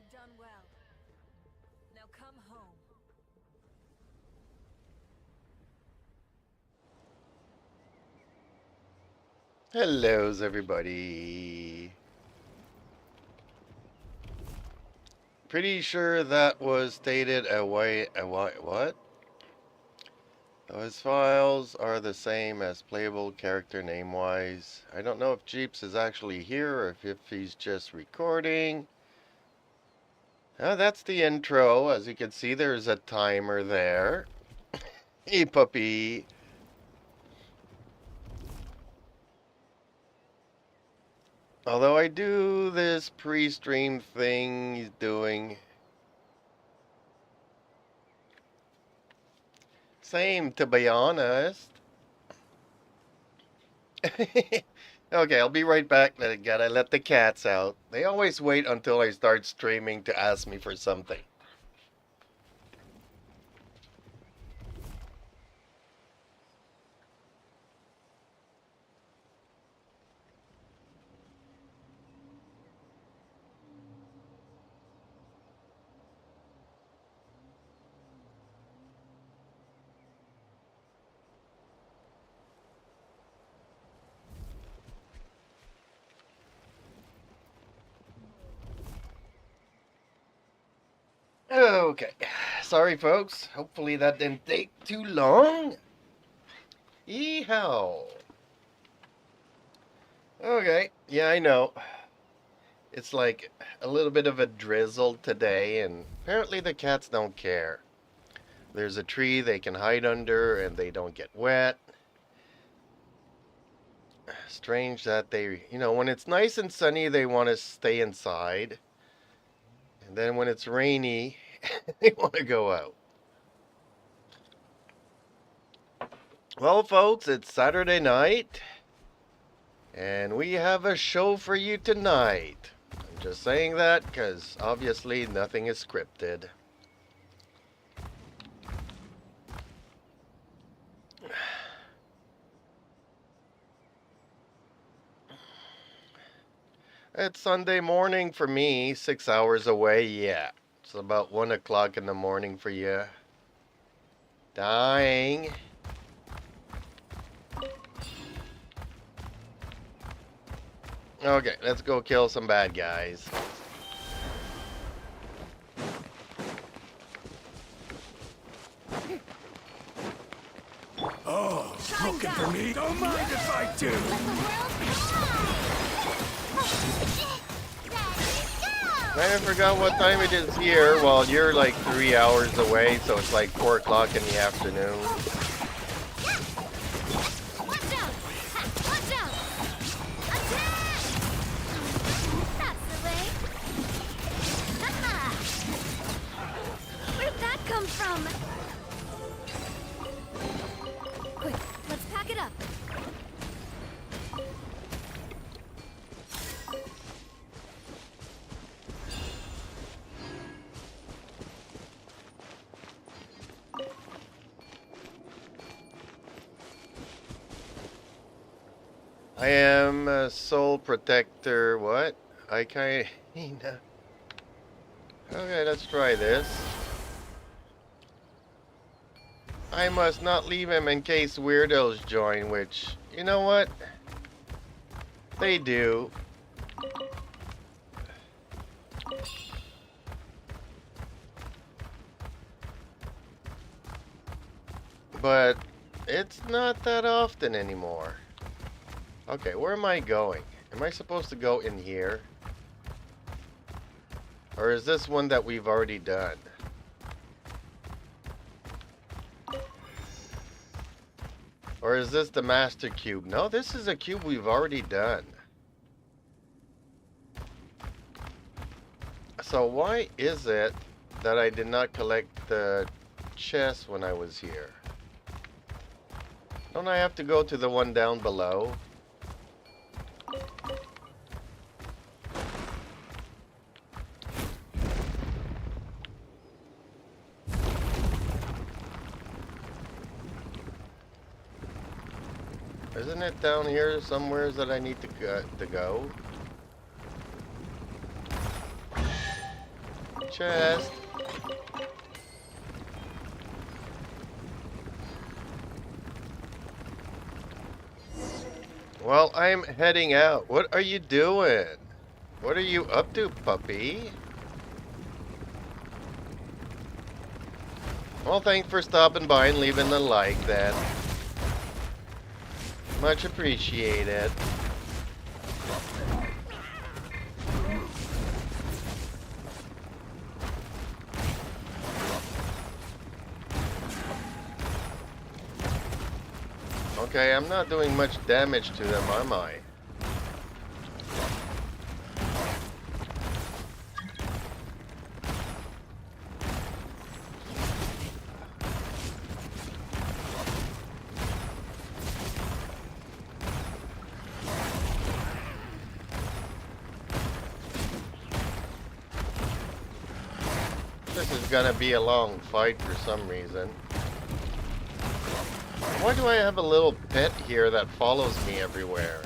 You've done well. Now come home. Hellos, everybody. Pretty sure that was stated what? Those files are the same as playable character name-wise. I don't know if Jeeps is actually here or if he's just recording. That's the intro. As you can see, there's a timer there. Hey, puppy. Although I do this pre-stream thing he's doing. Same, to be honest. Okay, I'll be right back. I gotta let the cats out. They always wait until I start streaming to ask me for something. Okay, sorry folks. Hopefully that didn't take too long. Yeehaw. Okay, yeah, I know. It's like a little bit of a drizzle today, and apparently the cats don't care. There's a tree they can hide under and they don't get wet. Strange that when it's nice and sunny, they want to stay inside. And then when it's rainy, they want to go out. Well, folks, it's Saturday night, and we have a show for you tonight. I'm just saying that because obviously nothing is scripted. It's Sunday morning for me, 6 hours away, yeah. It's about 1 o'clock in the morning for you. Dying. Okay, let's go kill some bad guys. Oh, looking for me? Don't mind if I do. I forgot what time it is here. Well, you're like 3 hours away, so it's like 4 o'clock in the afternoon. Where'd that come from? Quick, let's pack it up. I am a soul protector. What? I kinda. Okay, let's try this. I must not leave him in case weirdos join, which, you know what? They do. But it's not that often anymore. Okay, where am I going? Am I supposed to go in here? Or is this one that we've already done? Or is this the master cube? No, this is a cube we've already done. So why is it that I did not collect the chest when I was here? Don't I have to go to the one down below? Isn't it down here somewhere that I need to go? chest. Well, I'm heading out. What are you doing? What are you up to, puppy? Well, thanks for stopping by and leaving the like then. Much appreciated. Okay, I'm not doing much damage to them, am I? This is gonna be a long fight for some reason. Why do I have a little pet here that follows me everywhere?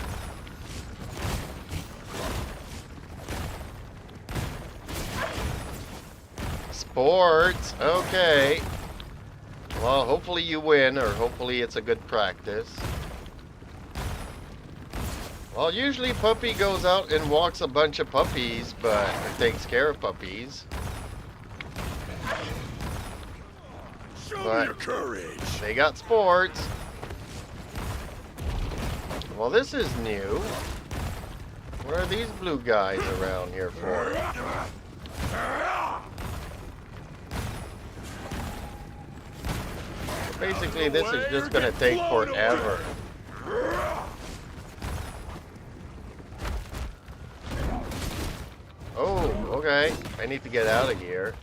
Sports, okay. Well, hopefully you win, or hopefully it's a good practice. Well, usually Puppy goes out and walks a bunch of puppies, or takes care of puppies. Show But me your courage. they got sports. Well, this is new. What are these blue guys around here for? Basically, this is just gonna take forever. Oh, okay. I need to get out of here.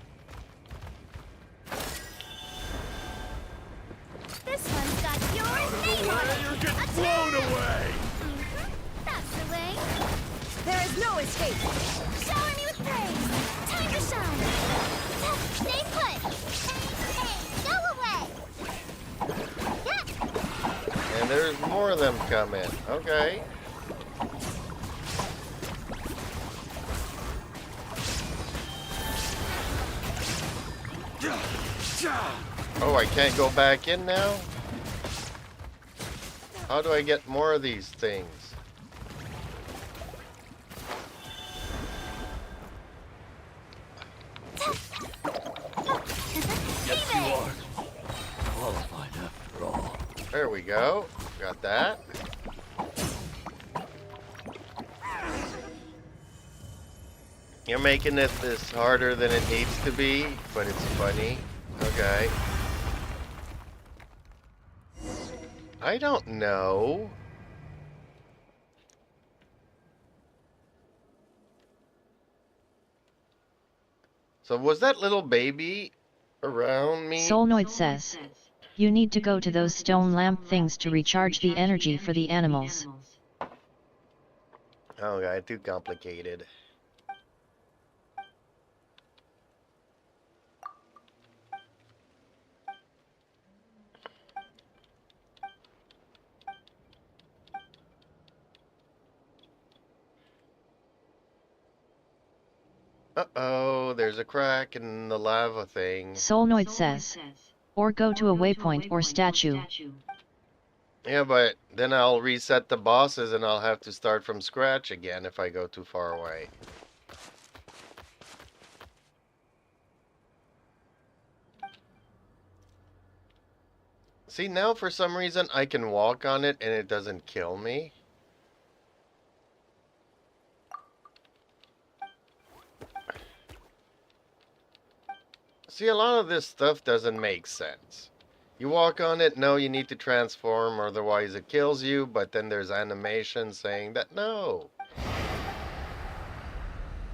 This one's got yours name on it. You get A blown turret. away. That's the way. There is no escape. Shower me with praise. Time to shine. Stay put. Hey, go away. Yeah. And there's more of them coming. Okay. Oh, I can't go back in now? How do I get more of these things? Yes, you are. Qualified after all. There we go. Got that. You're making this harder than it needs to be, but it's funny. Okay. I don't know. So was that little baby around me? Solnoid says, you need to go to those stone lamp things to recharge the energy for the animals. Oh god, too complicated. Uh-oh, there's a crack in the lava thing. Solnoid says, or go to a waypoint or statue. Yeah, but then I'll reset the bosses and I'll have to start from scratch again if I go too far away. See, now for some reason I can walk on it and it doesn't kill me. See, a lot of this stuff doesn't make sense. You walk on it, no, you need to transform, otherwise it kills you, but then there's animation saying that no.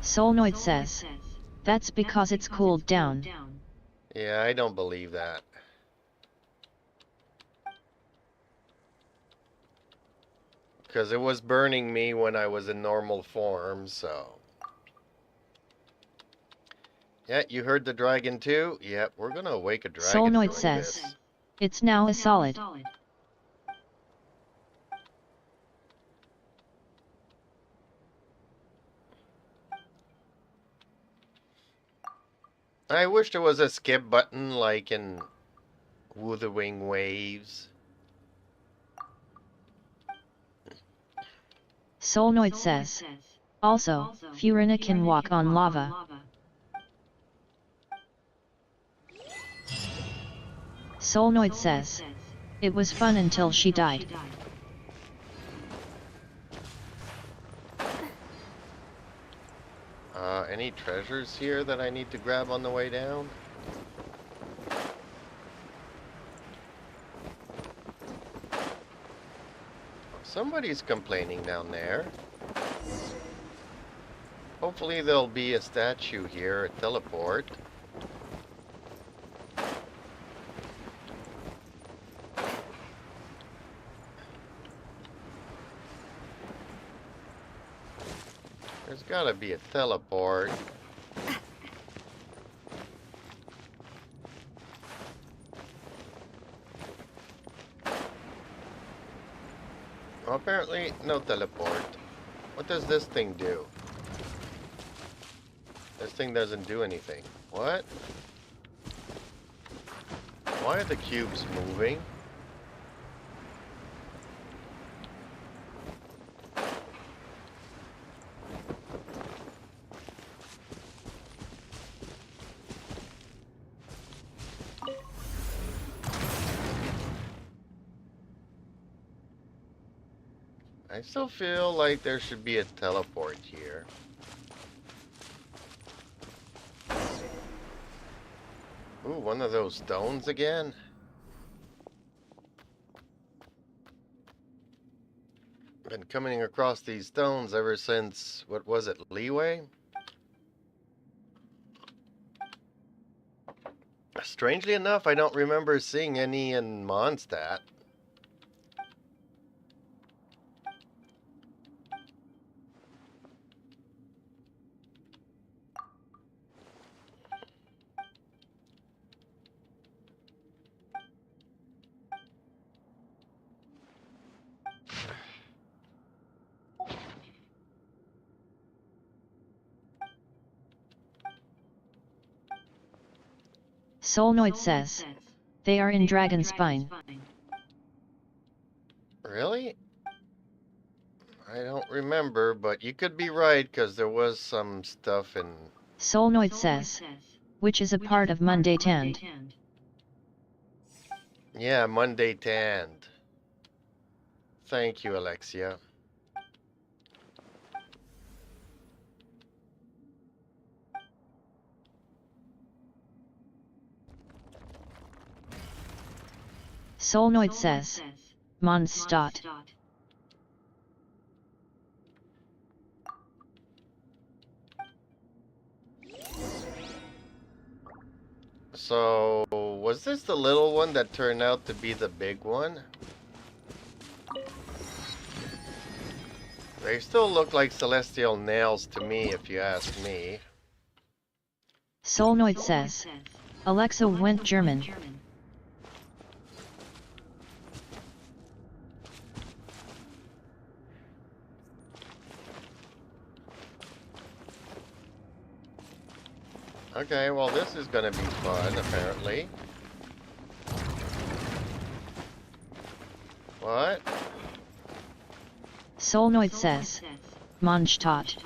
Solnoid says, that's because it's cooled down. Yeah, I don't believe that. Because it was burning me when I was in normal form, so... Yeah, you heard the dragon too? Yep, we're gonna awake a dragon Solnoid doing says, this. it's now a solid. I wish there was a skip button like in Wuthering Waves. Solnoid says. Also, Furina can walk on lava. Solnoid says. It was fun until she died. Any treasures here that I need to grab on the way down? Somebody's complaining down there. Hopefully there'll be a statue here at Teleport. There's gotta be a teleport. Well, apparently, no teleport. What does this thing do? This thing doesn't do anything. What? Why are the cubes moving? I still feel like there should be a teleport here. Ooh, one of those stones again? Been coming across these stones ever since, what was it, Leeway? Strangely enough, I don't remember seeing any in Mondstadt. Solnoid says. They are in Dragon Spine. Really? I don't remember, but you could be right, because there was some stuff in... Solnoid says. Which is a part of Monday Tand. Yeah, Monday Tand. Thank you, Alexia. Solnoid says. Mondstadt. So, was this the little one that turned out to be the big one? They still look like celestial nails to me, if you ask me. Solnoid says. Alexa went German. Okay, well this is gonna be fun, apparently. What? Solnoid says. Mondstadt.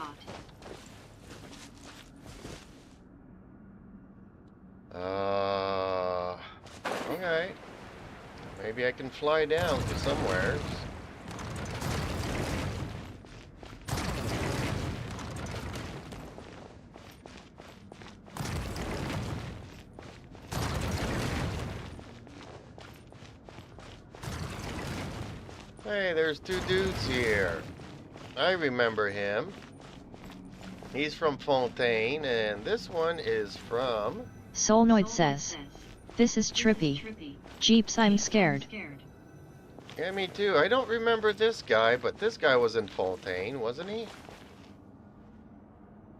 Okay. Maybe I can fly down to somewhere. Hey, there's two dudes here. I remember him. He's from Fontaine, and this one is from... Solnoid says. This is trippy. Jeeps, I'm scared. Yeah, me too. I don't remember this guy, but this guy was in Fontaine, wasn't he?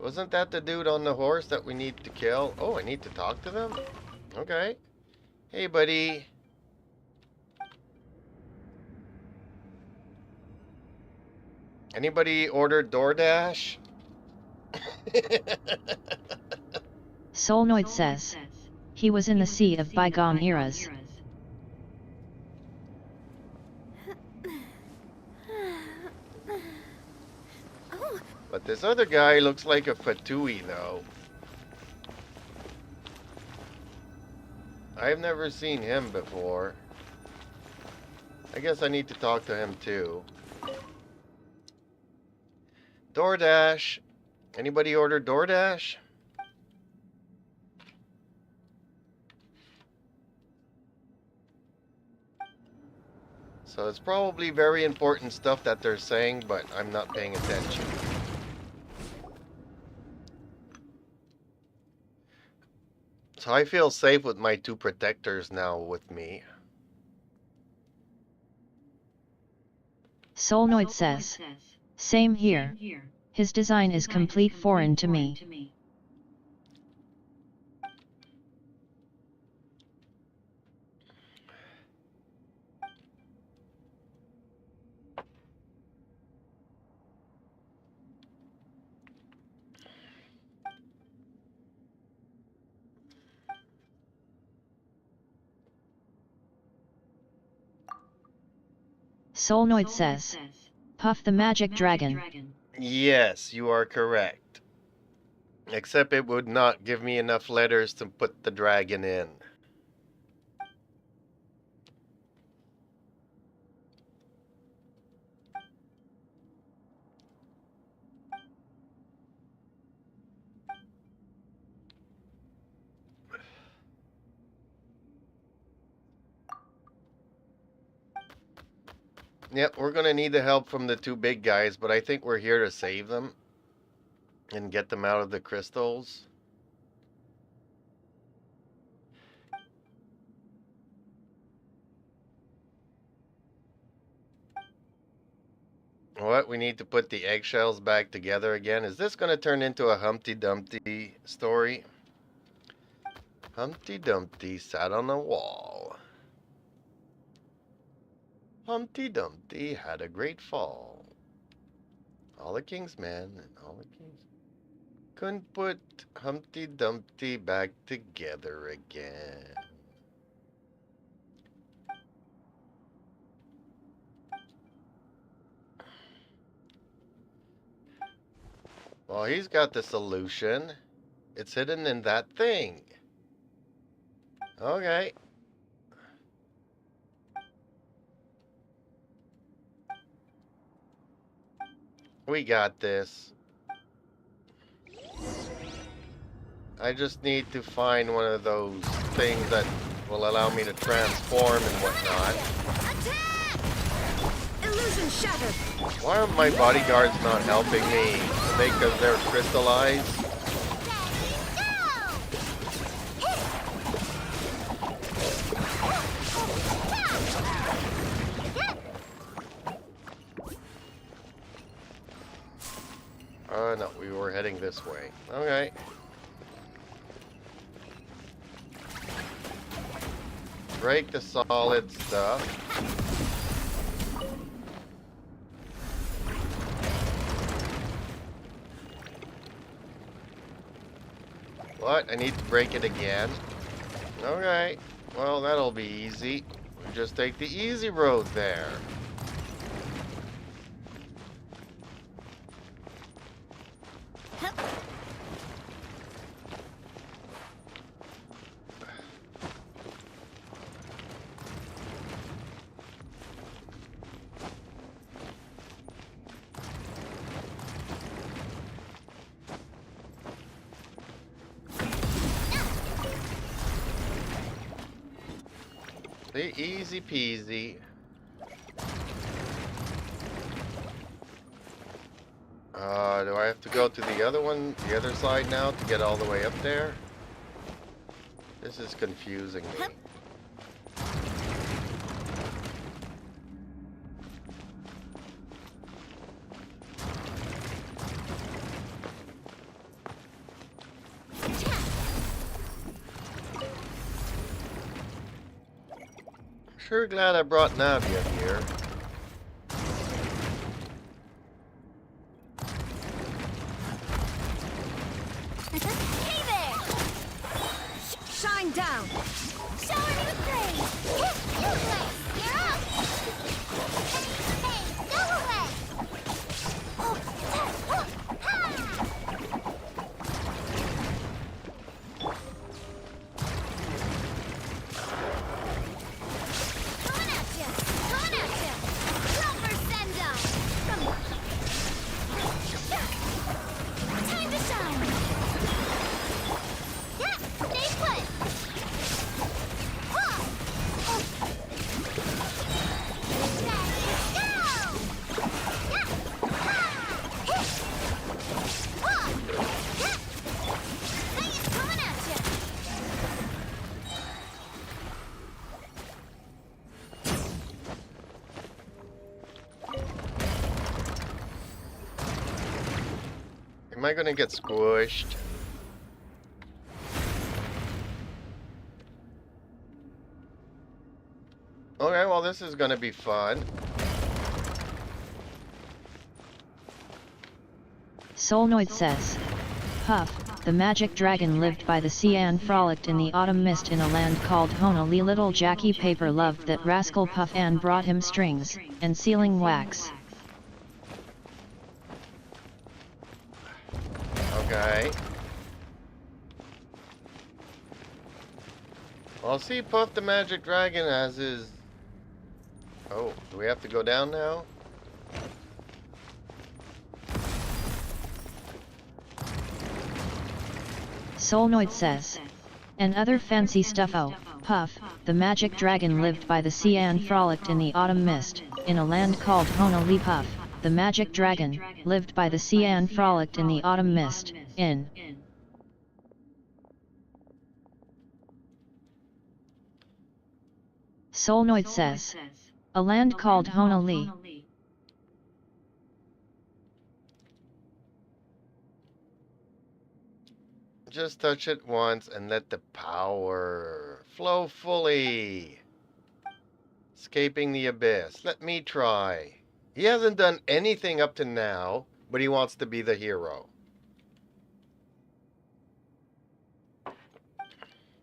Wasn't that the dude on the horse that we need to kill? Oh, I need to talk to them? Okay. Hey, buddy. Anybody ordered DoorDash? Solnoid says. He was in the sea of bygone eras. Oh, But this other guy looks like a Fatui, though. I've never seen him before. I guess I need to talk to him too. DoorDash. Anybody order DoorDash? So it's probably very important stuff that they're saying, but I'm not paying attention. So I feel safe with my two protectors now with me. Solnoid says. Same here. His design is complete foreign to me. Solnoid says. Puff the magic dragon. Yes, you are correct. Except it would not give me enough letters to put the dragon in. Yep, we're gonna need the help from the two big guys, but I think we're here to save them and get them out of the crystals. What? We need to put the eggshells back together again? Is this gonna turn into a Humpty Dumpty story? Humpty Dumpty sat on a wall. Humpty Dumpty had a great fall. All the king's men and all the kings couldn't put Humpty Dumpty back together again. Well, he's got the solution. It's hidden in that thing. Okay. We got this. I just need to find one of those things that will allow me to transform and whatnot. attack! Illusion shattered. Why are my bodyguards not helping me? Because they're crystallized? No, we were heading this way. Okay. Break the solid stuff. What? I need to break it again? Okay. Well, that'll be easy. We just take the easy road there. Easy peasy. Do I have to go to the other one, the other side now to get all the way up there? This is confusing me. Sure glad I brought Navi up here. Hey there! Am I gonna get squished? Okay, well this is gonna be fun. Solnoid says, Puff, the magic dragon lived by the sea and frolicked in the autumn mist in a land called Honolulu. Little Jackie Paper loved that rascal Puff and brought him strings and sealing wax. Okay. Well, see, Puff the Magic Dragon has his... Oh, do we have to go down now? Solnoid says, and other fancy stuff. Oh, Puff, the magic dragon lived by the sea and frolicked in the autumn mist, in a land called Honolulu. Puff, the magic dragon, lived by the sea and frolicked in the autumn mist, in... Solnoid says, a land called Honolulu. Just touch it once and let the power flow fully. Escaping the abyss. Let me try. He hasn't done anything up to now, but he wants to be the hero.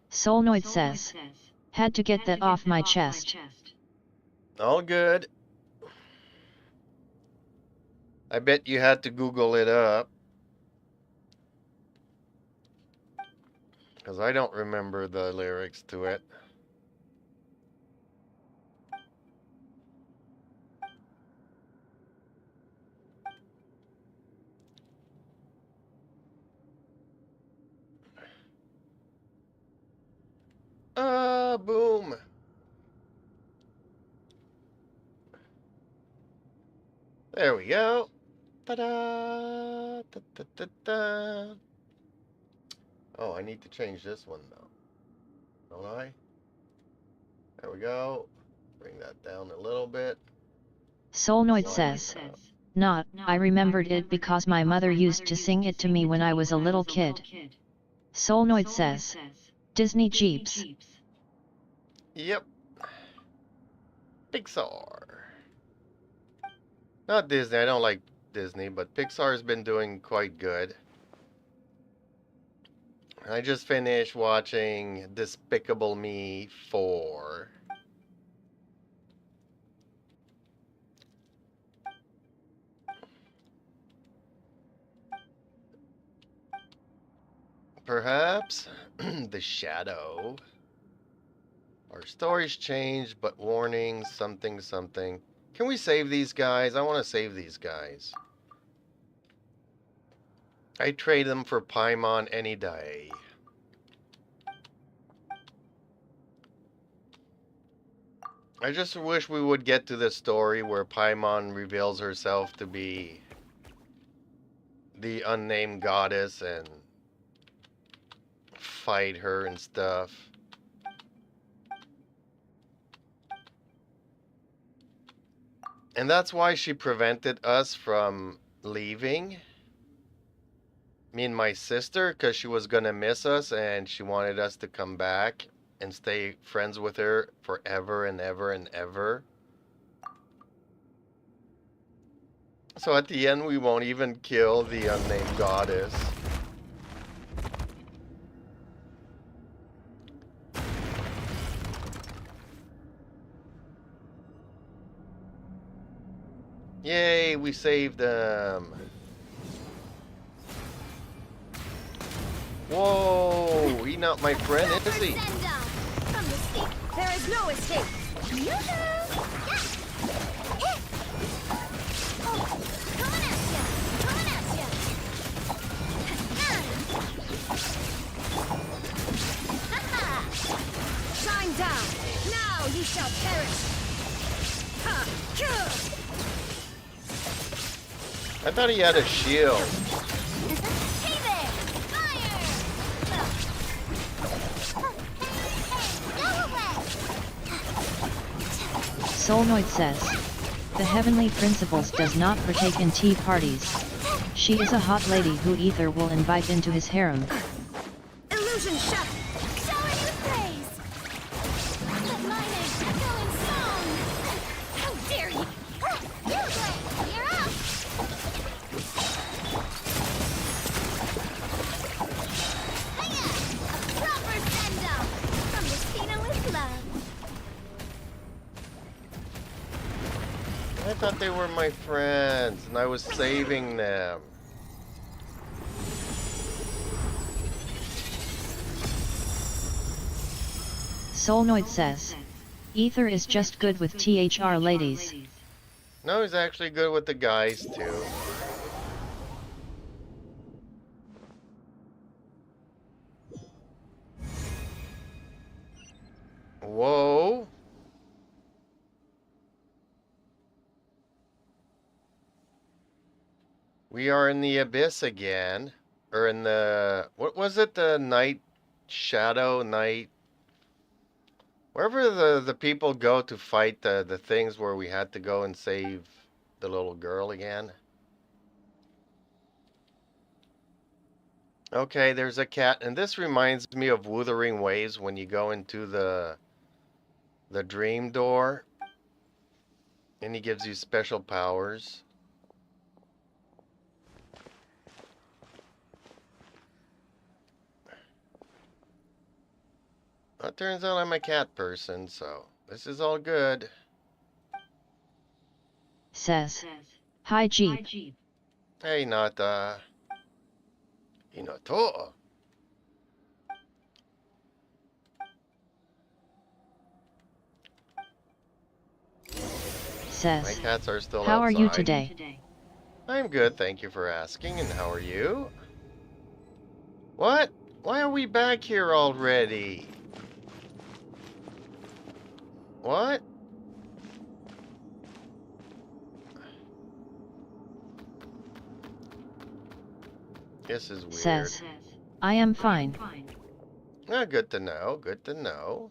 Solnoid says, had to get that off my chest. All good. I bet you had to Google it up. Because I don't remember the lyrics to it. Boom. There we go. Ta-da! Ta-ta-ta-ta. Oh, I need to change this one though. Don't I? There we go. Bring that down a little bit. Solnoid says, not, I remembered it because my mother used to sing it to me when I was a little kid. Solnoid says, Disney Jeeps. Yep. Pixar. Not Disney, I don't like Disney, but Pixar's been doing quite good. I just finished watching Despicable Me 4. Perhaps The Shadow. Our stories change, but warning, something, something. Can we save these guys? I want to save these guys. I trade them for Paimon any day. I just wish we would get to the story where Paimon reveals herself to be the unnamed goddess and fight her and stuff. And that's why she prevented us from leaving. Me and my sister, because she was gonna miss us and she wanted us to come back and stay friends with her forever and ever and ever. So at the end we won't even kill the unnamed goddess. Yay, we saved them. Whoa, he's not my friend, is he? From the sea, there is no escape. Yoo-hoo! Oh, coming at ya! Coming at ya! Ha-ha! Shine down! Now you shall perish! Ha! Kill! I thought he had a shield. Hey there! Fire! Go away! Solnoid says, the heavenly principles does not partake in tea parties. She is a hot lady who Ether will invite into his harem. Illusion shut. Show her your praise. Let my name echo in song. How dare you? You play. You're up. Hiya! A proper send-off from the Cena with love. I thought they were my friends, and I was saving them. Solnoid says. Ether is just good with THR ladies. No, he's actually good with the guys, too. Whoa. We are in the abyss again. Or in the... What was it? The night... Shadow night... Wherever the people go to fight the things where we had to go and save the little girl again. Okay, there's a cat. And this reminds me of Wuthering Waves when you go into the dream door. And he gives you special powers. Well, it turns out I'm a cat person, so this is all good. Says. Hi Jeep. Hey, Nata. Hinato. Says. My cats are still outside. How are you today? I'm good, thank you for asking. And how are you? What? Why are we back here already? What? This is weird. Says. I am fine. Ah, good to know, good to know.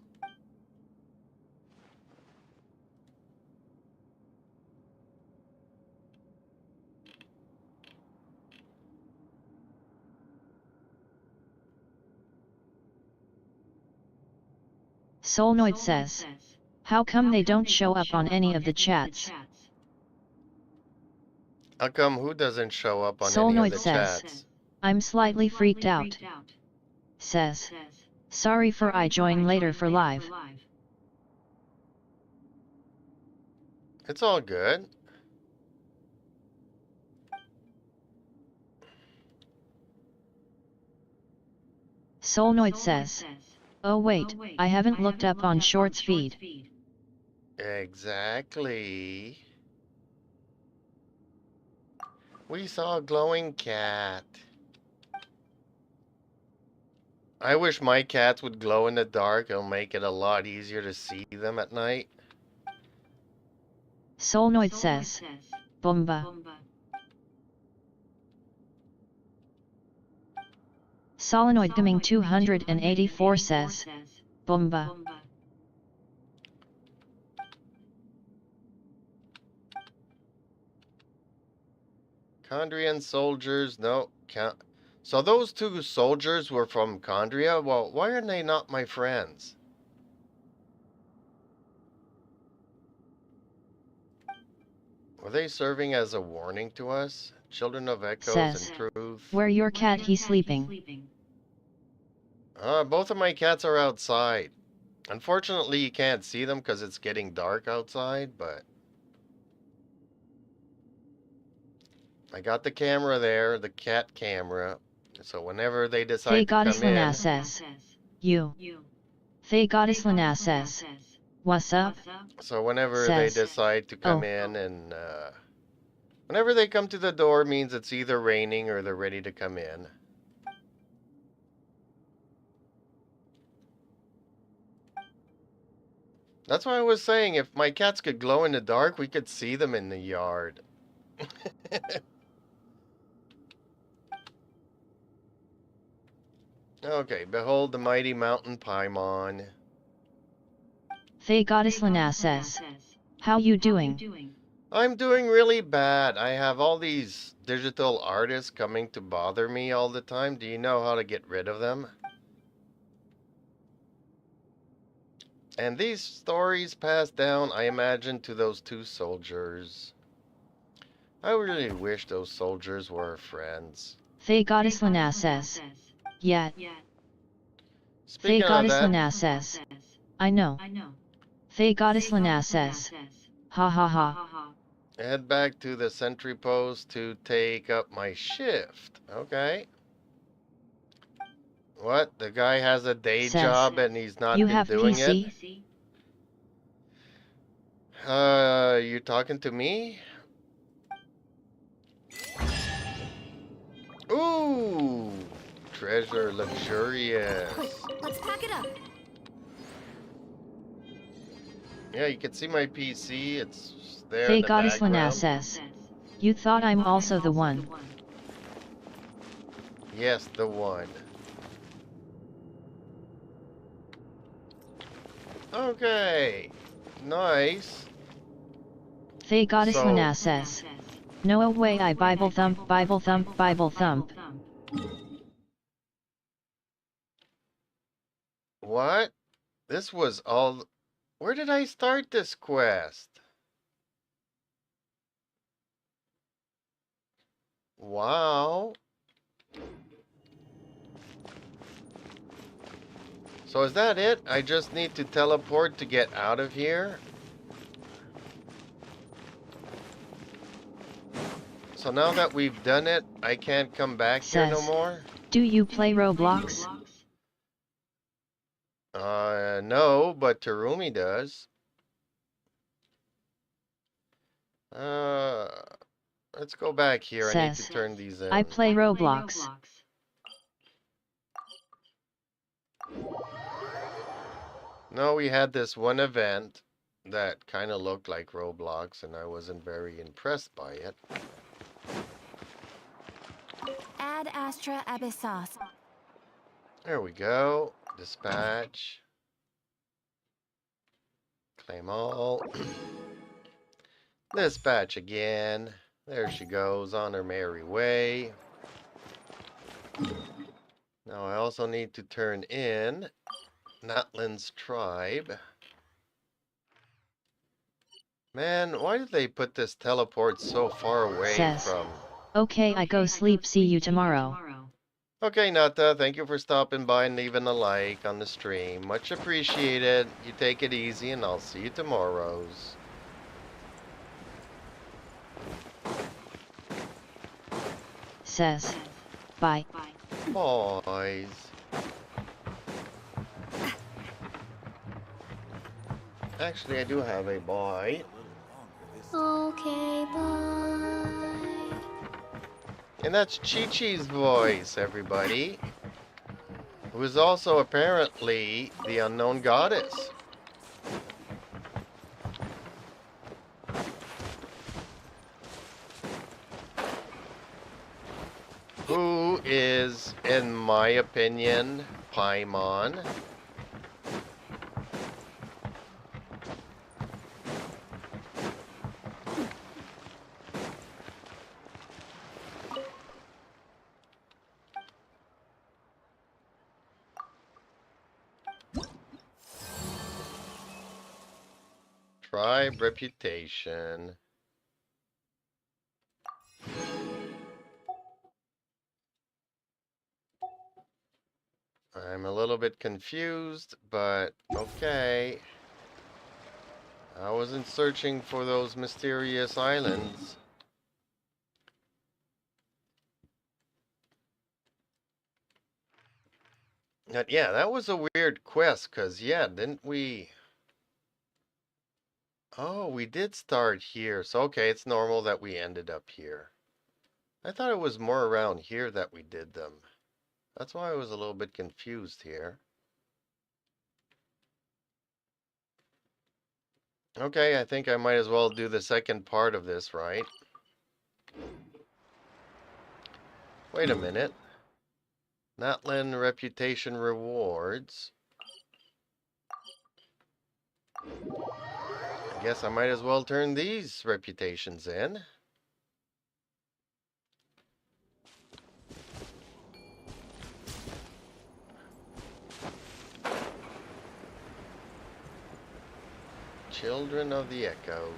Solnoid says. How come they don't show up on any of the chats? How come who doesn't show up on any Solnoid of the says. chats? I'm slightly freaked out. Says. Sorry for I join later for live. It's all good. Solnoid says. Oh wait, I haven't looked up on Shorts feed. Exactly. We saw a glowing cat. I wish my cats would glow in the dark. It'll make it a lot easier to see them at night. Solnoid says. Bumba. Solenoid Gaming 284 says. Bumba. Condrian soldiers, no. So those two soldiers were from Condria? Well, why are they not my friends? Were they serving as a warning to us? Children of Echoes Says. and Truth? Where your cat he sleeping? Both of my cats are outside. Unfortunately, you can't see them because it's getting dark outside, but... I got the camera there, the cat camera. So whenever they decide to come in... says. You. Faye Goddess Lana says. What's up? So whenever Says. they decide to come in and... whenever they come to the door means it's either raining or they're ready to come in. That's why I was saying, if my cats could glow in the dark, we could see them in the yard. Okay, behold the mighty mountain Paimon. Faye Goddess Lana says. How you doing? I'm doing really bad. I have all these digital artists coming to bother me all the time. Do you know how to get rid of them? And these stories passed down, I imagine, to those two soldiers. I really wish those soldiers were friends. Thay Goddess Lana says. Yet. Thay Speaking of Goddess that, Lana says. I know. Thay Goddess Lana says. Ha ha ha. head back to the sentry post to take up my shift. Okay. What? The guy has a day Says, job and he's not you been have doing PC? it? You talking to me? Ooh, treasure luxurious. Quick, let's pack it up. Yeah, you can see my PC. It's there in Thay the Goddess Lana background. says. You thought I'm also the one. Yes, the one. Okay, nice. Thay Goddess So- Lana says. No way I Bible thump, Bible thump, Bible thump. What? This was all... Where did I start this quest? Wow. So is that it? I just need to teleport to get out of here? So now that we've done it, I can't come back here no Says. more? Do you play Roblox? No, but Terumi does. Let's go back here. I need Says. to turn these in. I play Roblox. No, we had this one event that kind of looked like Roblox, and I wasn't very impressed by it. Ad Astra Abyssos. There we go. Dispatch. Claim all. Dispatch again. There she goes on her merry way. Now I also need to turn in NATLAN's tribe. Man, why did they put this teleport so far away Says. from... Okay, I go sleep. See you tomorrow. Okay, Nata, thank you for stopping by and leaving a like on the stream. Much appreciated. You take it easy, and I'll see you tomorrows. Says. Bye. Boys. Actually, I do have a boy. Okay, bye. And that's Chi-Chi's voice, everybody. Who is also apparently the unknown goddess. Who is, in my opinion, Paimon. Tribe reputation. I'm a little bit confused, but okay. I wasn't searching for those mysterious islands. But yeah, that was a weird quest, because, yeah, didn't we... Oh, we did start here. So, okay, it's normal that we ended up here. I thought it was more around here that we did them. That's why I was a little bit confused here. Okay, I think I might as well do the second part of this, right? Wait a minute. NATLAN reputation rewards. guess I might as well turn these reputations in. Children of the Echoes.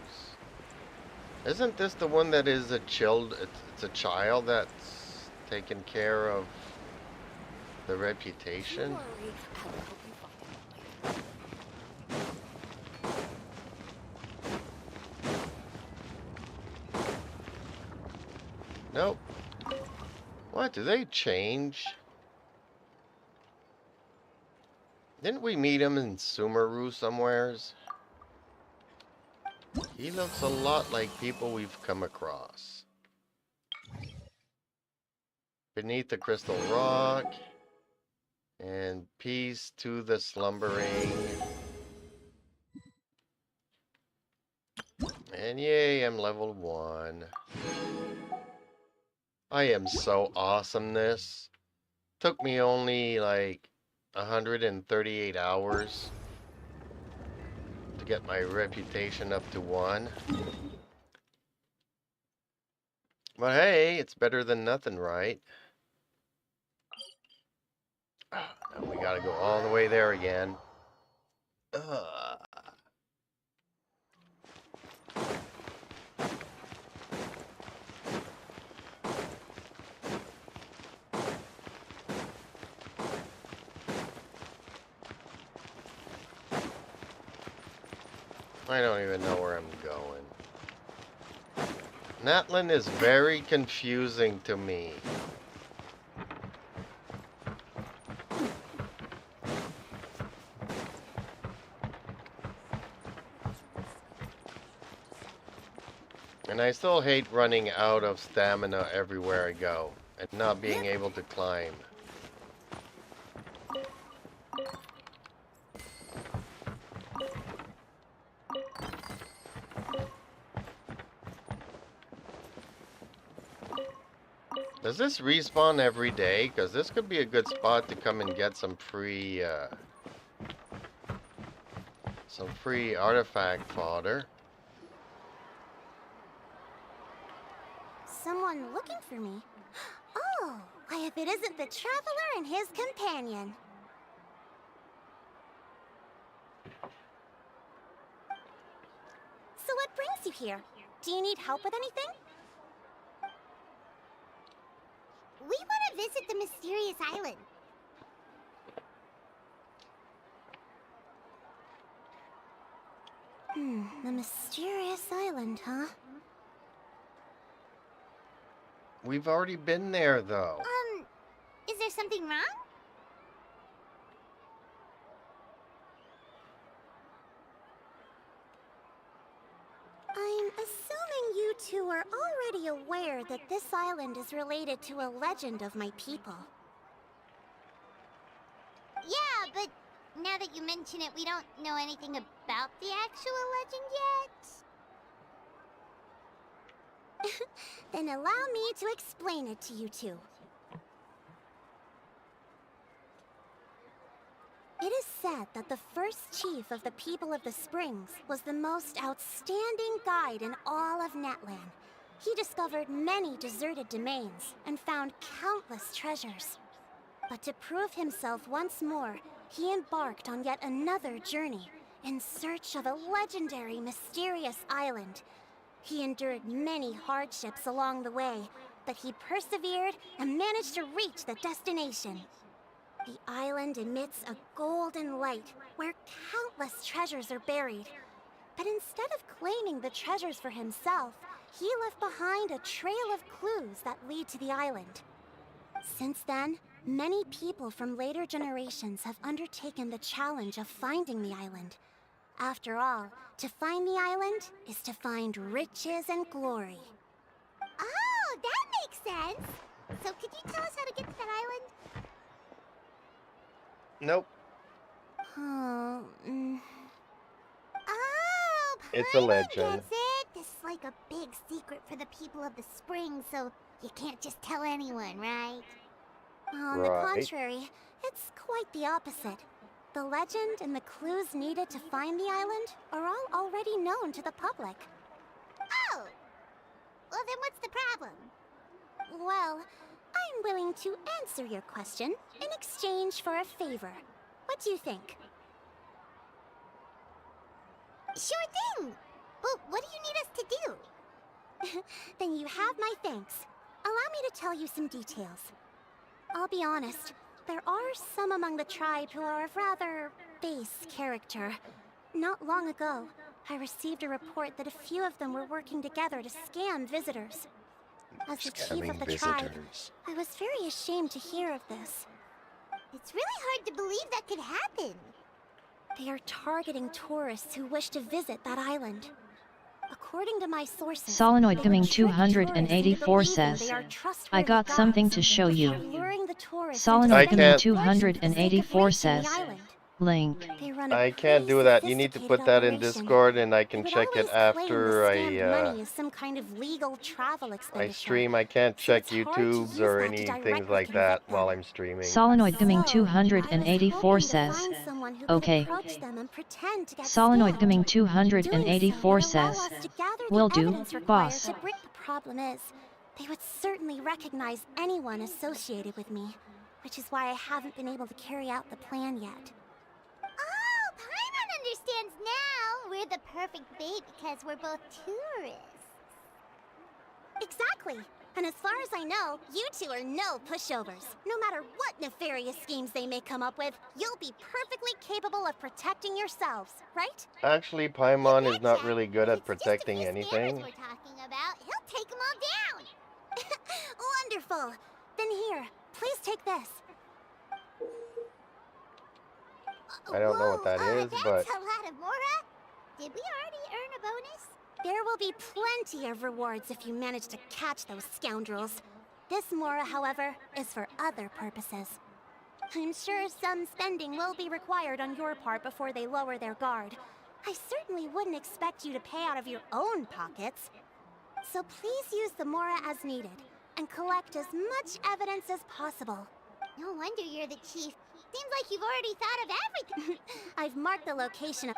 Isn't this the one that is a it's a child that's taken care of the reputation? Don't worry, I will help you find it. Nope. What, do they change? Didn't we meet him in Sumeru somewheres? He looks a lot like people we've come across. Beneath the crystal rock. And peace to the slumbering. And yay, I'm level 1. I am so awesomeness. Took me only like 138 hours to get my reputation up to 1. But hey, it's better than nothing, right? Now we gotta go all the way there again. Ugh. I don't even know where I'm going. NATLAN is very confusing to me. And I still hate running out of stamina everywhere I go and not being able to climb. Does this respawn every day? Because this could be a good spot to come and get some free artifact fodder. Someone looking for me? Oh, why if it isn't the traveler and his companion. So what brings you here? Do you need help with anything? We want to visit the mysterious island. The mysterious island, huh? We've already been there, though. Is there something wrong? I'm assuming you two are already aware that this island is related to a legend of my people. Yeah, but now that you mention it, we don't know anything about the actual legend yet. Then allow me to explain it to you two. It is said that the first chief of the people of the Springs was the most outstanding guide in all of NATLAN. He discovered many deserted domains and found countless treasures. But to prove himself once more, he embarked on yet another journey in search of a legendary, mysterious island. He endured many hardships along the way, but he persevered and managed to reach the destination. The island emits a golden light where countless treasures are buried. But instead of claiming the treasures for himself, he left behind a trail of clues that lead to the island. Since then, many people from later generations have undertaken the challenge of finding the island. After all, to find the island is to find riches and glory. Oh, that makes sense! So could you tell us how to get to that island? Nope. Oh, It's a legend. That's it! This is like a big secret for the people of the spring, so you can't just tell anyone, right? On the Right. contrary, it's quite the opposite. The legend and the clues needed to find the island are all already known to the public. Oh! Well, then what's the problem? Well, I'm willing to answer your question in exchange for a favor. What do you think? Sure thing! Well, what do you need us to do? Then you have my thanks. Allow me to tell you some details. I'll be honest, there are some among the tribe who are of rather base character. Not long ago, I received a report that a few of them were working together to scam visitors. As the chief of the tribe, I was very ashamed to hear of this. It's really hard to believe that could happen. They are targeting tourists who wish to visit that island. According to my sources, Solenoid they Gaming would trick 284 tourists into believing says, they are I trustworthy got something to guides, show you. luring the tourists Solenoid into Gaming spending a fortune for the sake of 284 reaching the says, island. link. They run a I can't do pretty that. You need to put sophisticated that in operation. Discord, and I They can would check it always claim after the scammed money I is some kind of legal travel expenditure. stream. I can't So check it's hard to YouTubes use or that to any things directly like that convict while them. I'm streaming. Solenoid Gaming So, 284 I was hoping to says, find someone who okay. could approach them and pretend to get Solenoid scammed. Gaming Doing so 284 would allow says, us to gather the will do, evidence required boss. to bring. The problem is, they would certainly recognize anyone associated with me, which is why I haven't been able to carry out the plan yet. Oh, Paimon understands now! We're the perfect bait because we're both tourists. Exactly. And as far as I know, you two are no pushovers. No matter what nefarious schemes they may come up with, you'll be perfectly capable of protecting yourselves, right? Actually, Paimon is not Betcha. really good If at it's just a protecting few anything. scammers we're talking about, he'll take them all down! Wonderful. Then here, please take this. I don't know what that is, that's but a lot of Mora. Did we already earn a bonus? There will be plenty of rewards if you manage to catch those scoundrels. This Mora, however, is for other purposes. I'm sure some spending will be required on your part before they lower their guard. I certainly wouldn't expect you to pay out of your own pockets. So please use the Mora as needed, and collect as much evidence as possible. No wonder you're the chief. Seems like you've already thought of everything. I've marked the location of...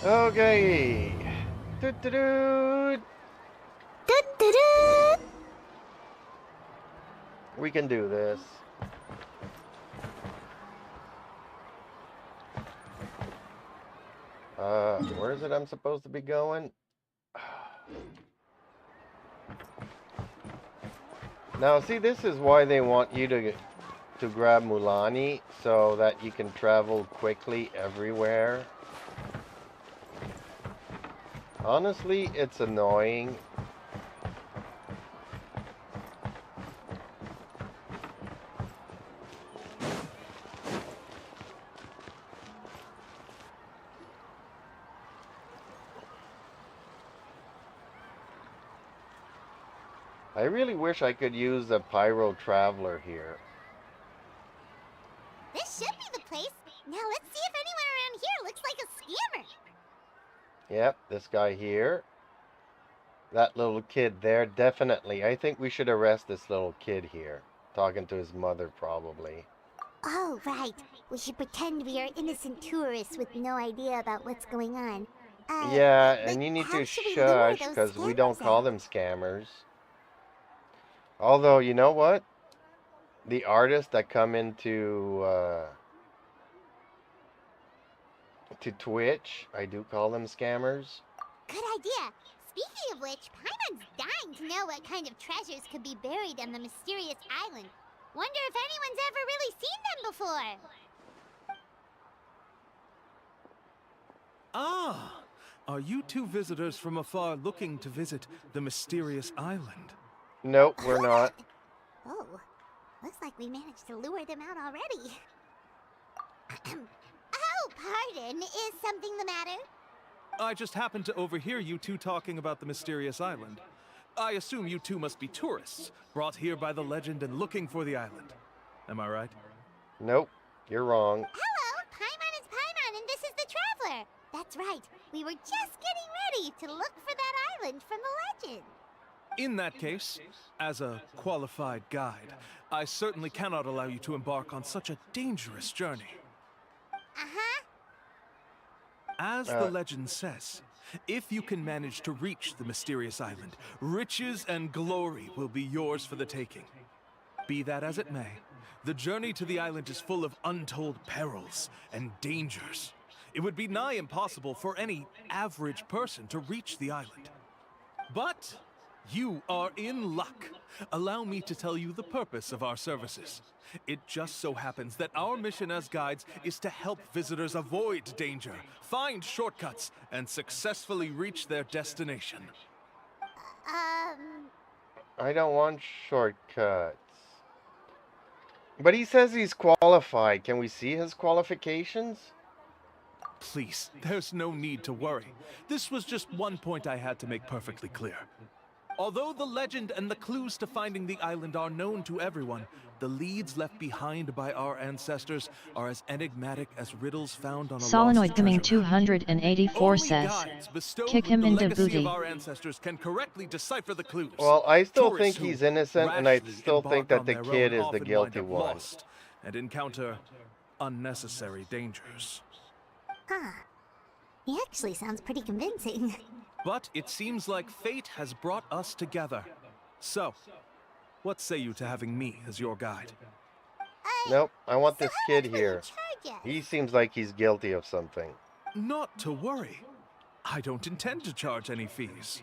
okay. Doo-doo-doo. We can do this. Where is it I'm supposed to be going? Now, see, this is why they want you to grab Mulani, so that you can travel quickly everywhere. Honestly, it's annoying. I really wish I could use a Pyro Traveler here. This should be the place. Now let's see if anyone around here looks like a scammer. Yep, this guy here. That little kid there, definitely. I think we should arrest this little kid here. Talking to his mother, probably. Oh, right. We should pretend we are innocent tourists with no idea about what's going on. Yeah, but and you need how to should we lure shush, those because we don't scammers call out? them scammers. Although, you know what? The artists that come into to Twitch, I do call them scammers. Good idea. Speaking of which, Paimon's dying to know what kind of treasures could be buried on the mysterious island. Wonder if anyone's ever really seen them before. Ah! Are you two visitors from afar looking to visit the mysterious island? Nope, we're not. Oh, looks like we managed to lure them out already. Oh, pardon. Is something the matter? I just happened to overhear you two talking about the mysterious island. I assume you two must be tourists, brought here by the legend and looking for the island. Am I right? Nope, you're wrong. Hello, Paimon is Paimon, and this is the Traveler. That's right. We were just getting ready to look for that island from the legend. In that case, as a qualified guide, I certainly cannot allow you to embark on such a dangerous journey. Uh-huh. As the legend says, if you can manage to reach the mysterious island, riches and glory will be yours for the taking. Be that as it may, the journey to the island is full of untold perils and dangers. It would be nigh impossible for any average person to reach the island. But you are in luck. Allow me to tell you the purpose of our services. It just so happens that our mission as guides is to help visitors avoid danger, find shortcuts, and successfully reach their destination. I don't want shortcuts. But he says he's qualified. Can we see his qualifications? Please, there's no need to worry. This was just one point I had to make perfectly clear. Although the legend and the clues to finding the island are known to everyone, the leads left behind by our ancestors are as enigmatic as riddles found on a Solenoid lost Gaming treasure map. 284 Only says, guides bestowed kick with him the into legacy booty. of our ancestors can correctly decipher the clues. Well, I still Tourists think who he's innocent, and I rashly still think embark that on the their kid own is the often guilty wind up one. lost and encounter unnecessary dangers. Huh. He actually sounds pretty convincing. But it seems like fate has brought us together. So, what say you to having me as your guide? Nope, I want So this how kid much will here. you charge us? He seems like he's guilty of something. Not to worry. I don't intend to charge any fees.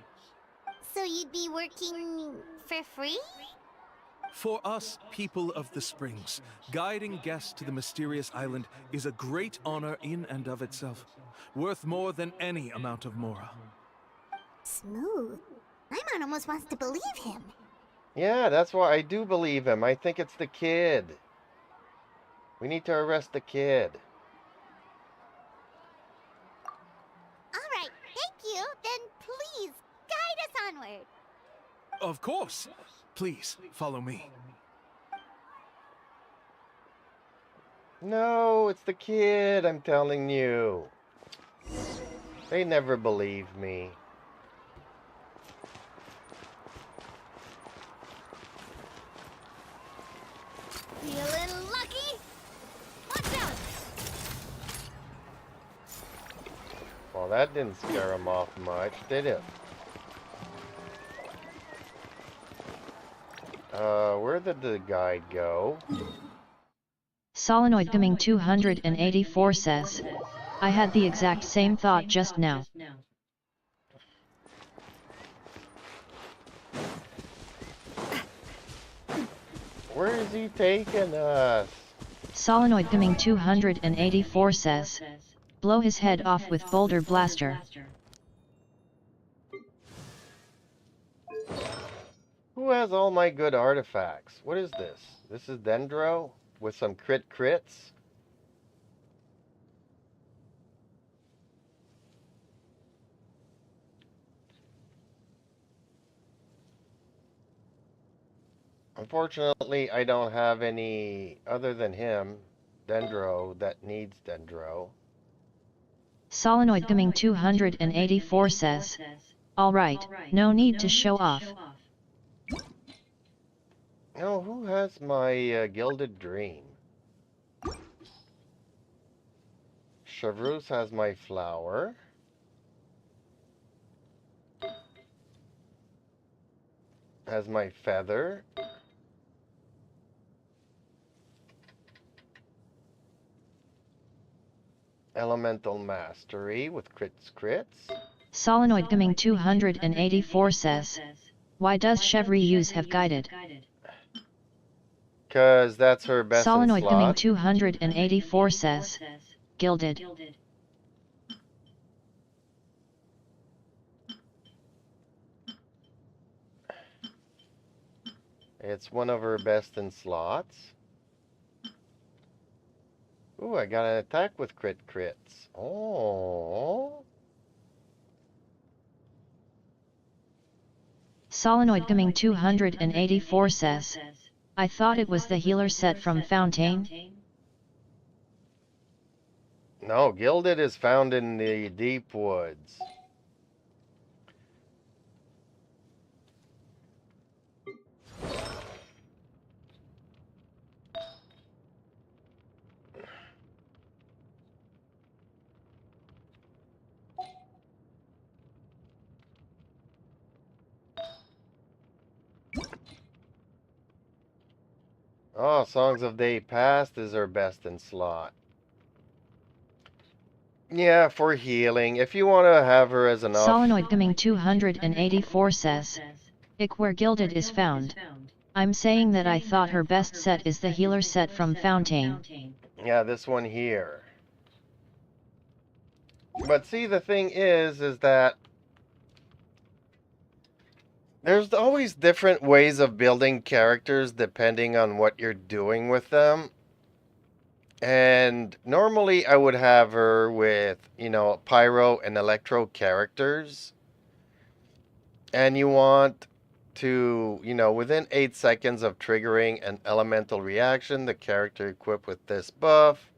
So you'd be working for free? For us, people of the Springs, guiding guests to the mysterious island is a great honor in and of itself, worth more than any amount of mora. Smooth. My man almost wants to believe him. Yeah, that's why I do believe him. I think it's the kid. We need to arrest the kid. All right, thank you. Then please, guide us onward. Of course. Please, follow me. No, it's the kid, I'm telling you. They never believe me. Feeling lucky? Watch out! Well, that didn't scare him off much, did it? Where did the guide go? Solenoid Gaming 284 says, I had the exact same thought just now. Where is he taking us? Solenoid Gaming 284 says, blow his head off with Boulder Blaster. Who has all my good artifacts? What is this? This is Dendro with some crits. Unfortunately, I don't have any other than him, Dendro, that needs Dendro. Solenoid Gaming 284 says, alright, no need to show off. No, who has my Gilded Dream? Chevreuse has my flower. Has my feather. Elemental Mastery with crits. Solenoid Gaming 284 says, why does Chevry use have guided? Because that's her best Solenoid in Gaming slot. 284 says, gilded. It's one of her best in slots. Ooh, I got an attack with crits. Oh. Solenoid Gaming 284 says, I thought it was the healer set from Fontaine. No, Gilded is found in the deep woods. Oh, Songs of Day Past is her best in slot. Yeah, for healing. If you want to have her as an off... Solenoid Gaming 284 says, "Ik where Gilded is found. I'm saying that I thought her best set is the healer set from Fountain." Yeah, this one here. But see, the thing is that there's always different ways of building characters depending on what you're doing with them. And normally I would have her with, you know, pyro and electro characters. And you want to, you know, within 8 seconds of triggering an elemental reaction, the character equipped with this buff.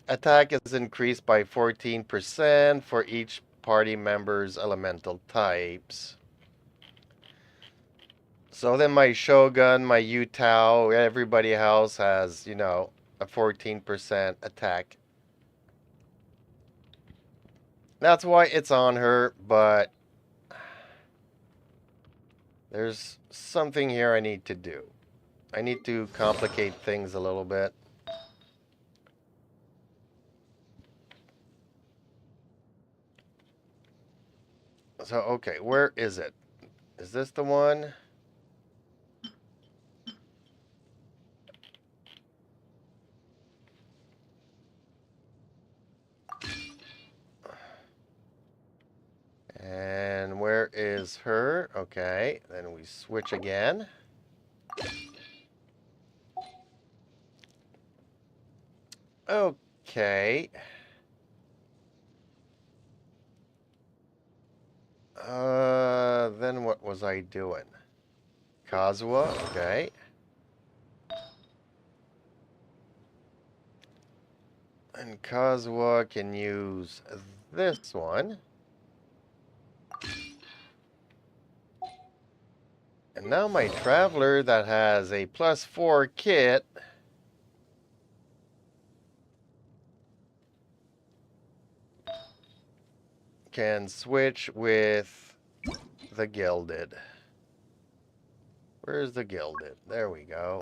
Attack is increased by 14% for each party member's elemental types. So then my Shogun, my Yutao, everybody else has, you know, a 14% attack. That's why it's on her, but there's something here I need to do. I need to complicate things a little bit. So, okay, where is it? Is this the one? And where is her? Okay, then we switch again. Okay. Then what was I doing? Kazuha, okay. And Kazuha can use this one. And now my Traveler that has a +4 kit can switch with the Gilded. Where's the Gilded? There we go.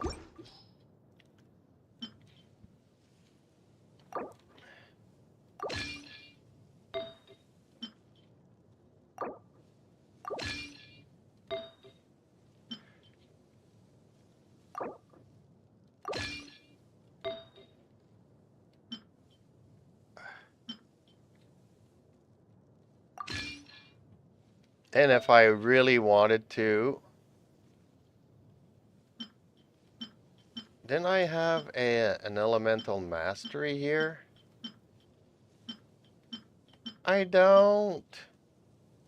And if I really wanted to, didn't I have an elemental mastery here? I don't.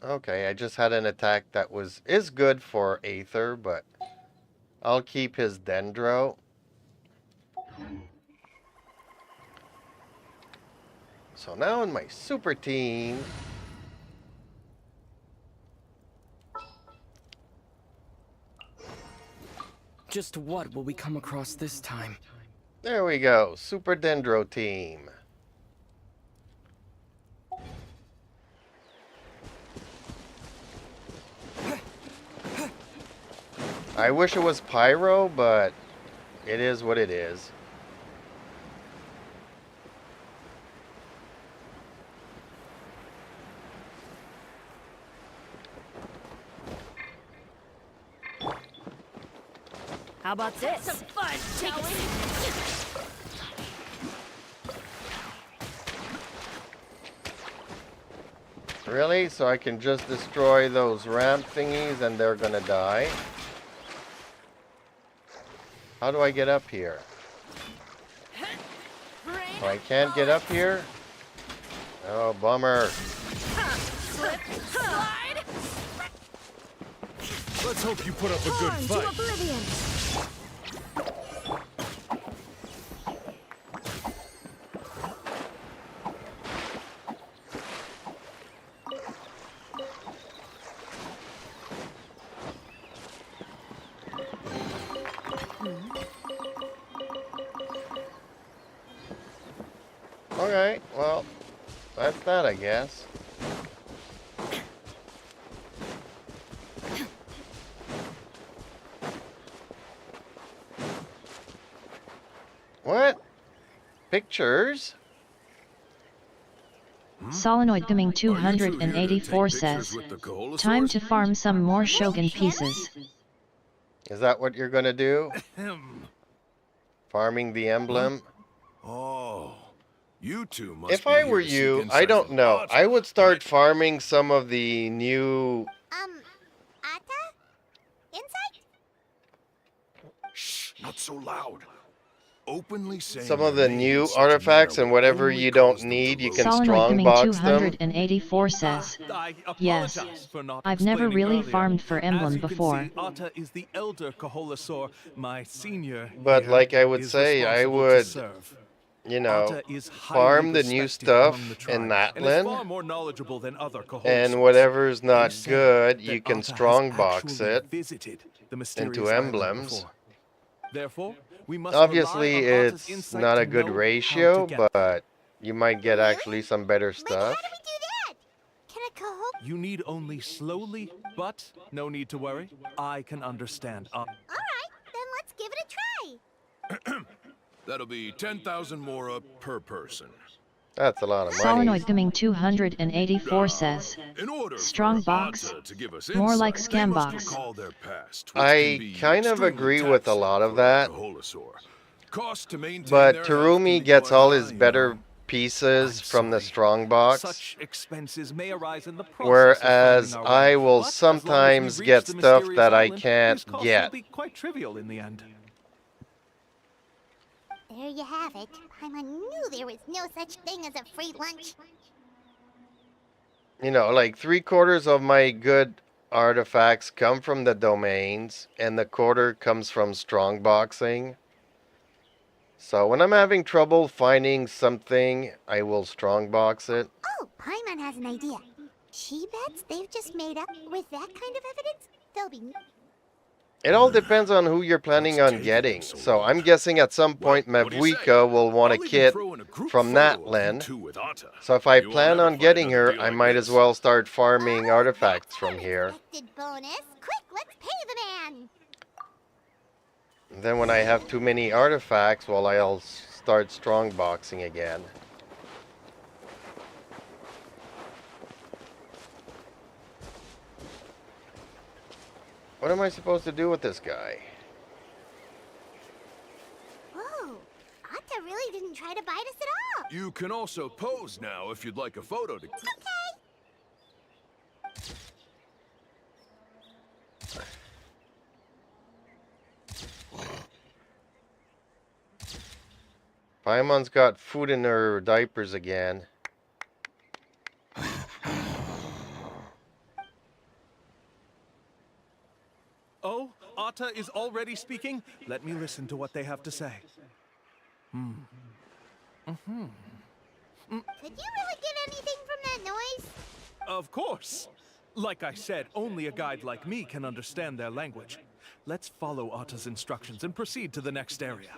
Okay, I just had an attack that is good for Aether, but I'll keep his Dendro. So now in my super team, just what will we come across this time? there we go, Super Dendro team. I wish it was Pyro, but it is what it is. How about this? Some fun, shall we? Really? So I can just destroy those ramp thingies and they're gonna die? How do I get up here? Oh, I can't get up here? Oh, bummer. Slip, slide. Let's hope you put up a good On to fight. oblivion. Okay, well, that's that, I guess. pictures. Solenoid Gaming Are you two here to 284 take says, pictures with the Koholosaurs? time to farm some more Shogun pieces. Is that what you're gonna do? Ahem. Farming the emblem? Oh, you two must If be I here were to seek you, I insight don't from know. Atta, I would start right? farming some of the new. Atta? Insight? Shh, not so loud. Openly saying Some of their the name new in such a artifacts manner and will whatever only you cause don't them need, to you loathe can you. Solenoid strong Gaming box them. 284 says, I yes, apologize for not I've never explaining really earlier. farmed for Emblem As you before. Can see, Atta is the elder Koholosaur. My senior But here like I would is say, I responsible to would, serve. you know, Atta is highly farm the new respected among the stuff in tribe, and is far NATLAN, more knowledgeable than other and Koholosaurs. whatever's They not say good, that you can Atta has strong box actually it visited the into mysterious island emblems. before. Therefore, we must Obviously, rely on Atta's it's insight not to a good know how ratio, to get there. but you might get Really? actually some better But how stuff. do we do that? Can a Koho... You need only slowly, but no need to worry. I can understand. Alright, then let's give it a try. That'll be 10,000 mora per person. That's a lot of money. Solenoid Gaming 284 says, In order strong for box, Atta to give us more like insight, they scam must box. recall their past, which I can be kind of extremely agree with a lot of taxing for a that, Koholosaur. Cost to maintain but their health can Terumi be gets quite all high, his you better know. pieces I'm from the sorry. strong box, Such expenses may arise in the process whereas of finding our I way, will but as long as we sometimes reach get the stuff mysterious that I island, can't these costs get. will be quite trivial in the end. There you have it. Paimon knew there was no such thing as a free lunch. You know, like 3/4 of my good artifacts come from the domains, and the quarter comes from strong boxing. So when I'm having trouble finding something, I will strong box it. Oh, Paimon has an idea. She bets they've just made up with that kind of evidence. They'll be... It all depends on who you're planning What's on taking getting. them so So long? I'm guessing at some point Well, what do you say? Mavuika will want a I'll even kit throw in a group from photo of you NATLAN. two with Atta. So if I You won't plan ever on find getting another her, deal I like might this. as well start farming Oh, artifacts that's from an here. unexpected bonus. Quick, let's pay the man. Then when I have too many artifacts, well, I'll start strong boxing again. What am I supposed to do with this guy? Whoa, Atta really didn't try to bite us at all. You can also pose now if you'd like a photo to... Okay. Paimon's got food in her diapers again. Oh, Atta is already speaking? Let me listen to what they have to say. Could you really get anything from that noise? Of course. Like I said, only a guide like me can understand their language. Let's follow Atta's instructions and proceed to the next area.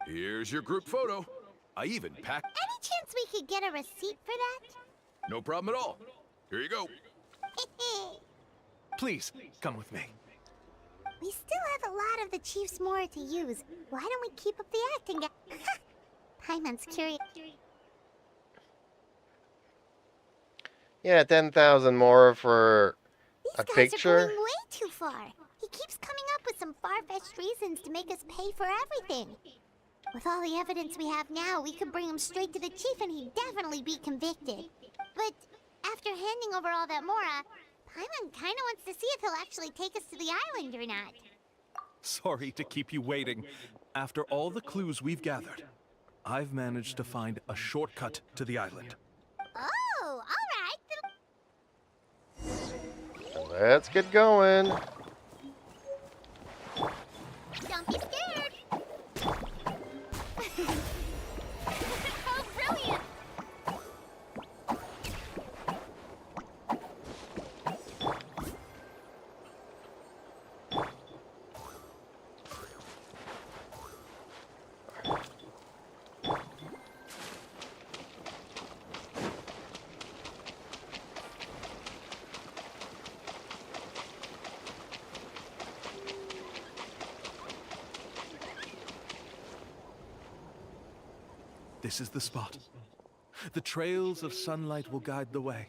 Here's your group photo. I even packed... Any chance we could get a receipt for that? No problem at all. Here you go. Please, come with me. We still have a lot of the Chief's more to use. Why don't we keep up the acting? Paimon's curious. Yeah, 10,000 more for These a guys picture. are going way too far. He keeps coming up with some far-fetched reasons to make us pay for everything. With all the evidence we have now, we could bring him straight to the chief and he'd definitely be convicted. But after handing over all that Mora, Paimon kind of wants to see if he'll actually take us to the island or not. Sorry to keep you waiting. After all the clues we've gathered, I've managed to find a shortcut to the island. Oh, all right. Let's get going. Don't be scared. Oh, brilliant. This is the spot. The trails of sunlight will guide the way.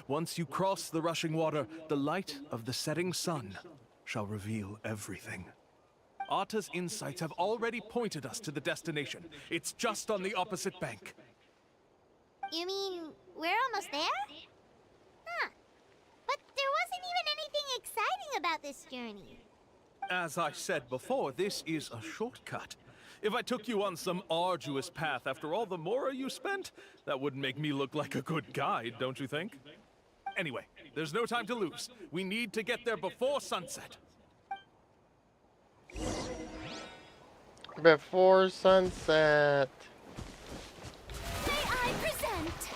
Once you cross the rushing water, the light of the setting sun shall reveal everything. Atta's insights have already pointed us to the destination. It's just on the opposite bank. You mean we're almost there? Huh. But there wasn't even anything exciting about this journey. As I said before, this is a shortcut. If I took you on some arduous path after all the mora you spent, that wouldn't make me look like a good guide, don't you think? Anyway, there's no time to lose. We need to get there before sunset. Before sunset. May I present?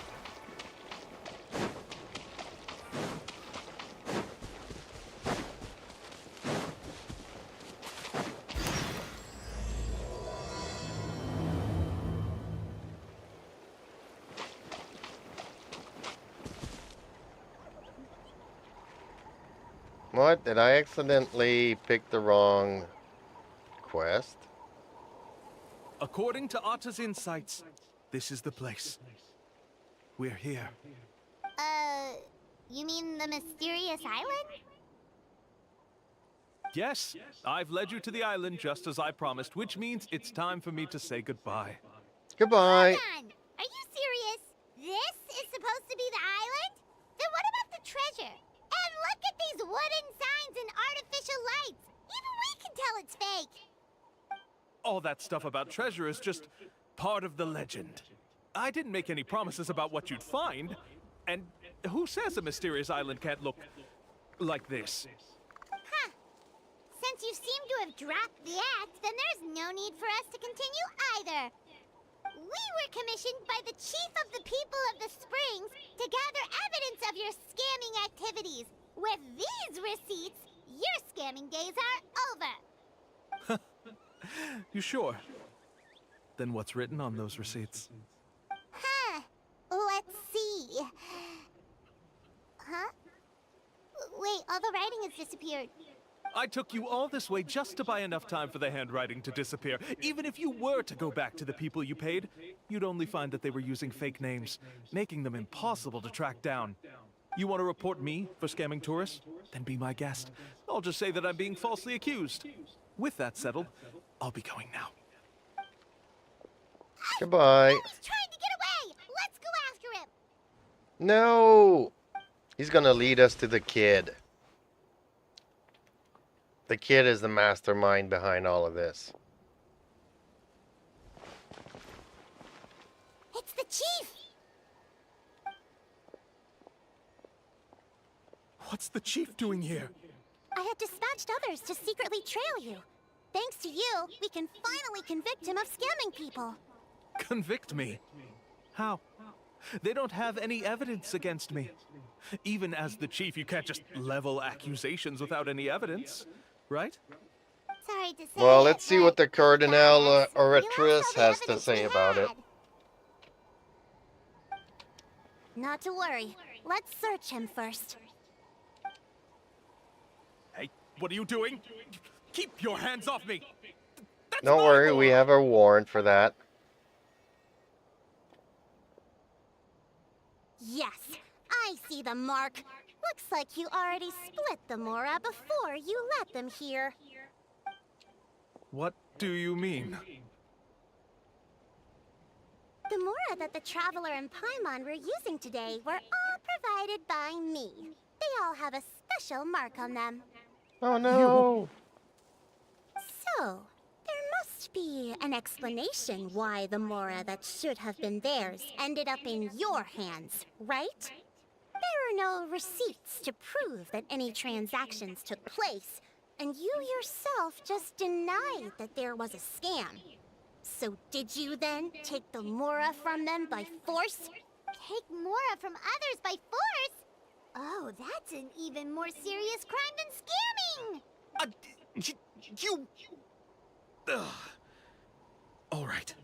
What? Did I accidentally pick the wrong quest? According to Atta's insights, this is the place. We're here. You mean the mysterious island? Yes, I've led you to the island just as I promised, which means it's time for me to say goodbye. Goodbye. Hold on. Are you serious? This is supposed to be the island? Then what about the treasure? And look at these wooden signs and artificial lights. Even we can tell it's fake. All that stuff about treasure is just part of the legend. I didn't make any promises about what you'd find. And who says a mysterious island can't look like this? Huh. Since you seem to have dropped the act, then there's no need for us to continue either. We were commissioned by the chief of the people of the Springs to gather evidence of your scamming activities. With these receipts, your scamming days are over. You sure? Then what's written on those receipts? Huh. Let's see. Huh? Wait, all the writing has disappeared. I took you all this way just to buy enough time for the handwriting to disappear. Even if you were to go back to the people you paid, you'd only find that they were using fake names, making them impossible to track down. You want to report me for scamming tourists? Then be my guest. I'll just say that I'm being falsely accused. With that settled, I'll be going now. Goodbye. He's trying to get away! Let's go after him! No! He's gonna lead us to the kid. The kid is the mastermind behind all of this. It's the chief! What's the chief doing here? I had dispatched others to secretly trail you. Thanks to you, we can finally convict him of scamming people. Convict me? How? They don't have any evidence against me. Even as the chief, you can't just level accusations without any evidence, right? Sorry to say Well, it, let's see but what the Cardinal you lost all Oratrice the has to evidence say we about it. had. Not to worry. Let's search him first. Hey, what are you doing? Keep your hands off me! That's Don't my worry, we boy! have a warrant for that. Yes, I see the mark. Looks like you already split the Mora before you let them here. What do you mean? The Mora that the Traveler and Paimon were using today were all provided by me. They all have a special mark on them. Oh no! So, there must be an explanation why the Mora that should have been theirs ended up in your hands, right? There are no receipts to prove that any transactions took place, and you yourself just denied that there was a scam. So did you then take the Mora from them by force? Take Mora from others by force? Oh, that's an even more serious crime than scamming! You... Ugh. All right.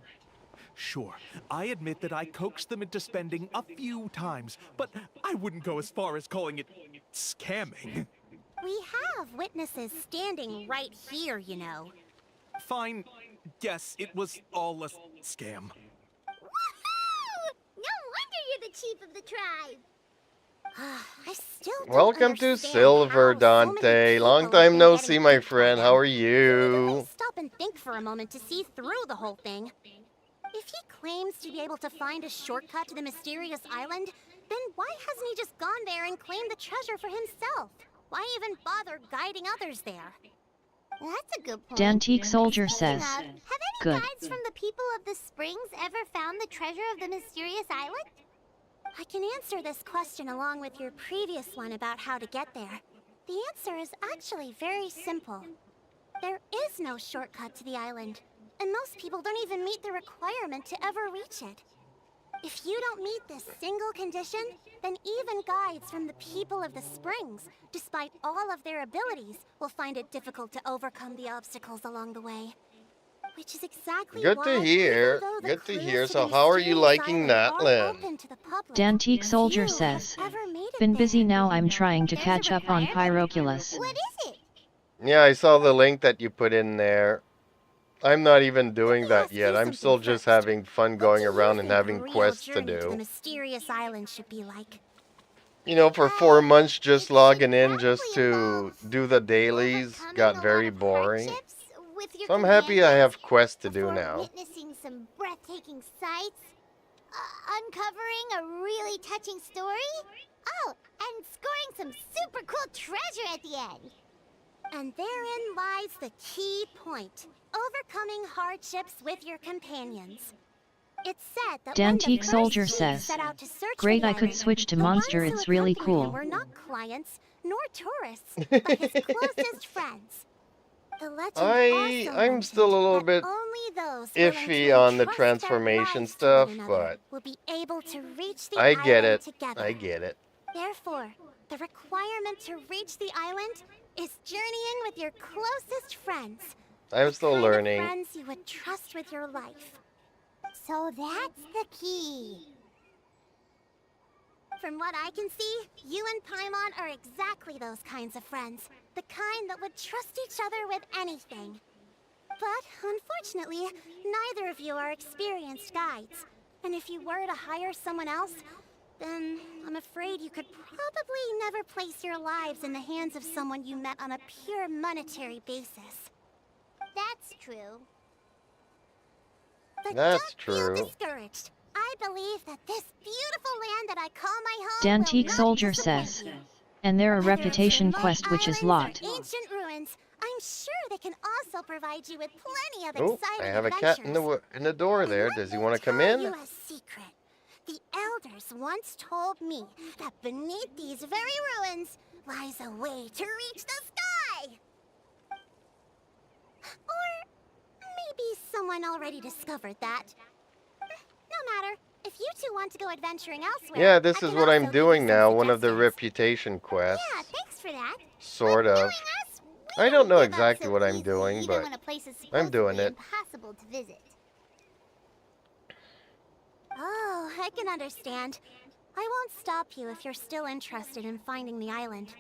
Sure, I admit that I coaxed them into spending a few times, but I wouldn't go as far as calling it scamming. We have witnesses standing right here, you know. Fine. Yes, it was all a scam. the chief of the tribe. I still don't Welcome to understand Silver, how so many Dante. people Long have time been no getting see, my picked by friend. them. How are Let me you? stop and think for a moment to see through the whole thing. If he claims to be able to find a shortcut to the mysterious island, then why hasn't he just gone there and claimed the treasure for himself? Why even bother guiding others there? That's a good point. Dantique Soldier Speaking says, of, have any good. guides from the people of the springs ever found the treasure of the mysterious island? I can answer this question along with your previous one about how to get there. The answer is actually very simple. There is no shortcut to the island, and most people don't even meet the requirement to ever reach it. If you don't meet this single condition, then even guides from the people of the springs, despite all of their abilities, will find it difficult to overcome the obstacles along the way. Which is exactly Good why, to hear. even though the Good to clues hear. to So the how are you mysterious liking island are NATLAN? open to the public, Dantique Soldier few says, have ever made it been there. busy now, I'm trying to There's a catch up on requirement? Pyroculus. What is it? Yeah, I saw the link that you put in there. I'm not even doing Let me that ask you yet. I'm something still just first. having fun What going do you around and think having a real quests to journey to the do. mysterious island should be like? You know, for 4 months It just should logging in probably just to involve do the dailies overcoming got a very lot of boring. hardships with your So I'm happy I companions have quests to do before now. witnessing some breathtaking sights, uncovering a really touching story, oh, and scoring some super cool treasure at the end. And therein lies the key point. Overcoming hardships with your companions. It's said that when Dantique the Soldier first chief says, set out to search great, for the I could island, switch to the Monster, ones who it's really accompanied him cool. were not clients nor tourists, but his closest friends. The legend also I'm mentioned still a little that bit only those willing to iffy on the entrust their transformation lives to one stuff, another but will be able to reach the I get island it. together. I get it. Therefore, the requirement to reach the island is journeying with your closest friends. I'm The still kind learning. of friends you would trust with your life. So that's the key. From what I can see, you and Paimon are exactly those kinds of friends. The kind that would trust each other with anything. But, unfortunately, neither of you are experienced guides. And if you were to hire someone else, then I'm afraid you could probably never place your lives in the hands of someone you met on a pure monetary basis. That's true. But That's don't feel true. discouraged. I believe that this beautiful land that I call my home Dantique will not Soldier disappoint says, you. and there a Whether it's reputation remote quest which is islands locked. or ancient ruins, I'm sure they can also provide you with plenty of Oh, exciting I have a cat in adventures. in the door And there. let Does he me want to come tell in? you a secret. The elders once told me that beneath these very ruins lies a way to reach the sky. Or maybe someone already discovered that. No matter. If you two want to go adventuring elsewhere, Yeah, this I is can what also I'm give you doing some now. One of the suggestions. reputation quests. Yeah, thanks for that. Sort But of. knowing us, we I don't know give up exactly so what I'm easily, doing, even but when a place is I'm doing supposedly it. impossible to visit. Oh, I can understand. I won't stop you if you're still interested in finding the island.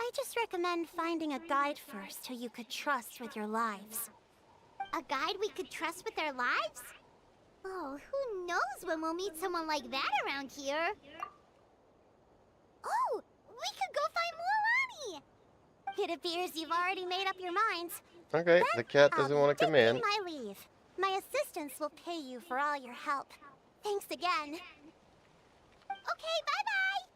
I just recommend finding a guide first who you could trust with your lives. A guide we could trust with our lives? Oh, who knows when we'll meet someone like that around here? Oh, we could go find Mualani! It appears you've already made up your minds. Okay, the cat I'll doesn't be want to come taking in. my leave. My assistants will pay you for all your help. Thanks again. Okay, bye-bye!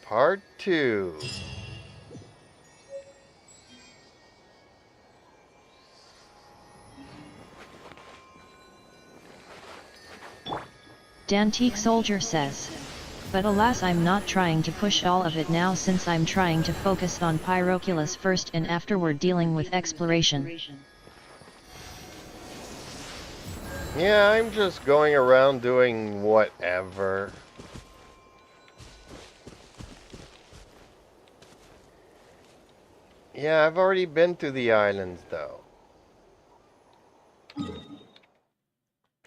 Part 2. Dantique Soldier says, but alas, I'm not trying to push all of it now, since I'm trying to focus on Pyroculus first and afterward dealing with exploration. Yeah, I'm just going around doing whatever. Yeah, I've already been to the islands, though.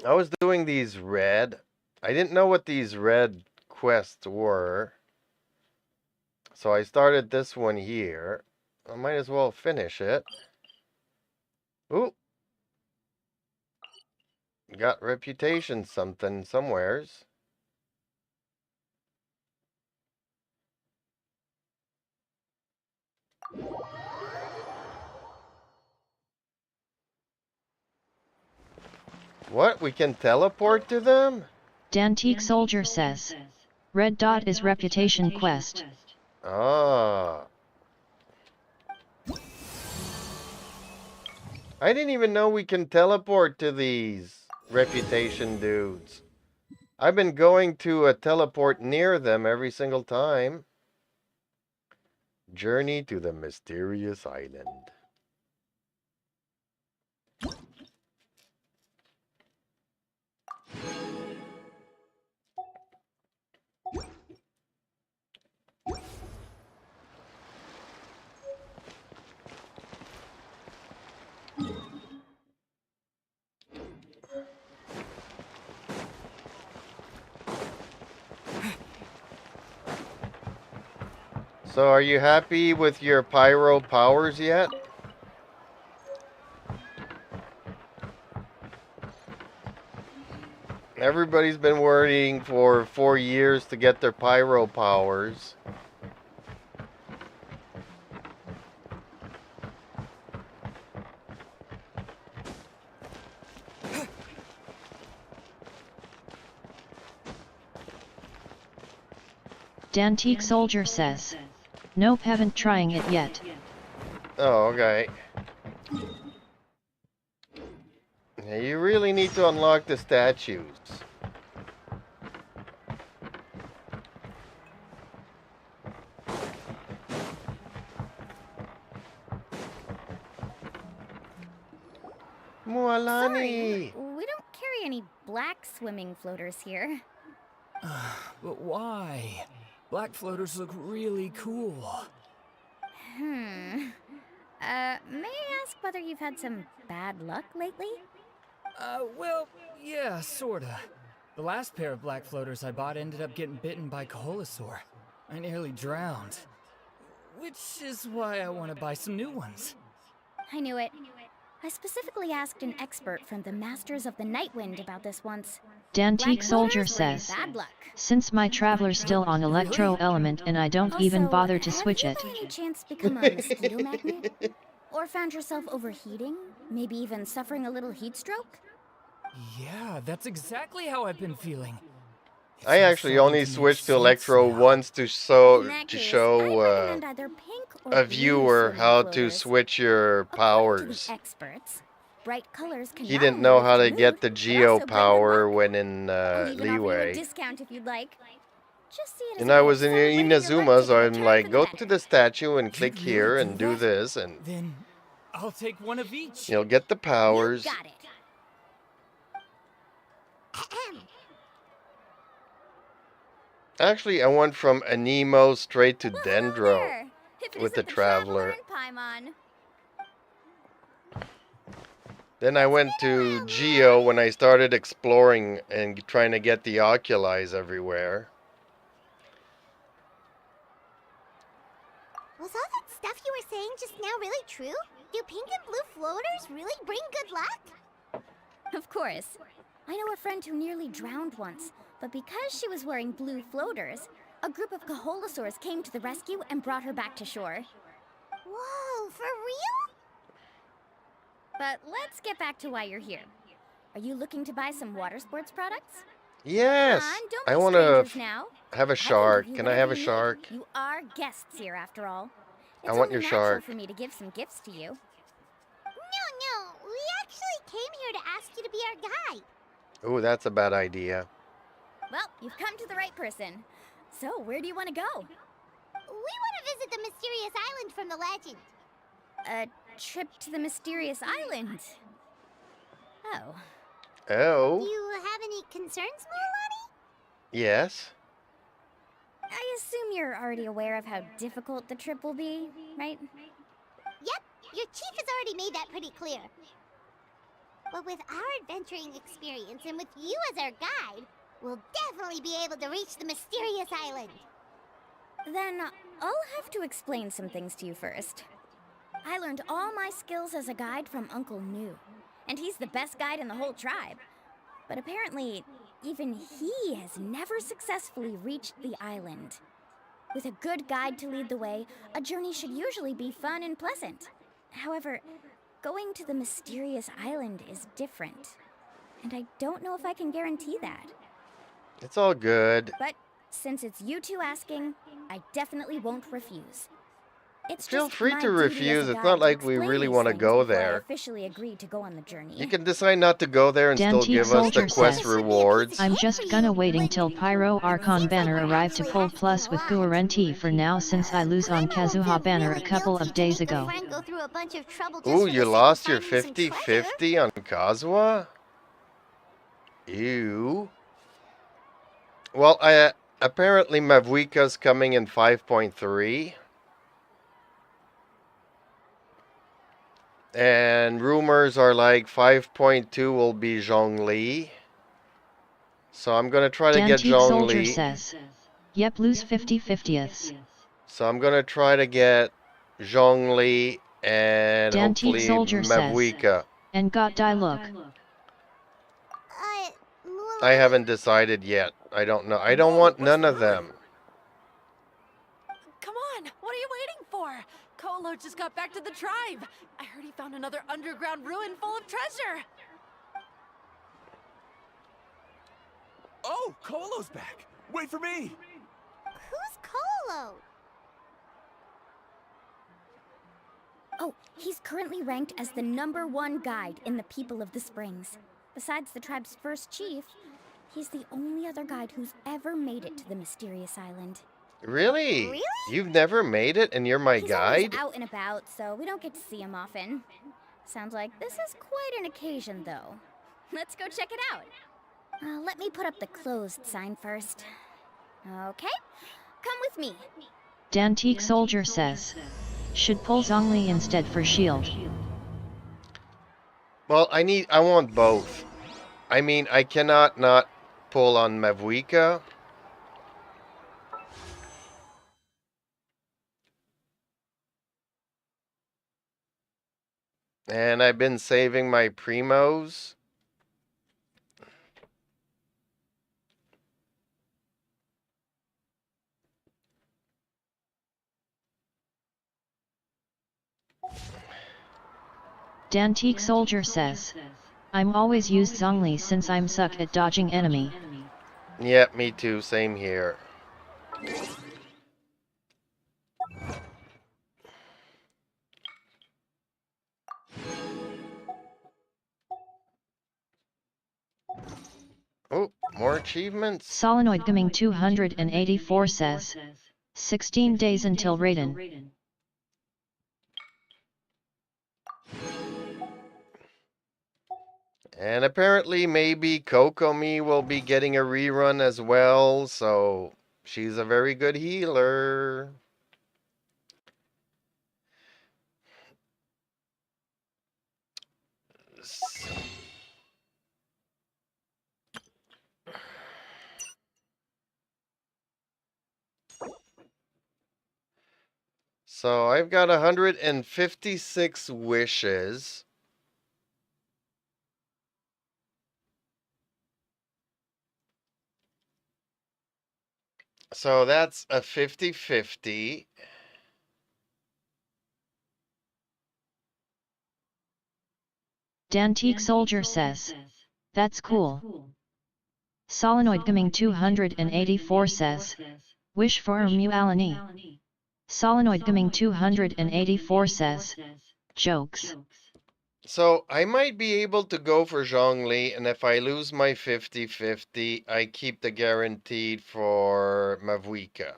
I was doing these red. I didn't know what these red quests were. So I started this one here. I might as well finish it. Ooh. Got reputation something somewheres. What? We can teleport to them? Dantique Soldier says. Red dot is reputation quest. Ah. I didn't even know we can teleport to these reputation dudes. I've been going to a teleport near them every single time. Journey to the mysterious island. So are you happy with your pyro powers yet? Everybody's been waiting for 4 years to get their pyro powers. Dantique Soldier says. Nope, haven't trying it yet. Oh, okay. Yeah, you really need to unlock the statues. Mualani! Sorry, we don't carry any black swimming floaters here. But why? Black floaters look really cool. May I ask whether you've had some bad luck lately? Well, yeah, sorta. The last pair of black floaters I bought ended up getting bitten by Koholosaur. I nearly drowned. Which is why I want to buy some new ones. I knew it. I specifically asked an expert from the Masters of the Nightwind about this once. Dantique Black Soldier floaters bring says. bad luck. Since my traveler's still on electro element and I don't even Also, bother to switch it. Have you by any chance become a mosquito magnet? Or found yourself overheating? Maybe even suffering a little heat stroke? Yeah, that's exactly how I've been feeling. It's I all actually starting only make switched to sense Electro now. once to In that to case, show I'd recommend either pink or a blue viewer swimming how to floaters. switch your According to powers. the experts, bright colors can He not didn't only know lift how your to get mood, the but geo also bring good power luck. when in I'll even offer you a leeway. discount if you'd like. Just see it as And a I way was of in celebrating your Inazuma, luck so taking a I'm turn like, for the go better. to the statue and You'd click really here do and do that? this, and Then I'll take one of each. you'll get the You powers. got it. Actually, I went from Anemo straight to Well, hello Dendro there. If it with the isn't the Traveler Traveler. and Paimon. Then I went to Geo when I started exploring and trying to get the Oculies everywhere. Was all that stuff you were saying just now really true? Do pink and blue floaters really bring good luck? Of course. I know a friend who nearly drowned once, but because she was wearing blue floaters, a group of Koholosaurs came to the rescue and brought her back to shore. Whoa, for real? But let's get back to why you're here. Are you looking to buy some water sports products? Yes, Come on, don't I be want to strangers now. have a I can shark. give you Can I whatever have a you need. shark? You are guests here, after all. I It's want only your natural shark. for me to give some gifts to you. No, we actually came here to ask you to be our guide. Ooh, that's a bad idea. Well, you've come to the right person. So, where do you want to go? We want to visit the mysterious island from the legend. A trip to the mysterious island. Oh. Do Oh, you have any concerns, Mualani? yes. I assume you're already aware of how difficult the trip will be, right? Yep, your chief has already made that pretty clear. But with our adventuring experience and with you as our guide, we'll definitely be able to reach the mysterious island. Then I'll have to explain some things to you first. I learned all my skills as a guide from Uncle New, and he's the best guide in the whole tribe. But apparently, even he has never successfully reached the island. With a good guide to lead the way, a journey should usually be fun and pleasant. However, going to the mysterious island is different. And I don't know if I can guarantee that. It's all good. But since it's you two asking, I definitely won't refuse. It's Feel just free my to duty as refuse. a It's guide not to like we explain really these want to things go before I there. officially agreed to go on the journey. You can decide not to go there and still Dantique give us the Soldier quest says, rewards. I'm just gonna waiting till Pyro Archon banner arrive to pull plus with Guarenti for now since I lose on Kazuha banner a couple of days ago. Ooh, you lost your 50-50 on Kazuha? Ew. Well, apparently Mavuika's coming in 5.3. And rumors are like 5.2 will be Zhongli. So I'm gonna try to get Dantique Soldier Zhongli. says, yep, lose 50-50ths. So I'm gonna try to get Zhongli and Dantique hopefully Soldier says, Mavuika. and got die look. I haven't decided yet. I don't know. I don't want none of them. Come on, what are you waiting for? Kolo just got back to the tribe. I heard he found another underground ruin full of treasure. Oh, Kolo's back. Wait for me. Who's Colo? Oh, he's currently ranked as the #1 guide in the People of the Springs. Besides the tribe's first chief, he's the only other guide who's ever made it to the mysterious island. Really? Really? You've never made it and you're my He's guide? always out and about, so we don't get to see him often. Sounds like this is quite an occasion, though. Let's go check it out. Let me put up the closed sign first. Okay, come with me. Dantique Soldier says, should pull Zhongli instead for shield. Well, I want both. I mean, I cannot not pull on Mavuika. And I've been saving my primos. Dantique Soldier says, I'm always used Zhongli since I'm suck at dodging enemy. Yep, me too. Same here. Oh, more achievements. Solenoid Gaming 284 says, 16 days until Raiden. And apparently maybe Kokomi will be getting a rerun as well, so she's a very good healer. So I've got 156 wishes. So that's a 50-50. Dantique Soldier says, that's cool. Solenoid Gaming 284 says, wish for Mu Alani. Solenoid Gaming 284 says, jokes. So I might be able to go for Zhongli, and if I lose my 50-50, I keep the guaranteed for Mavuika.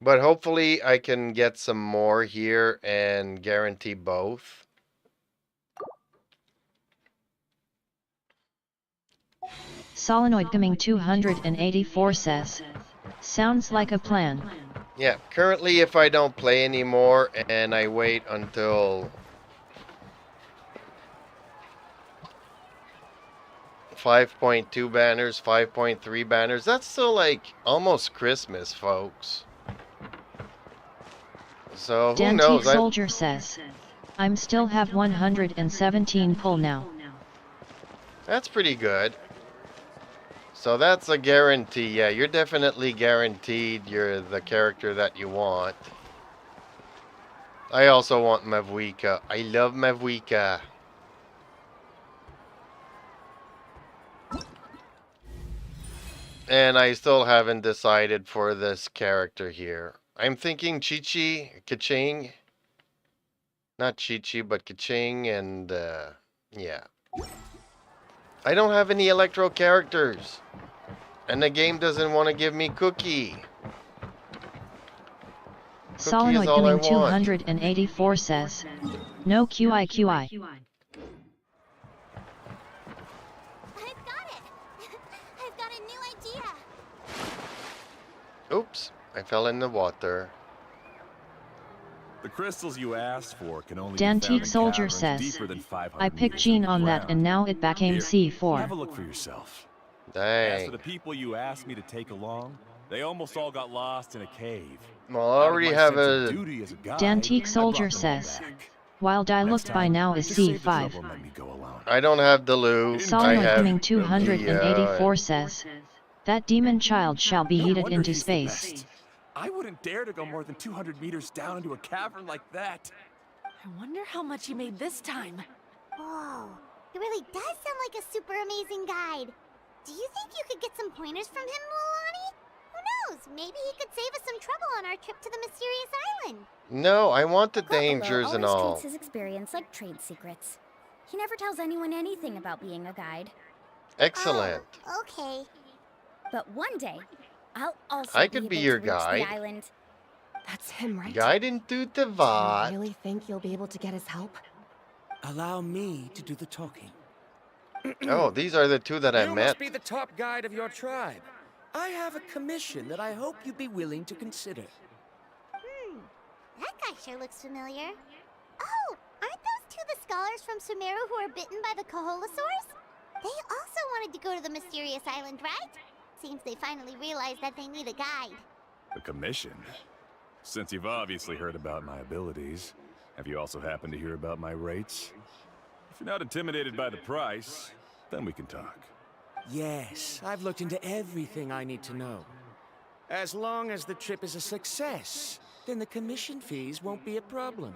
But hopefully I can get some more here and guarantee both. Solenoid Gaming 284 says, sounds like a plan. Yeah, currently if I don't play anymore and I wait until 5.2 banners, 5.3 banners, that's still like almost Christmas, folks. So who knows? Dantique Soldier says, I'm still have 117 pull now. That's pretty good. So that's a guarantee. Yeah, you're definitely guaranteed you're the character that you want. I also want Mavuika. I love Mavuika. And I still haven't decided for this character here. I'm thinking Chi-Chi, Kaching. Not Chi-Chi, but Kaching, and yeah. I don't have any Electro characters. And the game doesn't want to give me Cookie. Cookie is Solenoid all I Gaming want. 284 says, no QI QI. I've got it! I've got a new idea! Oops, I fell in the water. The crystals you asked for can only Dantique be found in Soldier caverns says, deeper than 500 I picked meters Gene on that underground. and now it became Here, C4. Have a look for yourself. As for Dang. the people you asked me to take along, they almost all got lost in a cave. Well, I Out of already my have sense of a... duty as a guide, Dantique I Soldier brought them all says, back. Wild I Next looked by time, now is just save the C5. trouble and let me go alone. I don't have the loot. I Solenoid have Gaming 284 says, that demon child shall be No heated wonder into he's the space. best. I wouldn't dare to go more than 200 meters down into a cavern like that. I wonder how much he made this time. Whoa, he really does sound like a super amazing guide. Do you think you could get some pointers from him, Mulani? Who knows? Maybe he could save us some trouble on our trip to the mysterious island. No, I want the Coppola dangers and always all. treats his experience like trade secrets. He never tells anyone anything about being a guide. Excellent. Oh, okay. But one day, I'll also I could be be able your to reach guide. the island. That's him, right? Guide into the Do you Vat. really think you'll be able to get his help? Allow me to do the talking. Oh, these are the two that I You met. must be the top guide of your tribe. I have a commission that I hope you'd be willing to consider. That guy sure looks familiar. Oh, aren't those two the scholars from Sumeru who are bitten by the Koholosaurs? They also wanted to go to the mysterious island, right? Seems they finally realized that they need a guide. A commission? Since you've obviously heard about my abilities, have you also happened to hear about my rates? If you're not intimidated by the price, then we can talk. Yes, I've looked into everything I need to know. As long as the trip is a success, then the commission fees won't be a problem.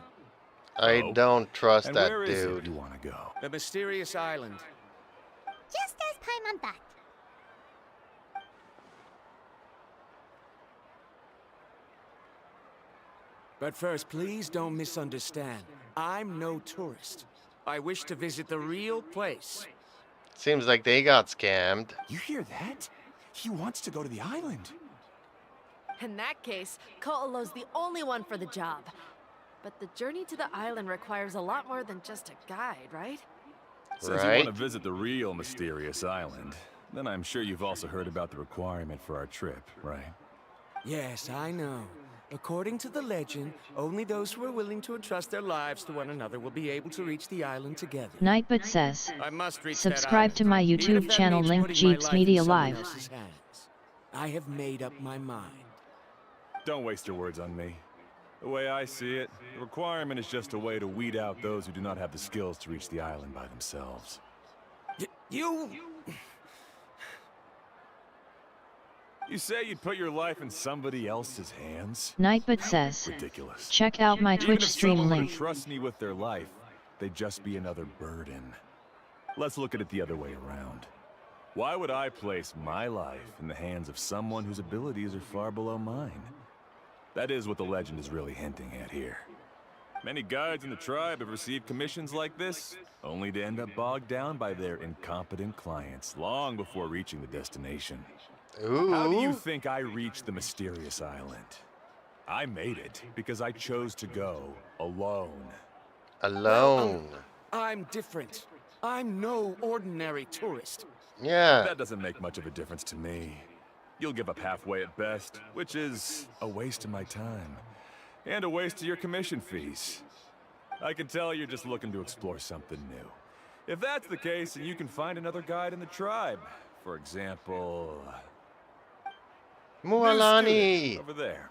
I Oh. don't trust And that where is it dude. you want to go? The mysterious island. Just as Paimon thought. But first, please don't misunderstand. I'm no tourist. I wish to visit the real place. Seems like they got scammed. You hear that? He wants to go to the island. In that case, Ko'olo's the only one for the job. But the journey to the island requires a lot more than just a guide, right? Since you Right? want to visit the real mysterious island, then I'm sure you've also heard about the requirement for our trip, right? Yes, I know. According to the legend, only those who are willing to entrust their lives to one another will be able to reach the island together. Nightbot says, I must reach that subscribe to island, my even if YouTube that channel means link putting my Jeeps life in Media someone Live. else's hands. I have made up my mind. Don't waste your words on me. The way I see it, the requirement is just a way to weed out those who do not have the skills to reach the island by themselves. You... You say you'd put your life in somebody else's hands? Nightbot says, Ridiculous. check out my Even Twitch if stream someone were to link. trust me with their life, they'd just be another burden. Let's look at it the other way around. Why would I place my life in the hands of someone whose abilities are far below mine? That is what the legend is really hinting at here. Many guides in the tribe have received commissions like this, only to end up bogged down by their incompetent clients long before reaching the destination. How do you Ooh. think I reached the mysterious island? I made it because I chose to go alone. Alone. I'm different. I'm no ordinary tourist. Yeah. That doesn't make much of a difference to me. You'll give up halfway at best, which is a waste of my time. And a waste of your commission fees. I can tell you're just looking to explore something new. If that's the case, then you can find another guide in the tribe. For example... new Mualani. student over there.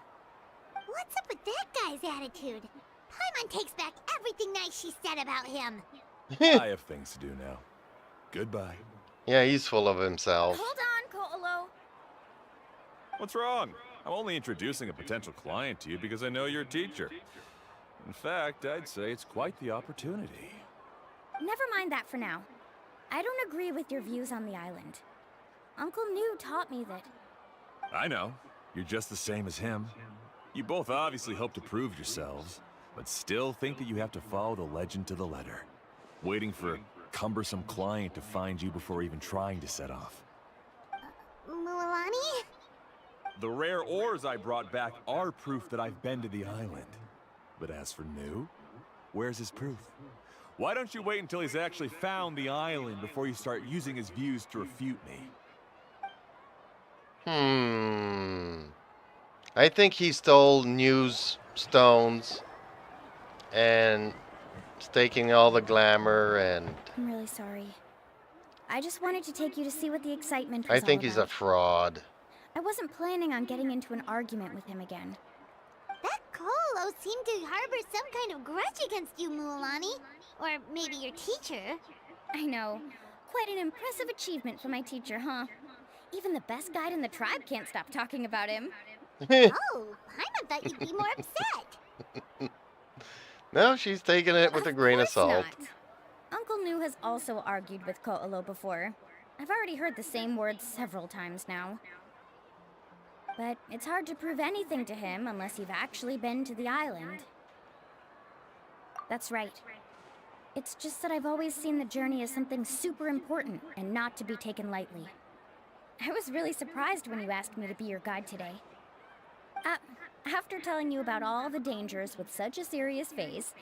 What's up with that guy's attitude? Paimon takes back everything nice she said about him. I have things to do now. Goodbye. Yeah, he's full of himself. Hold on, Ko'olo. What's wrong? I'm only introducing a potential client to you because I know you're a teacher. In fact, I'd say it's quite the opportunity. Never mind that for now. I don't agree with your views on the island. Uncle New taught me that. I know. You're just the same as him. You both obviously hope to prove yourselves, but still think that you have to follow the legend to the letter, waiting for a cumbersome client to find you before even trying to set off. Mualani? The rare ores I brought back are proof that I've been to the island. But as for New, where's his proof? Why don't you wait until he's actually found the island before you start using his views to refute me? I think he stole New's stones and is taking all the glamour, and I'm really sorry. I just wanted to take you to see what the excitement was I think all he's a about. fraud. I wasn't planning on getting into an argument with him again. That Ko'olo seemed to harbor some kind of grudge against you, Mualani. Or maybe your teacher. I know. Quite an impressive achievement for my teacher, huh? Even the best guide in the tribe can't stop talking about him. Oh, Paimon thought you'd be more upset. No, she's taking it with a grain of Of salt. course not. Uncle New has also argued with Ko'olo before. I've already heard the same words several times now. But it's hard to prove anything to him unless you've actually been to the island. That's right. It's just that I've always seen the journey as something super important and not to be taken lightly. I was really surprised when you asked me to be your guide today. After telling you about all the dangers with such a serious face,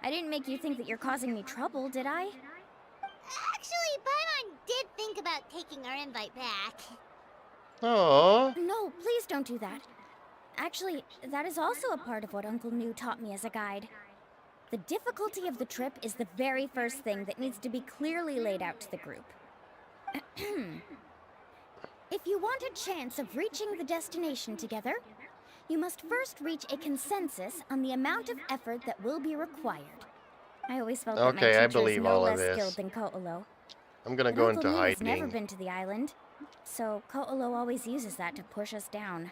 I didn't make you think that you're causing me trouble, did I? Actually, Paimon did think about taking our invite back. Aww. No, please don't do that. Actually, that is also a part of what Uncle New taught me as a guide. The difficulty of the trip is the very first thing that needs to be clearly laid out to the group. If you want a chance of reaching the destination together, you must first reach a consensus on the amount of effort that will be required. I always felt that my Okay, I teacher is believe no all of less this. skilled than Ko'olo. I'm gonna But go Uncle into New has never hiding. been to the island, so Ko'olo always uses that to push us down.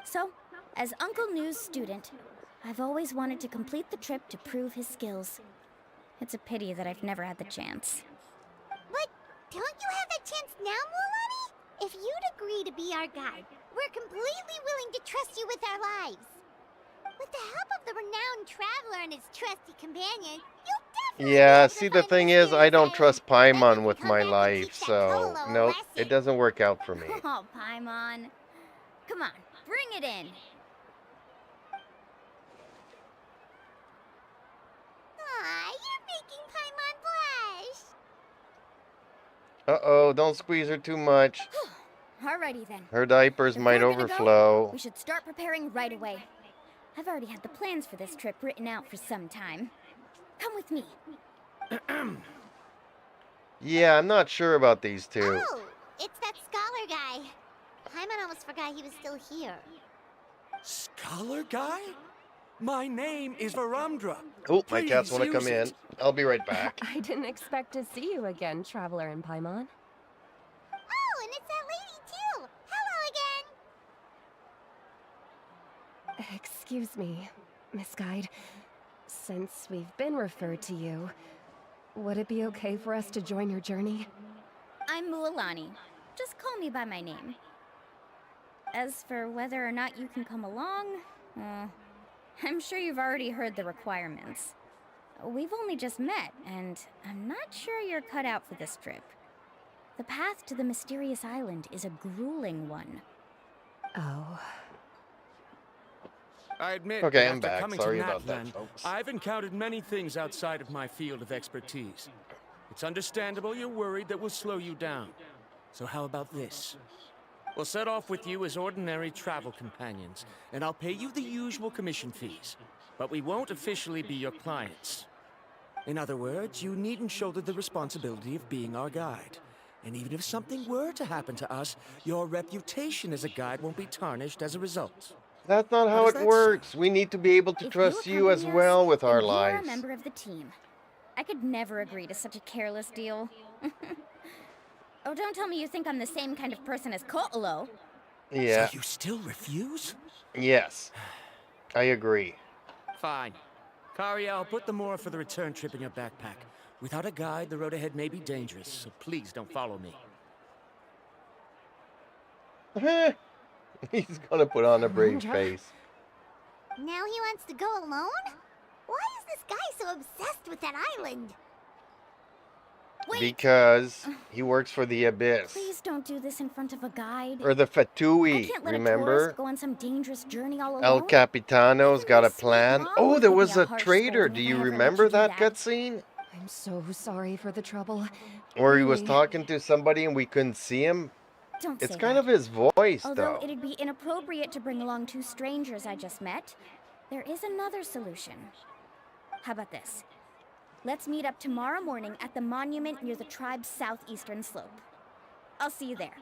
So, as Uncle New's student, I've always wanted to complete the trip to prove his skills. It's a pity that I've never had the chance. But don't you have that chance now, Mualani? If you'd agree to be our guide, we're completely willing to trust you with our lives. With the help of the renowned traveler and his trusty companion, you'll definitely Yeah, be able to see, the find thing is, I mysterious don't island. trust Then you Paimon can with come my back and life, teach that so Ko'olo a nope, lesson. it doesn't work out for me. Oh, Paimon. Come on, bring it in. Aw, you're making Paimon blush. Uh-oh, don't squeeze her too much. Alrighty then. Her diapers If might we're gonna go, overflow. we should start preparing right away. I've already had the plans for this trip written out for some time. Come with me. Yeah, I'm not sure about these two. Oh, it's that scholar guy. Paimon almost forgot he was still here. Scholar guy? My name is Varamdra. Oh, my cats want to Please come use in. it. I'll be right back. I didn't expect to see you again, Traveler in Paimon. Oh, and it's that lady too. Hello again. Excuse me, Miss Guide. Since we've been referred to you, would it be okay for us to join your journey? I'm Mualani. Just call me by my name. As for whether or not you can come along, I'm sure you've already heard the requirements. We've only just met, and I'm not sure you're cut out for this trip. The path to the mysterious island is a grueling one. Oh. I admit, Okay, that I'm after back. coming Sorry to about that, NATLAN, folks. I've encountered many things outside of my field of expertise. It's understandable you're worried that we'll slow you down. So how about this? We'll set off with you as ordinary travel companions, and I'll pay you the usual commission fees. But we won't officially be your clients. In other words, you needn't shoulder the responsibility of being our guide. And even if something were to happen to us, your reputation as a guide won't be tarnished as a result. That's not how How it does that works. We need to be able to If trust you as accompany us, well with our then you're a lives. member of the team. I could never agree to such a careless deal. Oh, don't tell me you think I'm the same kind of person as Ko'olo. Yeah. So you still refuse? Yes. I agree. Fine. Kariel, put the more for the return trip in your backpack. Without a guide, the road ahead may be dangerous, so please don't follow me. He's gonna put on a brave face. Now he wants to go alone? Why is this guy so obsessed with that island? Wait! Because he works for the Abyss. Please don't do this in front of a guide. Or the I Fatui, can't let a remember? tourist go on some dangerous journey all alone. El Capitano's Even got my a sweet plan. mom Oh, would there give me was a a harsh traitor. scolding Do if you I ever let remember you do that that. cutscene? I'm so sorry for the trouble. Where he was Really. talking to somebody and we couldn't see him? Don't It's say kind that. of his voice, Although though. it'd be inappropriate to bring along two strangers I just met, there is another solution. How about this? Let's meet up tomorrow morning at the monument near the tribe's southeastern slope. I'll see you there.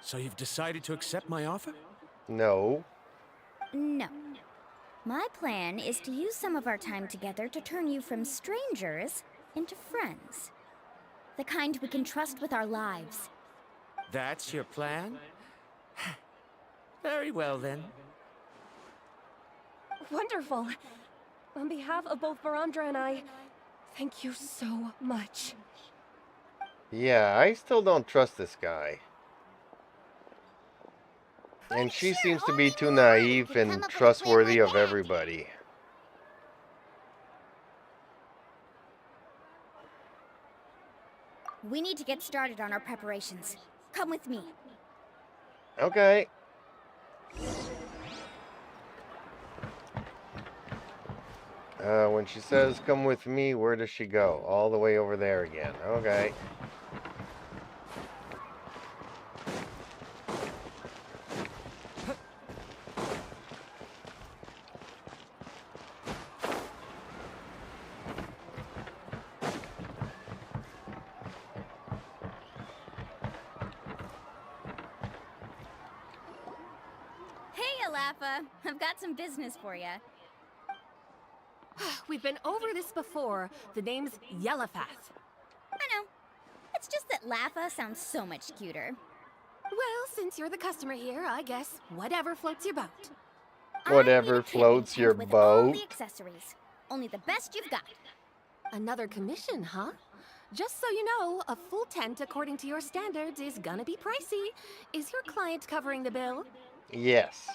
So you've decided to accept my offer? No. No. My plan is to use some of our time together to turn you from strangers into friends. The kind we can trust with our lives. That's your plan? Very well, then. Wonderful. On behalf of both Varandra and I, thank you so much. Yeah, I still don't trust this guy. And she sure seems to only be too Mulan naive could come and up with a plan trustworthy like of that. everybody. We need to get started on our preparations. Come with me. Okay. When she says, come with me, where does she go? All the way over there again. Okay. Hey, Alafa. I've got some business for you. We've been over this before. The name's Yellowfath. I know. It's just that Lafa sounds so much cuter. Well, since you're the customer here, I guess whatever floats your boat. Whatever I need a camping floats tent your with all boat. the accessories. Only the best you've got. Another commission, huh? Just so you know, a full tent according to your standards is gonna be pricey. Is your client covering the bill? Yes.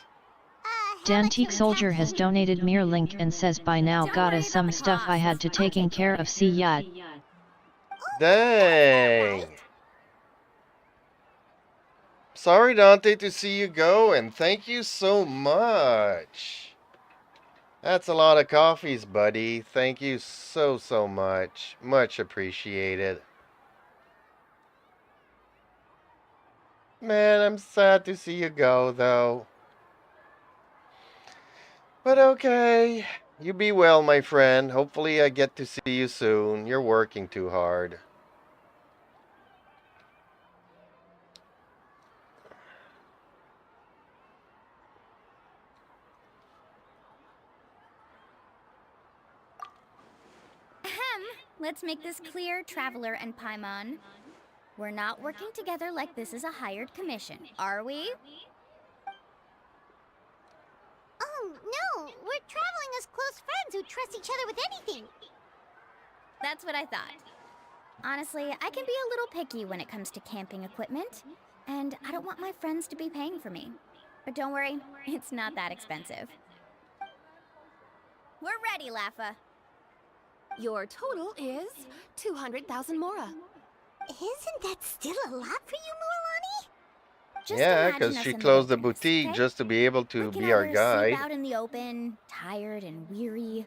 How much Dantique is Soldier taxi? has donated Mir Link and says by now Don't got worry us about some the stuff I had to costs. I'll taking take care care of of it. see yet. Dang. Sorry, Dante, to see you go, and thank you so much. That's a lot of coffees, buddy. Thank you so, so much. Much appreciated. Man, I'm sad to see you go, though. But okay. You be well, my friend. Hopefully I get to see you soon. You're working too hard. Ahem. Let's make this clear, Traveler and Paimon. We're not working together like this is a hired commission, are we? Oh, no! We're traveling as close friends who trust each other with anything. That's what I thought. Honestly, I can be a little picky when it comes to camping equipment, and I don't want my friends to be paying for me. But don't worry, it's not that expensive. We're ready, Lafa. Your total is 200,000 Mora. Isn't that still a lot for you, Mulan? Just Yeah, imagine because us she in the closed the wilderness, boutique okay? just to be able to We can be our either guide. sleep out in the open, tired and weary,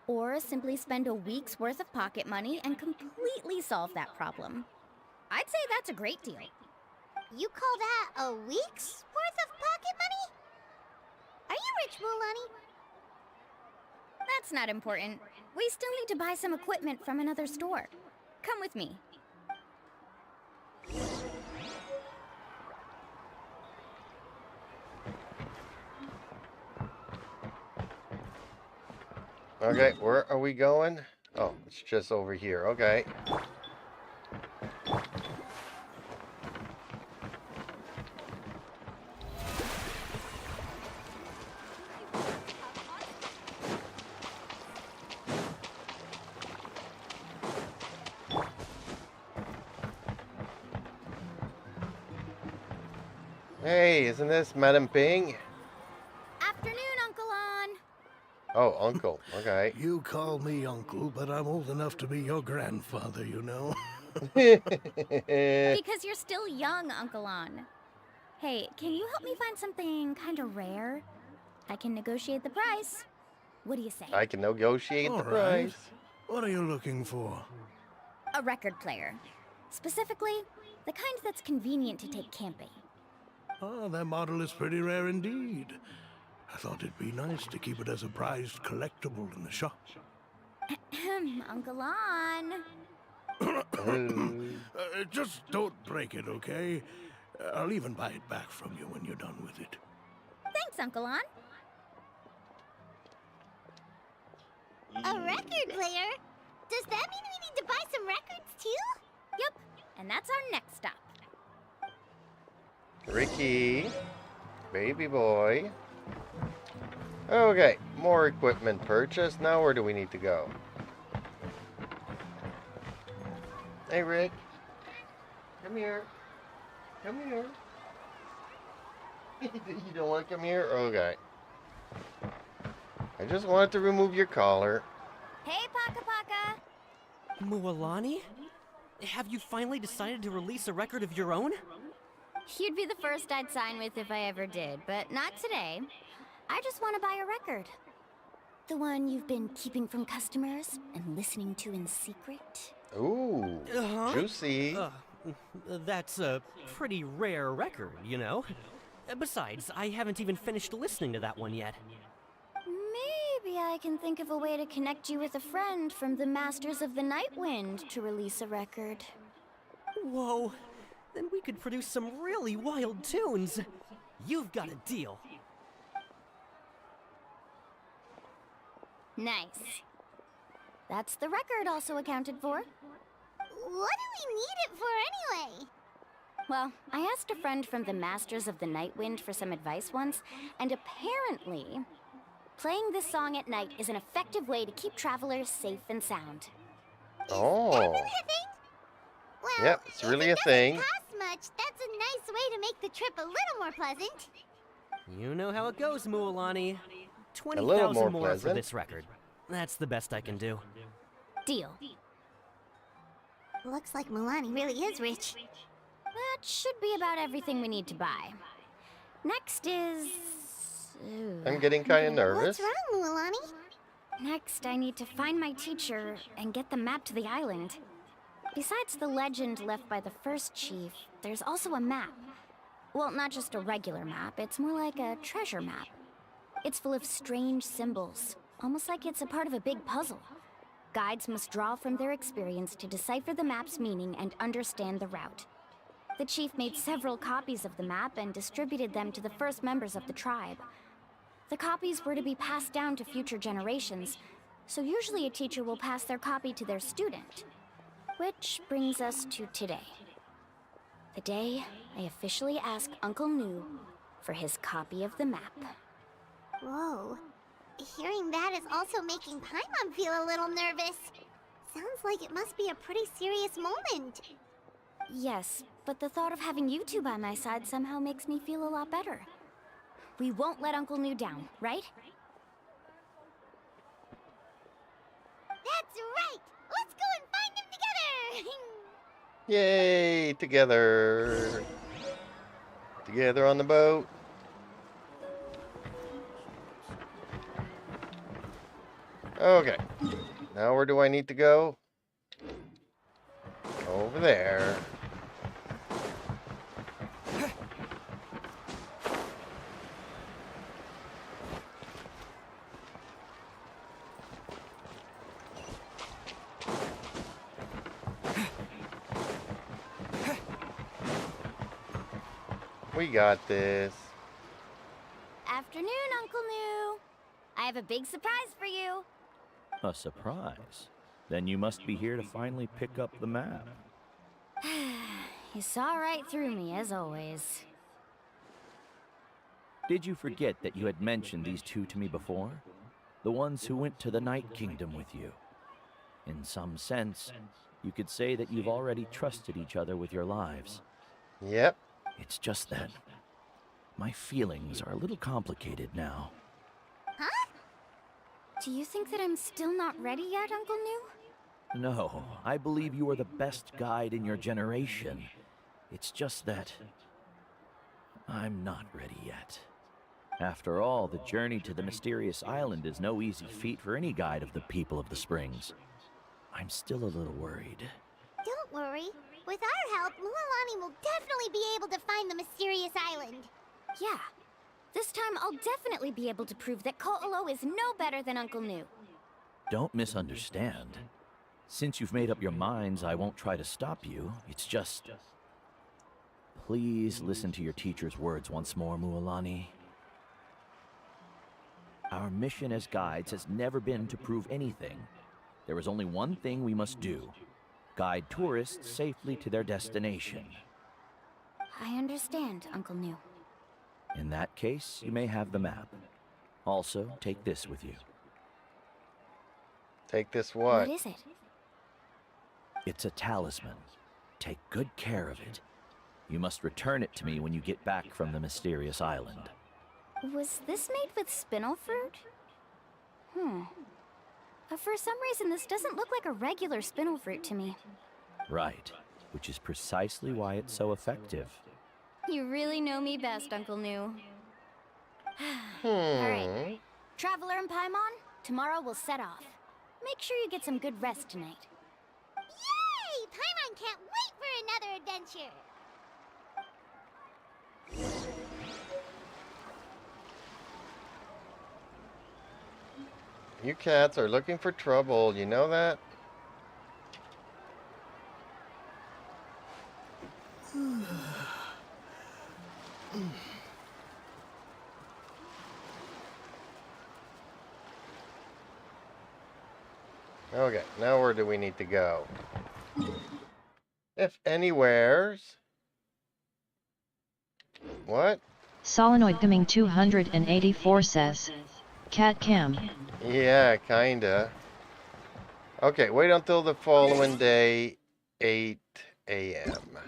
or simply spend a week's worth of pocket money and completely solve that problem. I'd say that's a great deal. You call that a week's worth of pocket money? Are you rich, Mulani? That's not important. We still need to buy some equipment from another store. Come with me. Okay, where are we going? Oh, it's just over here. Okay. Hey, isn't this Madam Ping? Afternoon, Uncle On. Oh, Uncle. Okay. You call me uncle, but I'm old enough to be your grandfather, you know. Because you're still young, Uncle On. Hey, can you help me find something kind of rare? I can negotiate the price. What do you say? I can negotiate All the right. price. What are you looking for? A record player. Specifically, the kind that's convenient to take camping. Oh, that model is pretty rare indeed. I thought it'd be nice to keep it as a prized collectible in the shop. Uncle On. Just don't break it, okay? I'll even buy it back from you when you're done with it. Thanks, Uncle On. A record player? Does that mean we need to buy some records too? Yep, and that's our next stop. Ricky. Baby boy. Okay, more equipment purchased. Now where do we need to go? Hey, Rick. Come here. Come here. You don't want to come here? Okay. I just wanted to remove your collar. Hey, Paka Paka. Mualani? Have you finally decided to release a record of your own? You'd be the first I'd sign with if I ever did, but not today. I just want to buy a record. The one you've been keeping from customers and listening to in secret. Ooh, juicy. That's a pretty rare record, you know? Besides, I haven't even finished listening to that one yet. Maybe I can think of a way to connect you with a friend from the Masters of the Night Wind to release a record. Whoa, then we could produce some really wild tunes. You've got a deal. Nice. That's the record also accounted for. What do we need it for anyway? Well, I asked a friend from the Masters of the Night Wind for some advice once, and apparently, playing this song at night is an effective way to keep travelers safe and sound. Oh. Is that really a thing? Well, Yep, it's really a if it thing. doesn't cost much, that's a nice way to make the trip a little more pleasant. You know how it goes, Mualani. A little more 20,000 more for pleasant. this record. That's the best I can do. Deal. Looks like Milani really is rich. That should be about everything we need to buy. Next is... I'm getting kind of nervous. What's wrong, Milani? Next, I need to find my teacher and get the map to the island. Besides the legend left by the first chief, there's also a map. Well, not just a regular map, it's more like a treasure map. It's full of strange symbols, almost like it's a part of a big puzzle. Guides must draw from their experience to decipher the map's meaning and understand the route. The chief made several copies of the map and distributed them to the first members of the tribe. The copies were to be passed down to future generations, so usually a teacher will pass their copy to their student. Which brings us to today. The day I officially ask Uncle Nu for his copy of the map. Whoa. Hearing that is also making Paimon feel a little nervous. Sounds like it must be a pretty serious moment. Yes, but the thought of having you two by my side somehow makes me feel a lot better. We won't let Uncle Nu down, right? That's right! Let's go and find him together! Yay, together. Together on the boat. Okay. Now where do I need to go? Over there. We got this. Afternoon, Uncle Nu. I have a big surprise for you. A surprise? Then you must be here to finally pick up the map. You saw right through me, as always. Did you forget that you had mentioned these two to me before? The ones who went to the Night Kingdom with you. In some sense, you could say that you've already trusted each other with your lives. Yep. It's just that My feelings are a little complicated now. Huh? Do you think that I'm still not ready yet, Uncle New? No, I believe you are the best guide in your generation. It's just that I'm not ready yet. After all, the journey to the mysterious island is no easy feat for any guide of the people of the Springs. I'm still a little worried. Don't worry. With our help, Mualani will definitely be able to find the mysterious island. Yeah. This time I'll definitely be able to prove that Ko'olo is no better than Uncle New. Don't misunderstand. Since you've made up your minds, I won't try to stop you. It's just... Please listen to your teacher's words once more, Mualani. Our mission as guides has never been to prove anything. There is only one thing we must do. Guide tourists safely to their destination. I understand, Uncle New. In that case, you may have the map. Also, take this with you. Take this what? What is it? It's a talisman. Take good care of it. You must return it to me when you get back from the mysterious island. Was this made with spinel fruit? For some reason, this doesn't look like a regular spinel fruit to me. Right, which is precisely why it's so effective. You really know me best, Uncle New. Alright. Traveler and Paimon, tomorrow we'll set off. Make sure you get some good rest tonight. Yay! Paimon can't wait for another adventure! You cats are looking for trouble, you know that? Okay, now where do we need to go? If anywheres. What? Solenoid Gaming 284 says, Cat Cam. Yeah, kinda. Okay, wait until the following day, 8 a.m.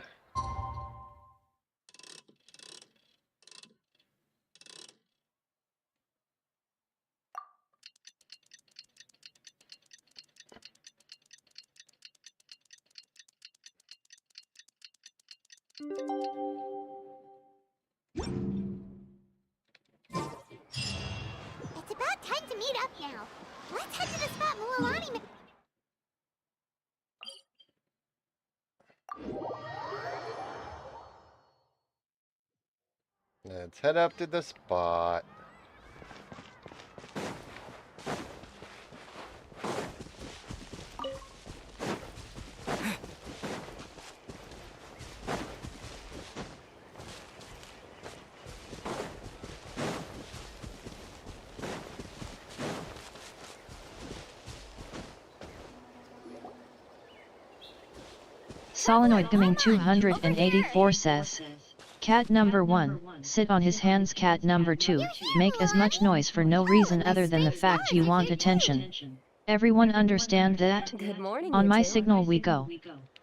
It's about time to meet up now. Let's head to the spot Mualani... Let's head up to the spot. Solenoid Gaming 284 says, Cat number 1, sit on his hands. Cat number 2, make as much noise for no reason other than the fact you want attention. Everyone understand that? Good morning, On you my two. signal we go.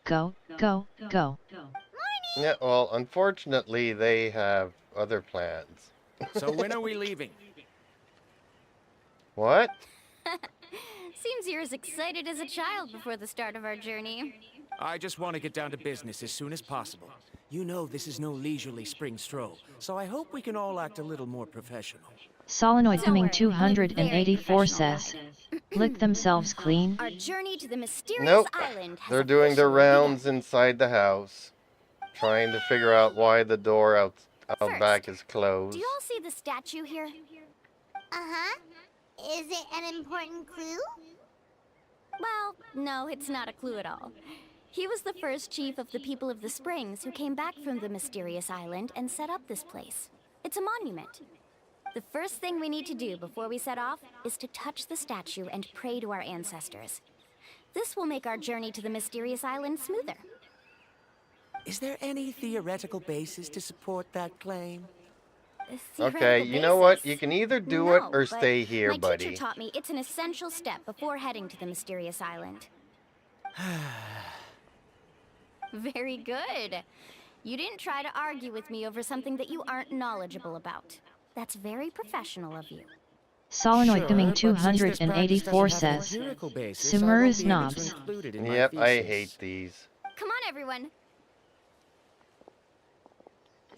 Go, go, go. Yeah, well, unfortunately, they have other plans. So when are we leaving? What? Seems you're as excited as a child before the start of our journey. I just want to get down to business as soon as possible. You know this is no leisurely spring stroll, so I hope we can all act a little more professional. Solenoid Gaming Don't worry, I'm very 284 says, lick themselves clean. Our journey to the mysterious Nope. island has They're doing their officially rounds inside the house, trying to figure out why the door out back is begun. closed. Do you all see the statue here? Uh-huh. Is it an important clue? Well, no, it's not a clue at all. He was the first chief of the people of the Springs who came back from the mysterious island and set up this place. It's a monument. The first thing we need to do before we set off is to touch the statue and pray to our ancestors. This will make our journey to the mysterious island smoother. Is there any theoretical basis to support that claim? Okay, you know what? You can either do it or stay here, my buddy. teacher taught me it's an essential step before heading to the mysterious island. Very good. You didn't try to argue with me over something that you aren't knowledgeable about. That's very professional of you. Solenoid Gaming Sure, but since this practice 284 doesn't have an says, empirical basis, I Sumur won't is be able to knobs. include it in my Yep, I thesis. hate these. Come on, everyone.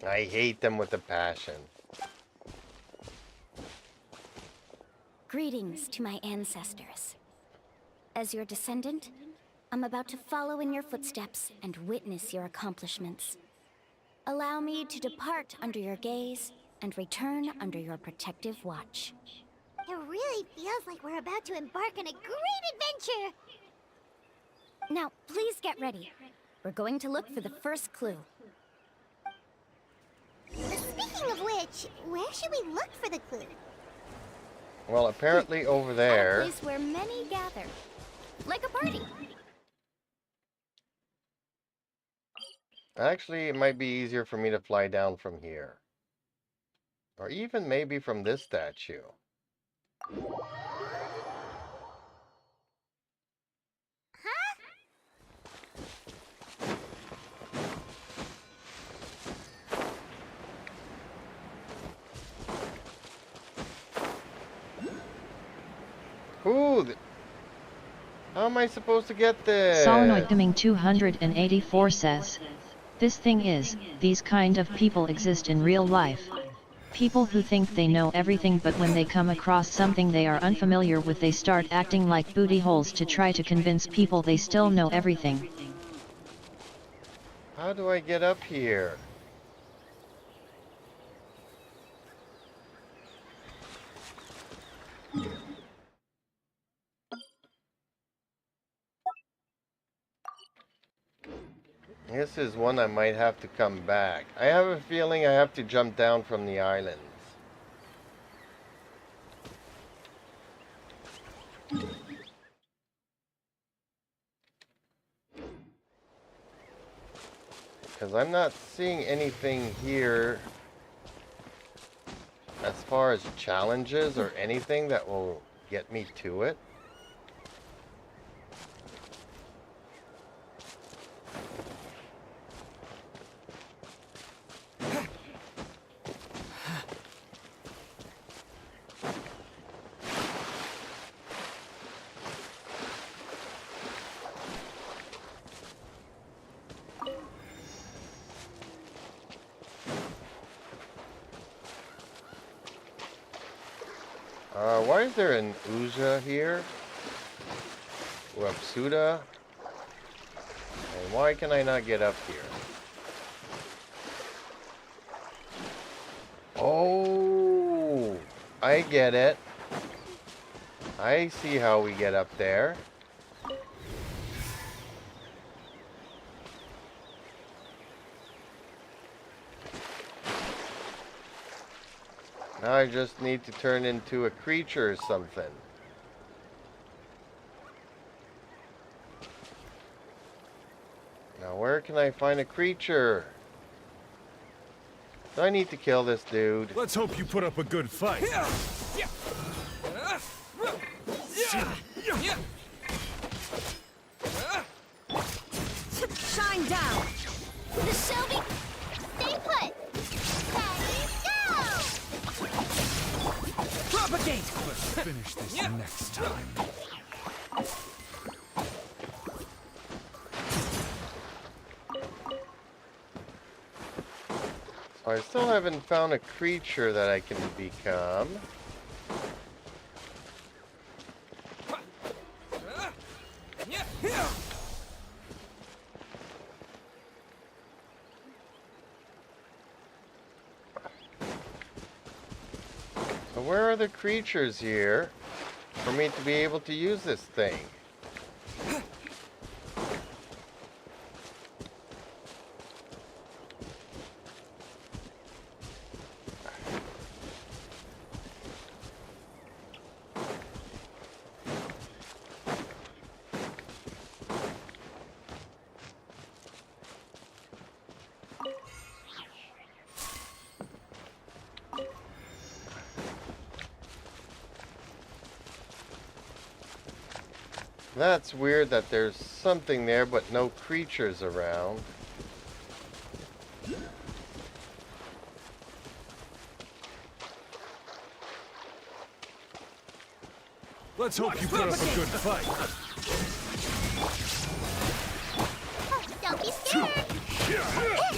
I hate them with a passion. Greetings to my ancestors. As your descendant, I'm about to follow in your footsteps and witness your accomplishments. Allow me to depart under your gaze and return under your protective watch. It really feels like we're about to embark on a great adventure! Now, please get ready. We're going to look for the first clue. Speaking of which, where should we look for the clue? Well, apparently over At a there. place where many gather. Like a party. Actually, it might be easier for me to fly down from here. Or even maybe from this statue. Ooh, how am I supposed to get there? Solenoid Gaming 284 says, this thing is, these kind of people exist in real life. People who think they know everything, but when they come across something they are unfamiliar with, they start acting like booty holes to try to convince people they still know everything. How do I get up here? This is one I might have to come back. I have a feeling I have to jump down from the islands. Because I'm not seeing anything here as far as challenges or anything that will get me to it. Why is there an Uja here? Wapsuda? And why can I not get up here? Oh, I get it. I see how we get up there. Now I just need to turn into a creature or something. Now where can I find a creature? Do I need to kill this dude? Let's hope you put up a good fight. Shine down! Miss Shelby, stay put! Ready, go! Propagate! Let's finish this next time. So I still haven't found a creature that I can become. So where are the creatures here for me to be able to use this thing? That's weird that there's something there but no creatures around. Let's hope you put up a good fight. Don't be scared.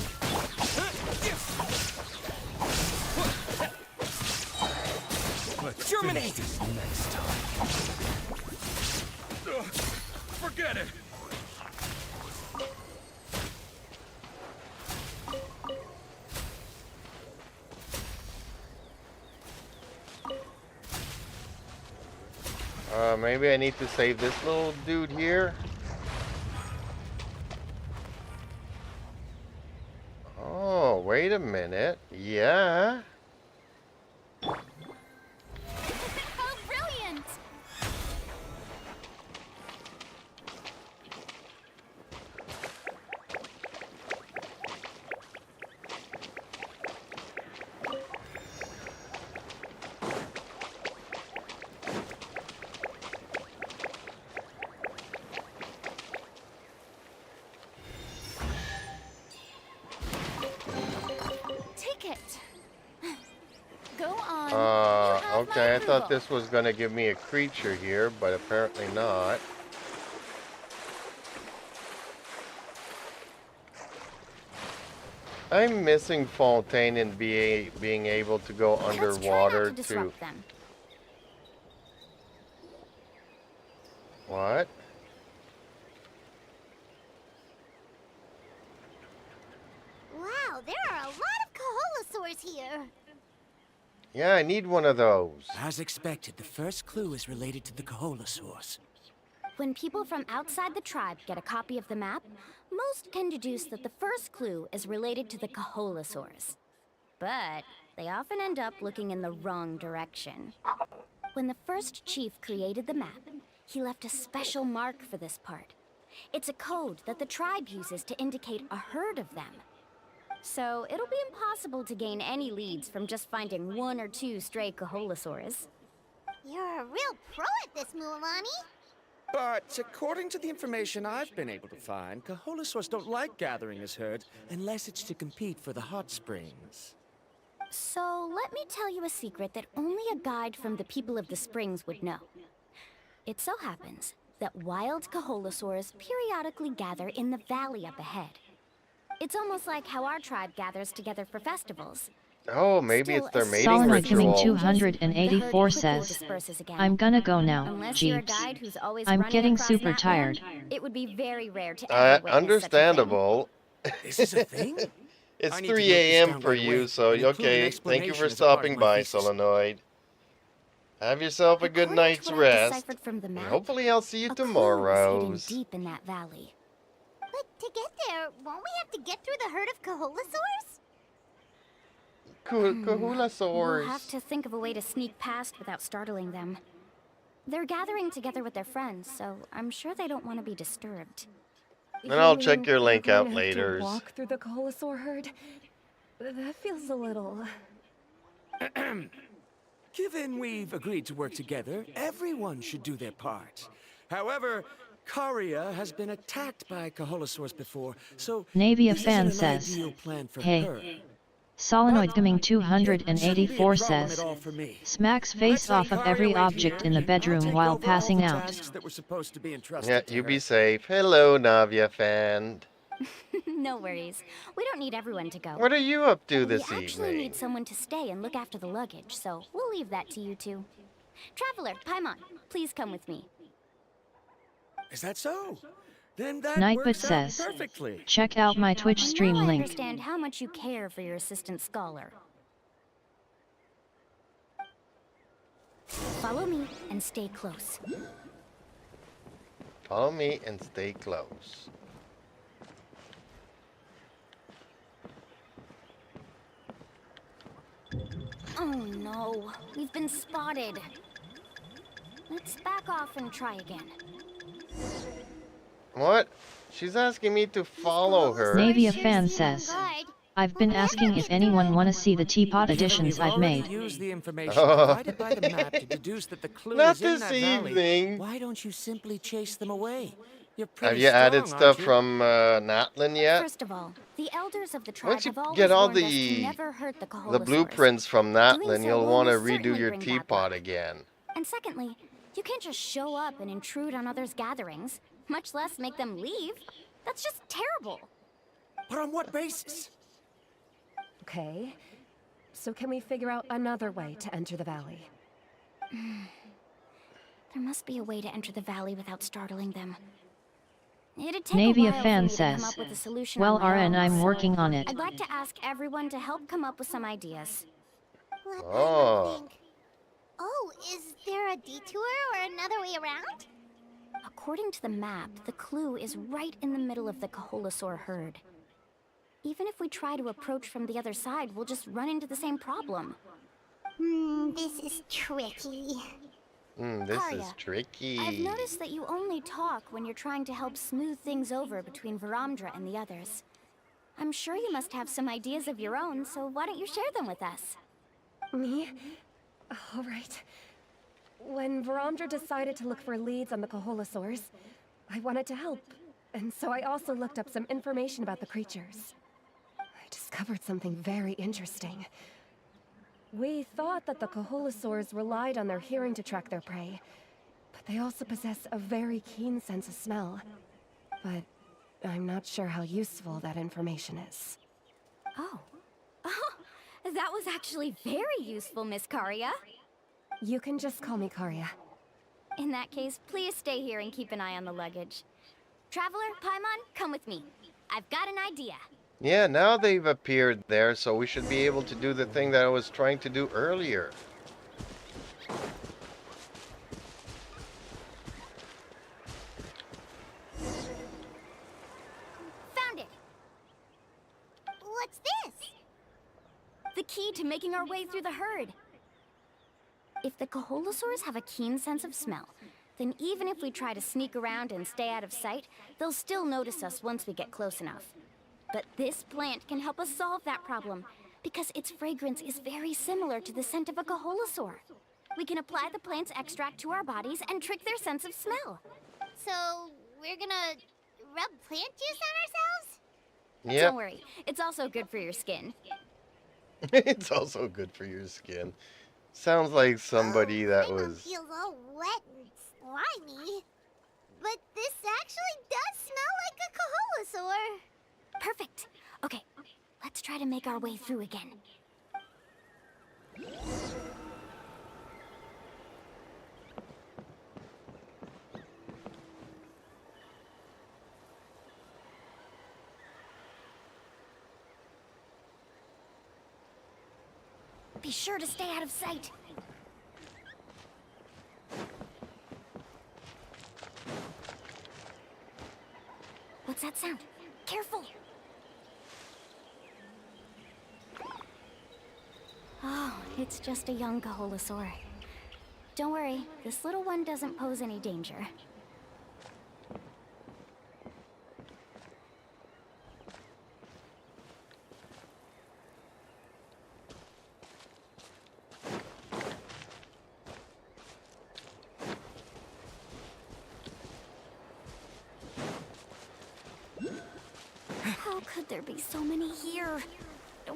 Let's Germinate! finish this next time. Forget it! Maybe I need to save this little dude here. Oh, wait a minute. Yeah. Oh, brilliant! Take it. Go on. You have Okay, I my thought approval. this was gonna give me a creature here, but apparently not. I'm missing Fontaine and being able to go Let's try underwater not to to... disrupt them. What? Wow, there are a lot of Kaholosaurs here. Yeah, I need one of those. As expected, the first clue is related to the Kaholosaurs. When people from outside the tribe get a copy of the map, most can deduce that the first clue is related to the Kaholosaurs. But they often end up looking in the wrong direction. When the first chief created the map, he left a special mark for this part. It's a code that the tribe uses to indicate a herd of them. So it'll be impossible to gain any leads from just finding one or two stray Kaholosaurs. You're a real pro at this, Mualani. But according to the information I've been able to find, Kaholosaurs don't like gathering as herds unless it's to compete for the hot springs. So let me tell you a secret that only a guide from the people of the springs would know. It so happens that wild Kaholosaurs periodically gather in the valley up ahead. It's almost like how our tribe gathers together for festivals. Oh, maybe Still, it's their as mating Solenoid Coming ritual. 284 says, I'm gonna go now, Unless you're a Jeeps. guide who's always I'm running getting across super NATLAN, tired. It would be very rare to ever witness such a thing. Understandable. This is a thing? It's I need to 3 note this a.m. down for right you, away so and include an okay. Thank you for explanation as a part of stopping my by, thesis. Solenoid. Have yourself a good According to night's what I've rest. deciphered from the And map, hopefully I'll see you a clue is tomorrow. hidden deep in that valley. But to get there, won't we have to get through the herd of Kaholosaurs? Kahulasaurs. We'll have to think of a way to sneak past without startling them. They're gathering together with their friends, so I'm sure they don't want to be disturbed. And I'll check mean your link we're out going to have to later. walk through the Kaholosaur herd? That feels a little... Given we've agreed to work together, everyone should do their part. However, Karia has been attacked by Kaholosaurs before, so Navia this fan isn't an says, ideal plan for hey. her. Solenoid Coming 284 Shouldn't be a problem says, at all for me. smacks Let's face let off of Karia every wait object here. in the I'll bedroom take while over all passing the out. tasks that were supposed to be entrusted Yeah, to you her. be safe. Hello, Navia fan. No worries. We don't need everyone to go. What are you up to this We actually evening? need someone to stay and look after the luggage, so we'll leave that to you two. Traveler, Paimon, please come with me. Is that so? Then that Nightbot works out says, perfectly. check out my Twitch And stream now I link. understand how much you care for your assistant scholar. Follow me and stay close. Follow me and stay close. Oh no, we've been spotted. Let's back off and try again. What? She's asking me to follow her. Navia fan says, I've been asking if anyone wanna see the teapot additions I've made. Use the information provided by the map to deduce that the clue Not is in this that valley. evening. Why don't you simply chase them away? You're Have pretty you added strong, stuff aren't you? from NATLAN yet? First of all, the elders of the tribe Once you have always get all warned us to the never hurt the the Kaholosaurs. blueprints from Doing NATLAN, so you'll will want to almost redo certainly your bring bad teapot luck. again. And secondly, You can't just show up and intrude on others' gatherings, much less make them leave. That's just terrible. But on what basis? Okay. So can we figure out another way to enter the valley? There must be a way to enter the valley without startling them. It'd take Navy a a while fan for me to come says, up with a solution well, on my RN, own, I'm so working on it. I'd like to ask everyone to help come up with some ideas. Let Oh. Paimon think. Oh, is there a detour or another way around? According to the map, the clue is right in the middle of the Kaholasaur herd. Even if we try to approach from the other side, we'll just run into the same problem. This is tricky. This is Karya, tricky. I've noticed that you only talk when you're trying to help smooth things over between Varamdra and the others. I'm sure you must have some ideas of your own, so why don't you share them with us? Me? All right. When Varamdra decided to look for leads on the Kaholasaurs, I wanted to help, and so I also looked up some information about the creatures. I discovered something very interesting. We thought that the Kaholasaurs relied on their hearing to track their prey, but they also possess a very keen sense of smell. But I'm not sure how useful that information is. Oh. That was actually very useful, Miss Karya. You can just call me Karya. In that case, please stay here and keep an eye on the luggage. Traveler, Paimon, come with me. I've got an idea. Yeah, now they've appeared there, so we should be able to do the thing that I was trying to do earlier. Found it! What's this? The key to making our way through the herd. If the Kaholasaurs have a keen sense of smell, then even if we try to sneak around and stay out of sight, they'll still notice us once we get close enough. But this plant can help us solve that problem, because its fragrance is very similar to the scent of a Kaholasaur. We can apply the plant's extract to our bodies and trick their sense of smell. So, we're gonna rub plant juice on ourselves? Yep. Don't worry, it's also good for your skin. It's also good for your skin. Sounds like somebody that Paimon was... feels all wet and slimy. But this actually does smell like a Kaholasaur. Perfect. Okay, let's try to make our way through again. Be sure to stay out of sight. What's that sound? Careful! Oh, it's just a young Kaholasaur. Don't worry, this little one doesn't pose any danger. How could there be so many here?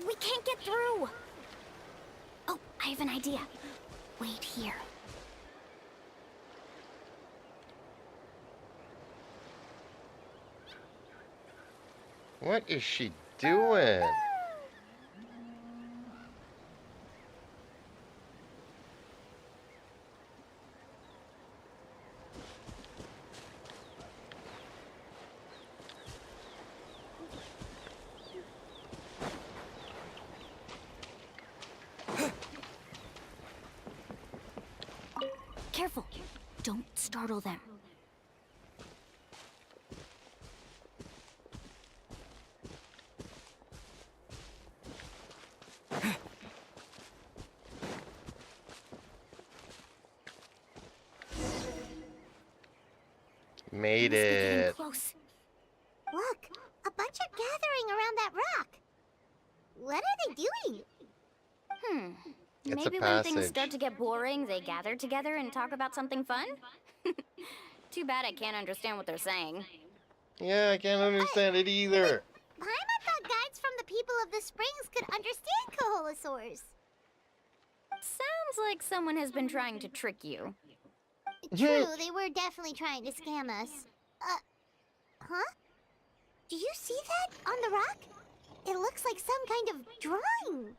We can't get through! Oh, I have an idea. Wait here. What is she doing? Careful! Don't startle them. Made Must be getting it. close. Look, a bunch are gathering around that rock. What are they doing? It's Maybe a when things passage. start to get boring, they gather together and talk about something fun? Too bad I can't understand what they're saying. Yeah, I can't understand it either. Paimon thought guides from the people of the springs could understand Kaholasaurs. Sounds like someone has been trying to trick you. true, they were definitely trying to scam us. Huh? Do you see that on the rock? It looks like some kind of drawing.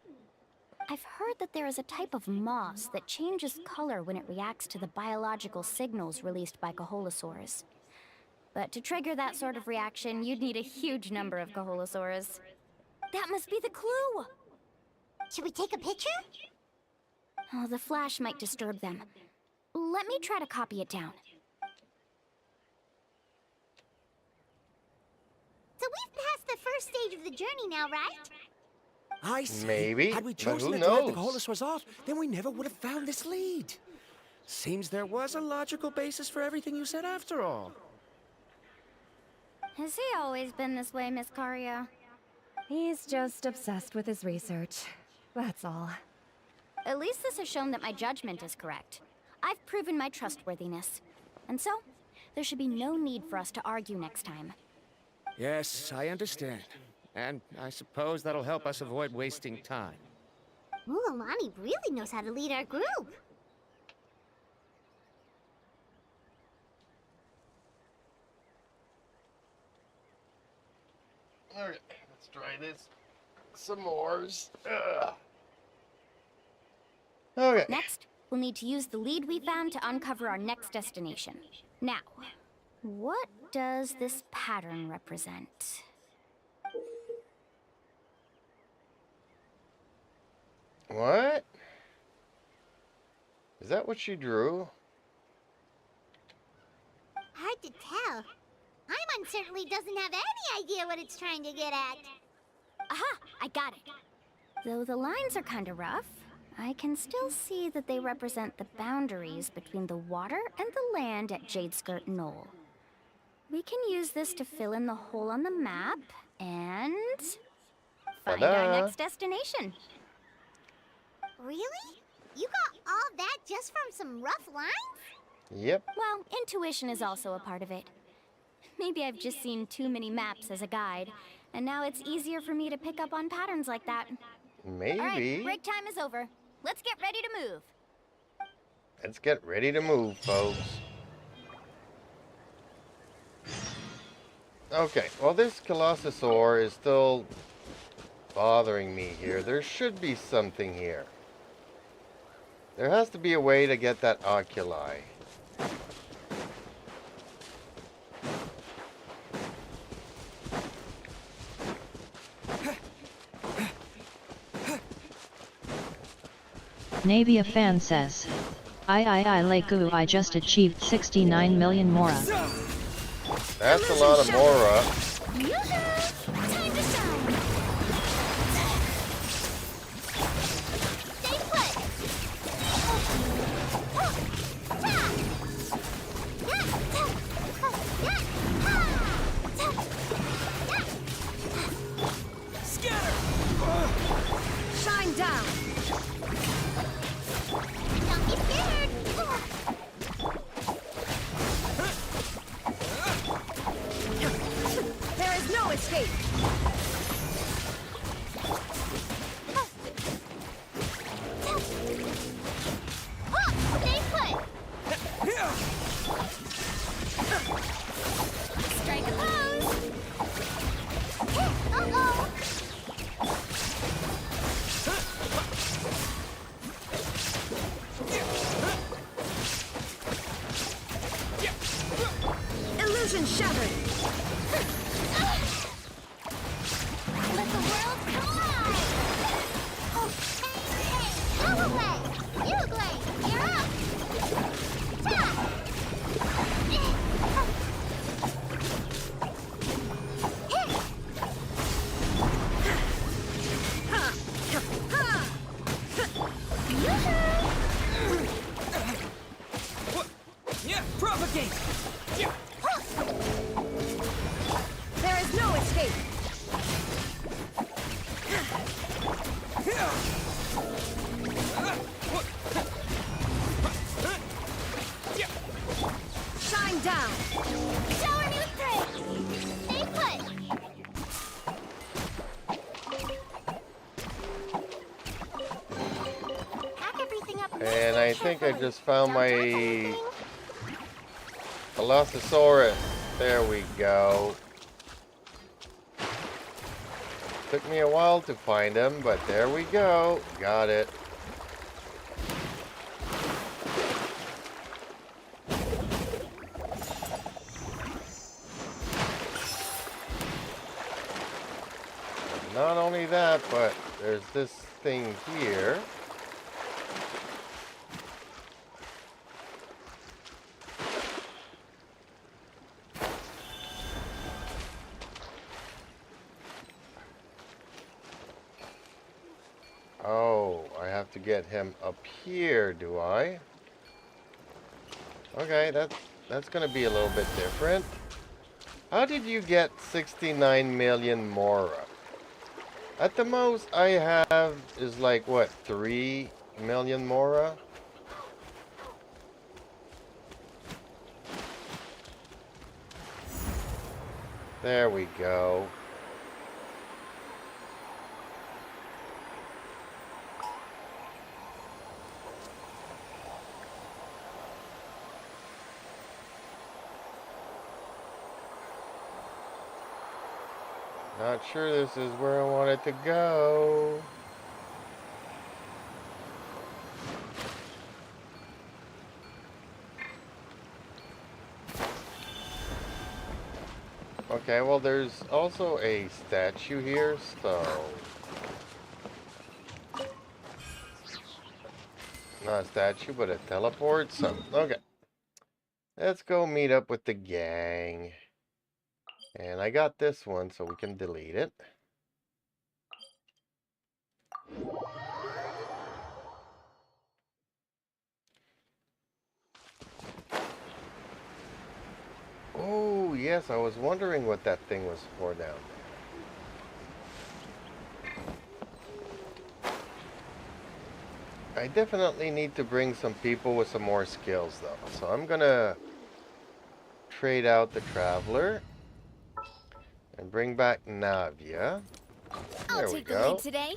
I've heard that there is a type of moss that changes color when it reacts to the biological signals released by Coholosaurs. But to trigger that sort of reaction, you'd need a huge number of Coholosaurs. That must be the clue! Should we take a picture? Oh, the flash might disturb them. Let me try to copy it down. So we've passed the first stage of the journey now, right? I see. Maybe, Had we but chosen who to let the knows? Coholosaurs off, then we never would have found this lead. Seems there was a logical basis for everything you said after all. Has he always been this way, Miss Caria? He's just obsessed with his research. That's all. At least this has shown that my judgment is correct. I've proven my trustworthiness. And so, there should be no need for us to argue next time. Yes, I understand. And I suppose that'll help us avoid wasting time. Ooh, Alani really knows how to lead our group. Alright, let's try this. Some mores. Ugh. Okay. Next, we'll need to use the lead we found to uncover our next destination. Now, what does this pattern represent? What? Is that what she drew? Hard to tell. Paimon certainly doesn't have any idea what it's trying to get at. Aha! I got it. Though the lines are kind of rough, I can still see that they represent the boundaries between the water and the land at Jadeskirt Knoll. We can use this to fill in the hole on the map and find our next destination. Really? You got all that just from some rough lines? Yep. Well, intuition is also a part of it. Maybe I've just seen too many maps as a guide, and now it's easier for me to pick up on patterns like that. Maybe. All right, break time is over. Let's get ready to move. Let's get ready to move, folks. Okay, well this Colossosaur is still bothering me here. There should be something here. There has to be a way to get that oculi. Navia fan says, I Leiku, I just achieved 69 million Mora. That's a lot of Mora. Time to shine! Stay put! Scatter! Shine down! Don't be scared! There is no escape! Stay put! Strike a pose! Uh-oh! Illusion shattered! Let the world collide! Oh, hey! Go away! You, Glade! You're up! Ta! Yeah, propagate! There is no escape! Shine down! Shower me with praise! Stay put! Pack everything up. And I think I just found my Colossosaurus. There we go. Took me a while to find him, but there we go. Got it. Not only that, but there's this thing here. Oh, I have to get him up here, do I? Okay, that's gonna be a little bit different. How did you get 69 million Mora? At the most I have is like, what, 3 million Mora? There we go. Not sure this is where I wanted to go. Okay, well there's also a statue here, so... Not a statue, but a teleport, so... Okay. Let's go meet up with the gang. And I got this one, so we can delete it. Oh, yes, I was wondering what that thing was for down there. I definitely need to bring some people with some more skills, though. So I'm gonna trade out the Traveler and bring back Navia. There we go. Today.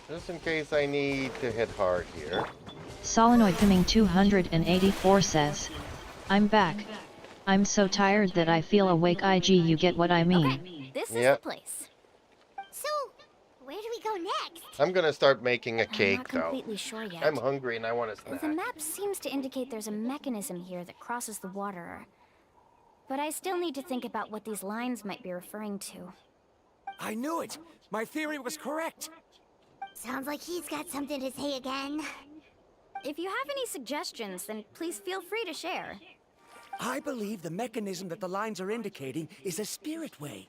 Just in case I need to hit hard here. Solenoid Pimming 284 says, I'm back. I'm so tired that I feel awake. IG, you get what I mean. Okay, this is the place. So, where do we go next? I'm gonna start making a cake, I'm not completely sure yet. I'm hungry and I want a snack. The map seems to indicate there's a mechanism here that crosses the water. But I still need to think about what these lines might be referring to. I knew it! My theory was correct! Sounds like he's got something to say again. If you have any suggestions, then please feel free to share. I believe the mechanism that the lines are indicating is a spirit way.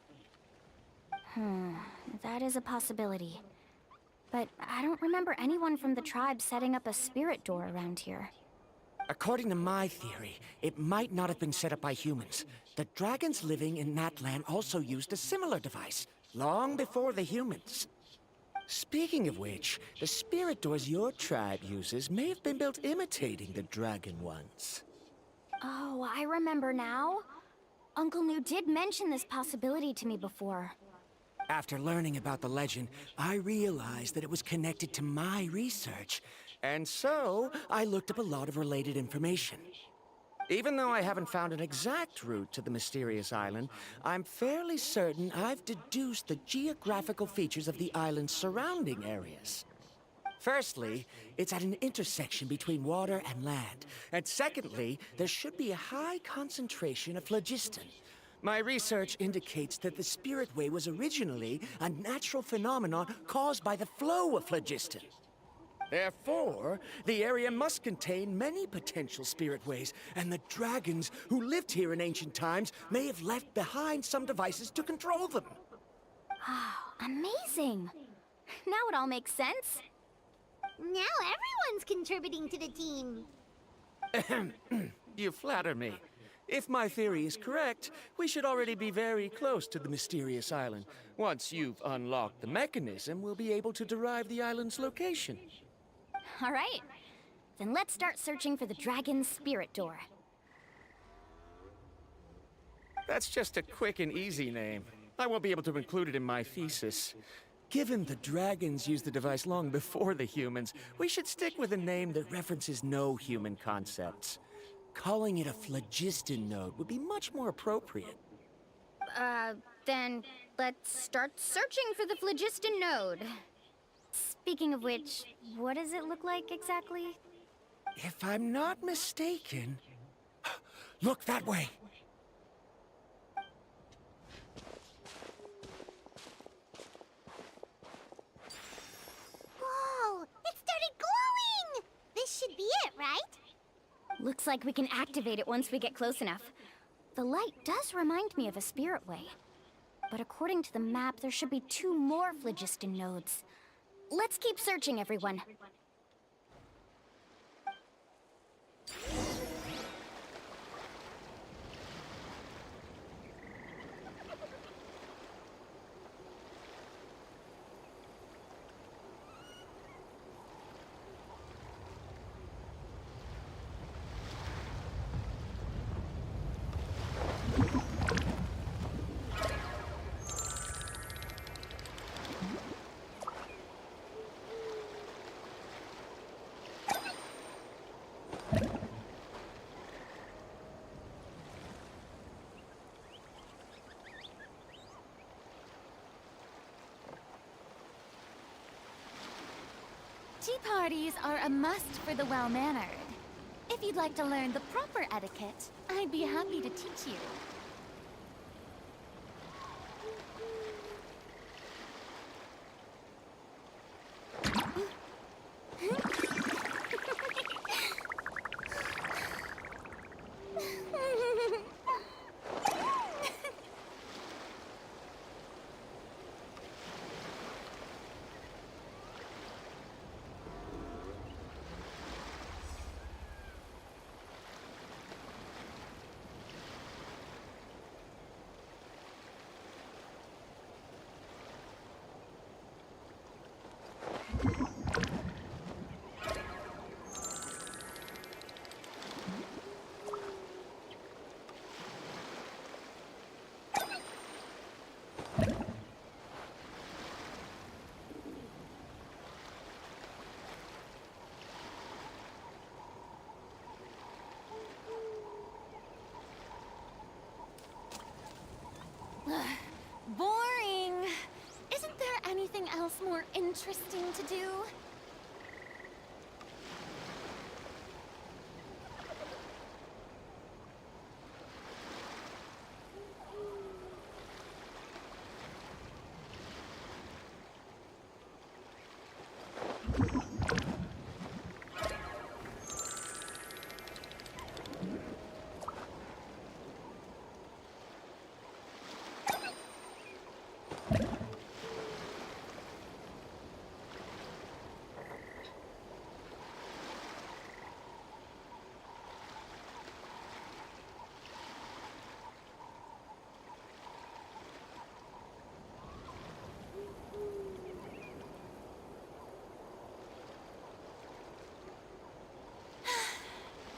That is a possibility. But I don't remember anyone from the tribe setting up a spirit door around here. According to my theory, it might not have been set up by humans. The dragons living in NATLAN also used a similar device, long before the humans. Speaking of which, the spirit doors your tribe uses may have been built imitating the dragon ones. Oh, I remember now. Uncle New did mention this possibility to me before. After learning about the legend, I realized that it was connected to my research, and so I looked up a lot of related information. Even though I haven't found an exact route to the mysterious island, I'm fairly certain I've deduced the geographical features of the island's surrounding areas. Firstly, it's at an intersection between water and land. And secondly, there should be a high concentration of phlogiston. My research indicates that the Spirit Way was originally a natural phenomenon caused by the flow of phlogiston. Therefore, the area must contain many potential spirit ways, and the dragons who lived here in ancient times may have left behind some devices to control them. Oh, amazing! Now it all makes sense. Now everyone's contributing to the team. You flatter me. If my theory is correct, we should already be very close to the mysterious island. Once you've unlocked the mechanism, we'll be able to derive the island's location. All right. Then let's start searching for the dragon's spirit door. That's just a quick and easy name. I won't be able to include it in my thesis. Given the dragons used the device long before the humans, we should stick with a name that references no human concepts. Calling it a phlogiston node would be much more appropriate. Then let's start searching for the phlogiston node. Speaking of which, what does it look like exactly? If I'm not mistaken... Look that way! Whoa! It started glowing! This should be it, right? Looks like we can activate it once we get close enough. The light does remind me of a spirit way. But according to the map, there should be 2 more phlogiston nodes. Let's keep searching, everyone. Tea parties are a must for the well-mannered. If you'd like to learn the proper etiquette, I'd be happy to teach you. Boring! Isn't there anything else more interesting to do?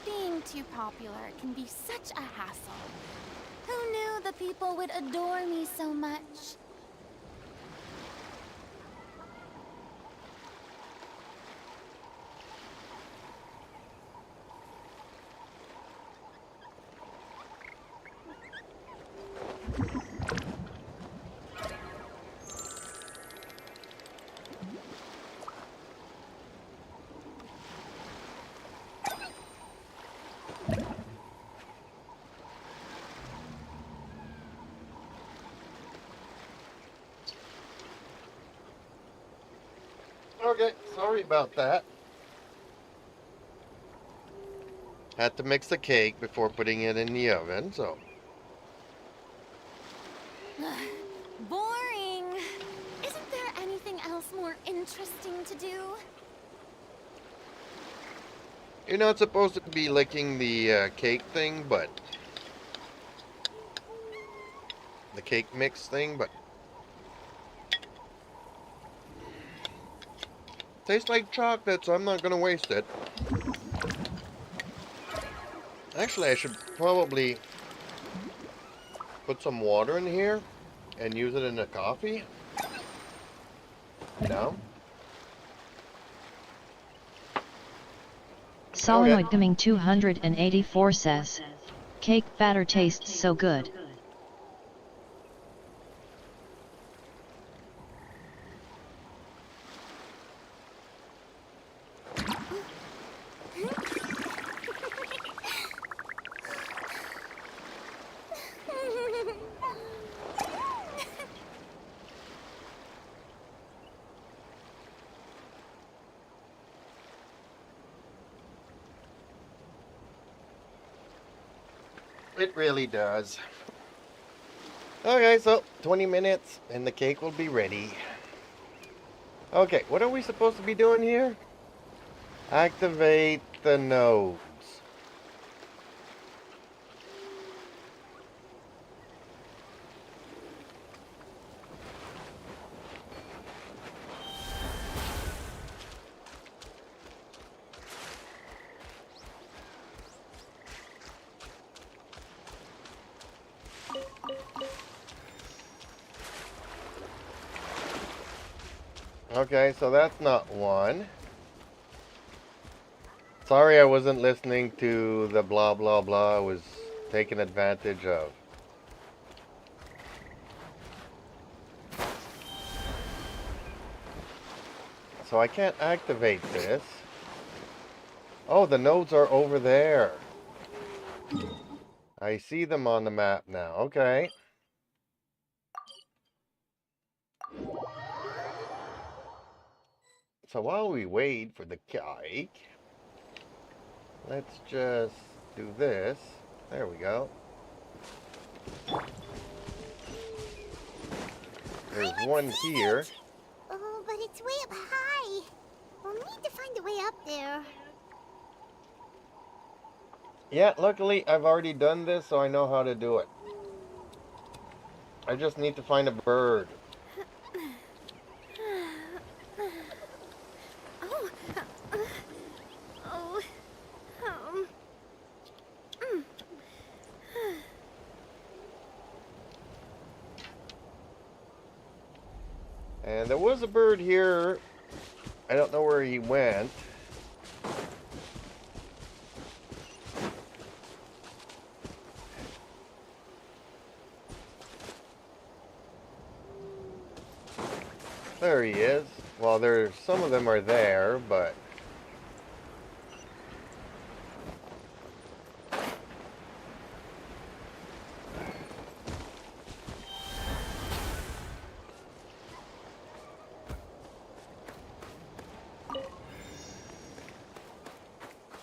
Being too popular can be such a hassle. Who knew the people would adore me so much? Okay, sorry about that. Had to mix the cake before putting it in the oven, so. Boring! Isn't there anything else more interesting to do? You're not supposed to be licking the cake thing, but... the cake mix thing, but... tastes like chocolate, so I'm not gonna waste it. Actually, I should probably put some water in here and use it in the coffee. No? Solenoid Gaming 284 says, cake batter tastes so good. It really does. Okay, so 20 minutes and the cake will be ready. Okay, what are we supposed to be doing here? Activate the nodes. Okay, so that's not one. Sorry I wasn't listening to the blah blah blah I was taken advantage of. So I can't activate this. Oh, the nodes are over there. I see them on the map now. Okay. So while we wait for the cake, let's just do this. There we go. There's one here. Oh, but it's way up high. We'll need to find a way up there. Yeah, luckily I've already done this, so I know how to do it. I just need to find a bird. And there was a bird here. I don't know where he went. There he is. Well, some of them are there, but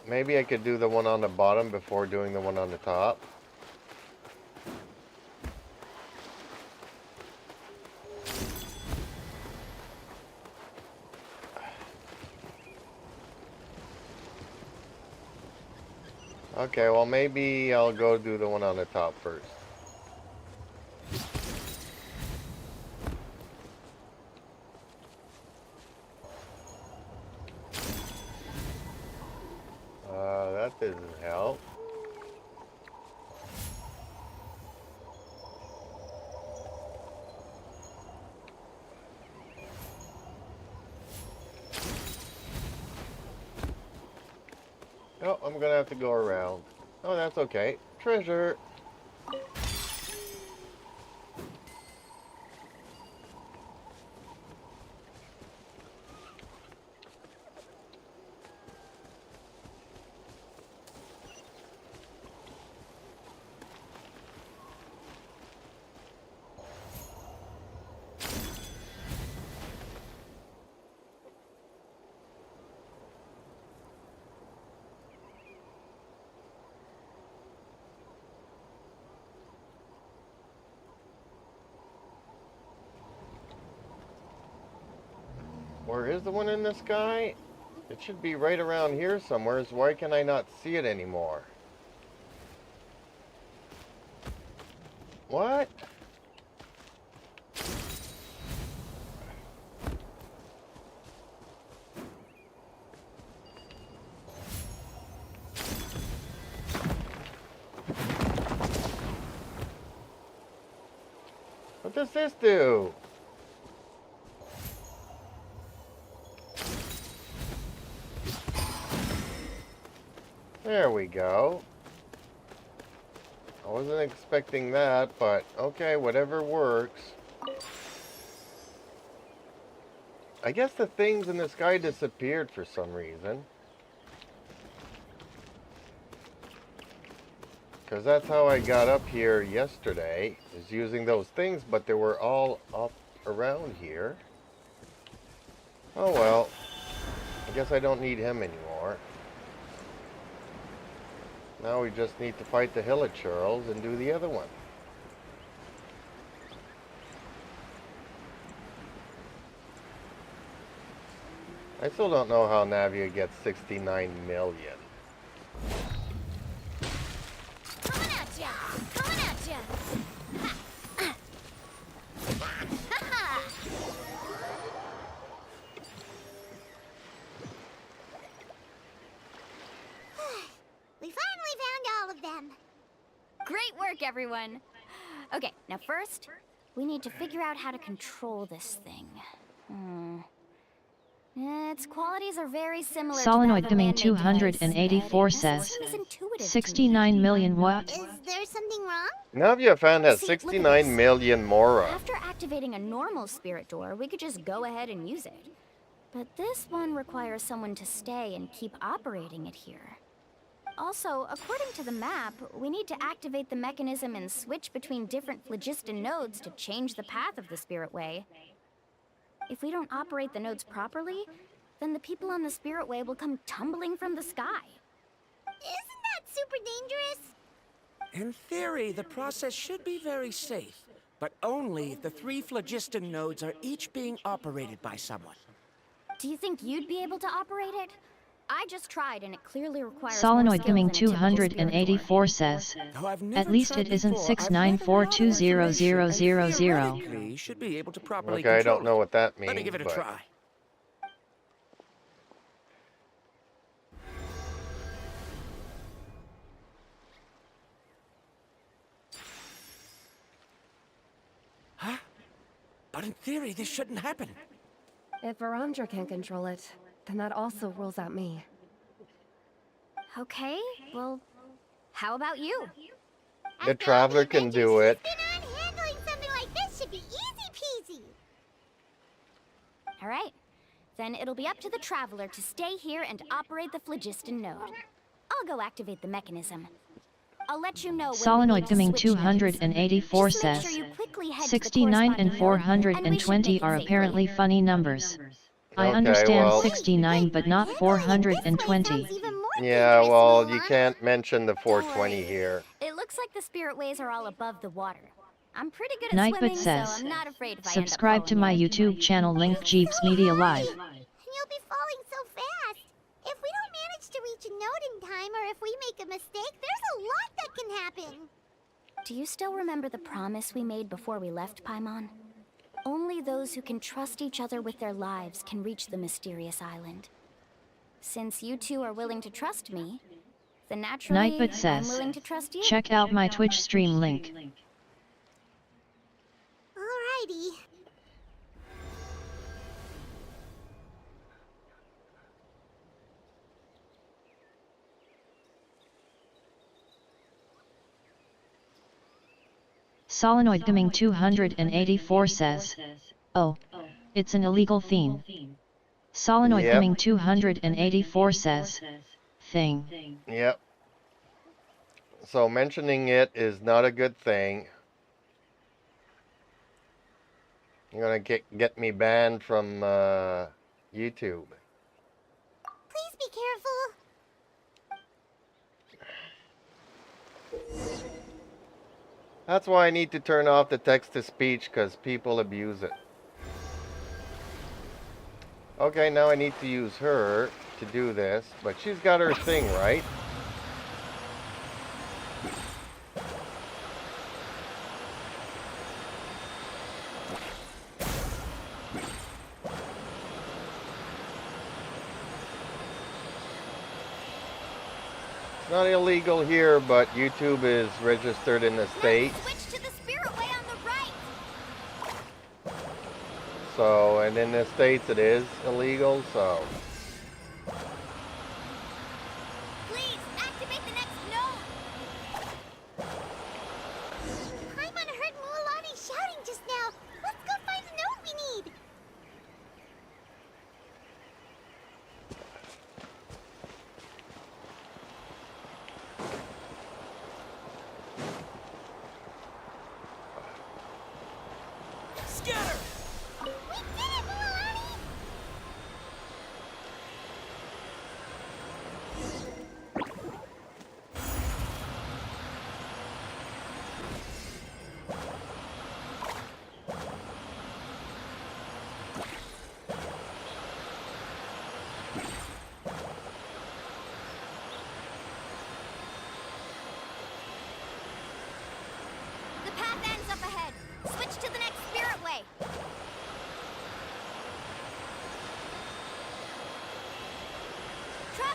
maybe I could do the one on the bottom before doing the one on the top. Okay, well maybe I'll go do the one on the top first. That doesn't help. Oh, I'm gonna have to go around. Oh, that's okay. Treasure. Where is the one in the sky? It should be right around here somewhere. So why can I not see it anymore? What? What does this do? There we go. I wasn't expecting that, but okay, whatever works. I guess the things in the sky disappeared for some reason. Because that's how I got up here yesterday, is using those things, but they were all up around here. Oh well, I guess I don't need him anymore. Now we just need to fight the Hilichurls and do the other one. I still don't know how Navia gets 69 million. Coming at ya! Coming at ya! We finally found all of them. Great work, everyone. Okay, now first, we need to figure out how to control this thing. Its qualities are very similar Solenoid to Dimming 284 says 69 million what? Is there something wrong? Navia found that See, look at 69 this. million Mora. After activating a normal spirit door, we could just go ahead and use it. But this one requires someone to stay and keep operating it here. Also, according to the map, we need to activate the mechanism and switch between different phlogiston nodes to change the path of the spirit way. If we don't operate the nodes properly, then the people on the spirit way will come tumbling from the sky. Isn't that super dangerous? In theory, the process should be very safe, but only if the 3 phlogiston nodes are each being operated by someone. Do you think you'd be able to operate it? I just tried, and it clearly requires Solenoid more Dimming skill than a typical spirit 284 says Though I've never at least tried it isn't before, I've read a lot of information and 69420000. theoretically should be able to properly Okay, I control don't know what that means. Let me give it a but try. Huh? But in theory, this shouldn't happen. If Varamdra can't control it, then that also rules out me. Okay, well, how about you? The Traveler can do it. Handling something like this should be easy peasy. All right, then it'll be up to the Traveler to stay here and operate the phlogiston node. I'll go activate the mechanism. I'll let you know when Solenoid we Dimming need to switch nodes. 284 Just make says sure you quickly head to the 69 and corresponding node, and we should make 420 it are safely. apparently funny numbers. I Okay, understand well- 69 but not 420. Yeah, well, you can't mention the 420 here. It looks like the spirit ways are all above the water. I'm pretty good at Nightbot swimming, says so I'm not afraid if subscribe to I my end up YouTube channel link Jeeps Media Live. You'll be falling so fast. If we don't manage to reach a node in time, or if we make a mistake, there's a lot that can happen. Do you still remember the promise we made before we left Paimon? Only those who can trust each other with their lives can reach the mysterious island. Since you two are willing to trust me, then naturally, Nightbot I'm says willing to trust you. check out my Twitch stream link. Alrighty. Solenoid Dimming 284 says, oh, it's an illegal theme. Solenoid Yep. Dimming 284 says, thing. Yep. So mentioning it is not a good thing. You're gonna get me banned from YouTube. Please be careful. That's why I need to turn off the text-to-speech, because people abuse it. Okay, now I need to use her to do this, but she's got her thing, right? It's not illegal here, but YouTube is registered in the States. Switch to the spirit way on the right. So, and in the States it is illegal, so. Please activate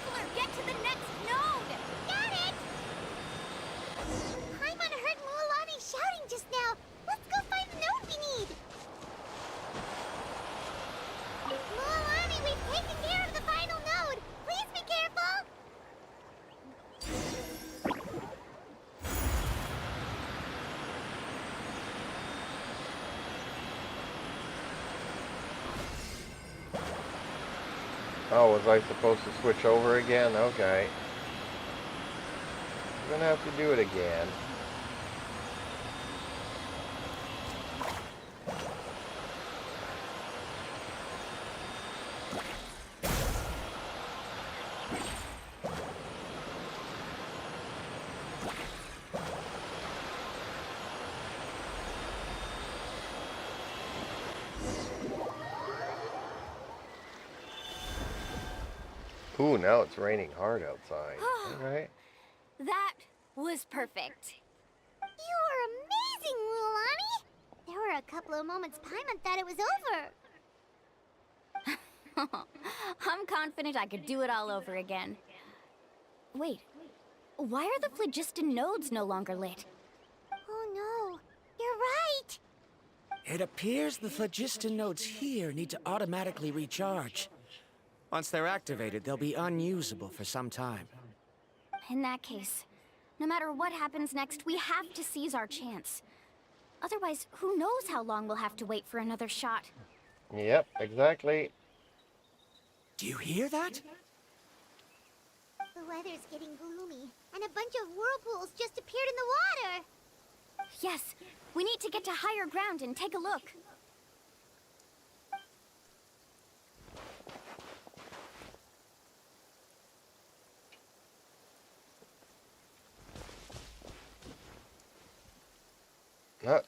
traveler get to the next node? Got it! Paimon heard Mualani shouting just now. Let's go find the node we need. Mualani, we've taken care of the final node. Please be careful. Oh, was I supposed to switch over again? Okay. I'm gonna have to do it again. Ooh, now it's raining hard outside. Alright. That was perfect. You were amazing, Mualani. There were a couple of moments Paimon thought it was over. I'm confident I could do it all over again. Wait, why are the phlogiston nodes no longer lit? Oh no, you're right. It appears the phlogiston nodes here need to automatically recharge. Once they're activated, they'll be unusable for some time. In that case, no matter what happens next, we have to seize our chance. Otherwise, who knows how long we'll have to wait for another shot. Yep, exactly. Do you hear that? The weather's getting gloomy, and a bunch of whirlpools just appeared in the water. Yes, we need to get to higher ground and take a look.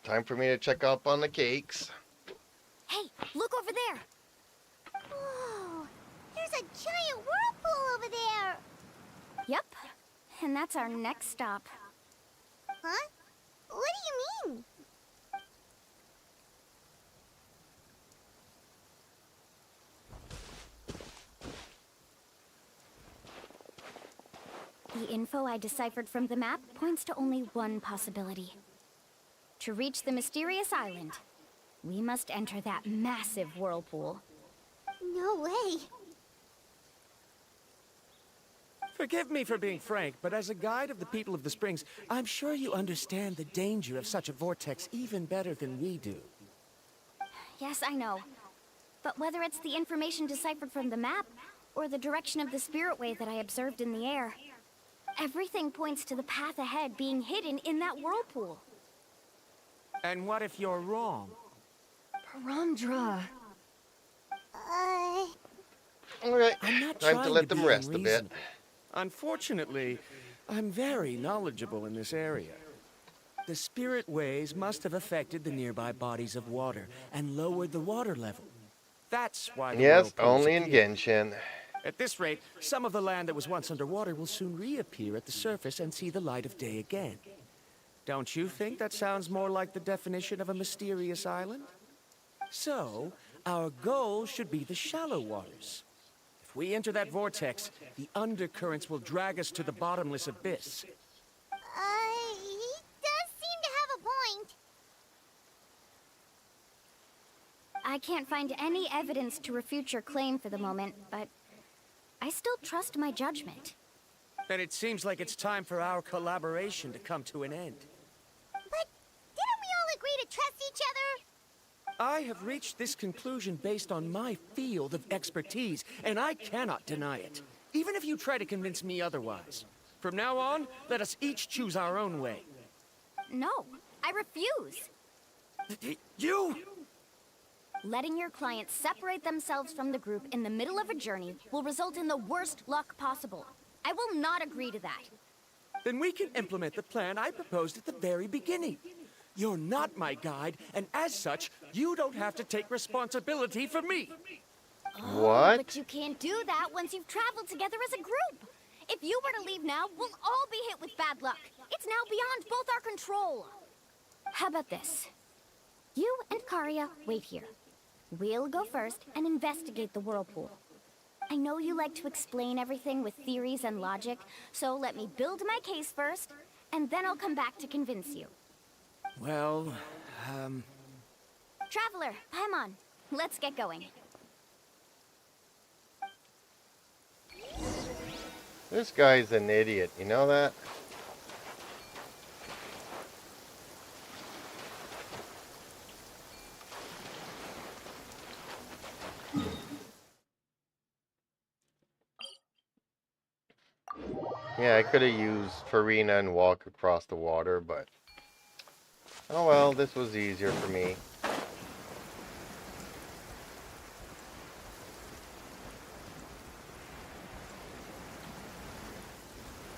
Time for me to check up on the cakes. Hey, look over there! Whoa, there's a giant whirlpool over there. Yep, and that's our next stop. Huh? What do you mean? The info I deciphered from the map points to only one possibility. To reach the mysterious island, we must enter that massive whirlpool. No way. Forgive me for being frank, but as a guide of the people of the Springs, I'm sure you understand the danger of such a vortex even better than we do. Yes, I know. But whether it's the information deciphered from the map, or the direction of the spirit wave that I observed in the air, everything points to the path ahead being hidden in that whirlpool. And what if you're wrong? Paramdra. Alright, I'm not time trying to let them be rest a bit. unreasonable. Unfortunately, I'm very knowledgeable in this area. The spirit waves must have affected the nearby bodies of water and lowered the water level. That's why the Yes, whirlpools only in appear. Genshin. At this rate, some of the land that was once underwater will soon reappear at the surface and see the light of day again. Don't you think that sounds more like the definition of a mysterious island? So, our goal should be the shallow waters. If we enter that vortex, the undercurrents will drag us to the bottomless abyss. He does seem to have a point. I can't find any evidence to refute your claim for the moment, but I still trust my judgment. Then it seems like it's time for our collaboration to come to an end. But didn't we all agree to trust each other? I have reached this conclusion based on my field of expertise, and I cannot deny it, even if you try to convince me otherwise. From now on, let us each choose our own way. No, I refuse. You! Letting your clients separate themselves from the group in the middle of a journey will result in the worst luck possible. I will not agree to that. Then we can implement the plan I proposed at the very beginning. You're not my guide, and as such, you don't have to take responsibility for me. What? But you can't do that once you've traveled together as a group. If you were to leave now, we'll all be hit with bad luck. It's now beyond both our control. How about this? You and Karia wait here. We'll go first and investigate the whirlpool. I know you like to explain everything with theories and logic, so let me build my case first, and then I'll come back to convince you. Well, Traveler, Paimon, let's get going. This guy's an idiot, you know that? Yeah, I could have used Farina and walk across the water, but oh well, this was easier for me.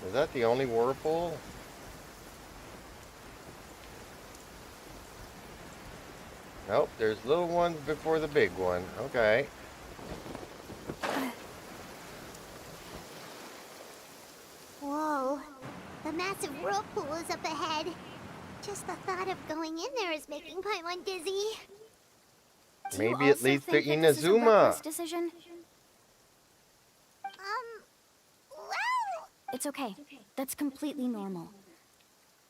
Is that the only whirlpool? Nope, there's little ones before the big one. Okay. Whoa, the massive whirlpool is up ahead. Just the thought of going in there is making Paimon dizzy. Maybe it leads to This is a Inazuma. reckless decision? Well... It's okay. That's completely normal.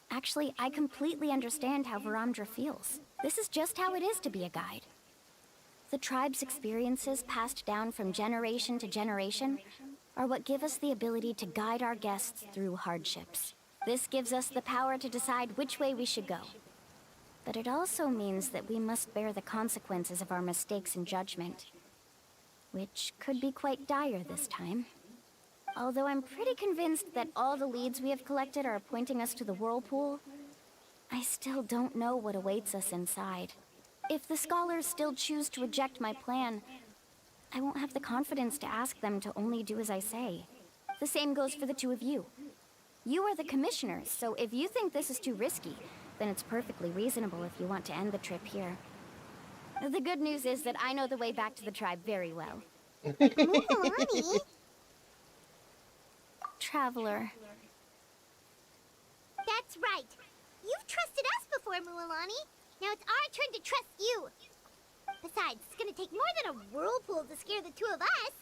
Actually, I completely understand how Varamdra feels. This is just how it is to be a guide. The tribe's experiences passed down from generation to generation are what give us the ability to guide our guests through hardships. This gives us the power to decide which way we should go. But it also means that we must bear the consequences of our mistakes and judgment, which could be quite dire this time. Although I'm pretty convinced that all the leads we have collected are pointing us to the whirlpool, I still don't know what awaits us inside. If the scholars still choose to reject my plan, I won't have the confidence to ask them to only do as I say. The same goes for the two of you. You are the commissioners, so if you think this is too risky, then it's perfectly reasonable if you want to end the trip here. The good news is that I know the way back to the tribe very well. Mualani? Traveler. That's right. You've trusted us before, Mualani. Now it's our turn to trust you. Besides, it's gonna take more than a whirlpool to scare the two of us.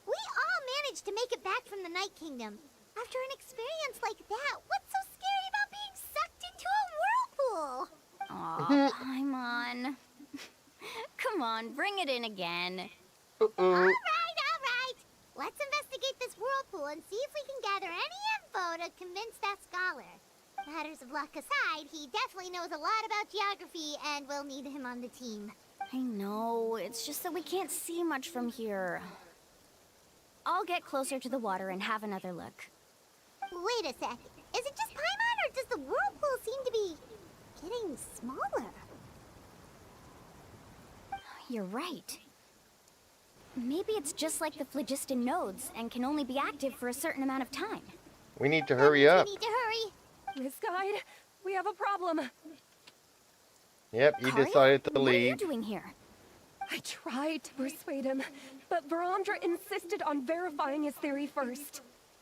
We all managed to make it back from the Night Kingdom. After an experience like that, what's so scary about being sucked into a whirlpool? Aw, Paimon. Come on, bring it in again. All right. Let's investigate this whirlpool and see if we can gather any info to convince that scholar. Matters of luck aside, he definitely knows a lot about geography, and we'll need him on the team. I know, it's just that we can't see much from here. I'll get closer to the water and have another look. Wait a sec. Is it just Paimon, or does the whirlpool seem to be getting smaller? You're right. Maybe it's just like the phlogiston nodes and can only be active for a certain amount of time. We need to hurry up. We need to hurry. Miss Guide, we have a problem. Yep, he Karya? decided to What are you leave. doing here? I tried to persuade him, but Varamdra insisted on verifying his theory first.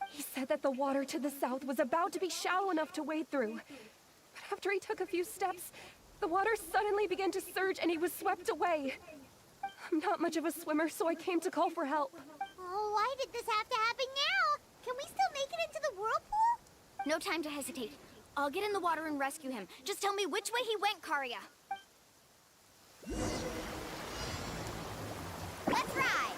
He said that the water to the south was about to be shallow enough to wade through. But after he took a few steps, the water suddenly began to surge and he was swept away. I'm not much of a swimmer, so I came to call for help. Oh, why did this have to happen now? Can we still make it into the whirlpool? No time to hesitate. I'll get in the water and rescue him. Just tell me which way he went, Karya. Let's ride!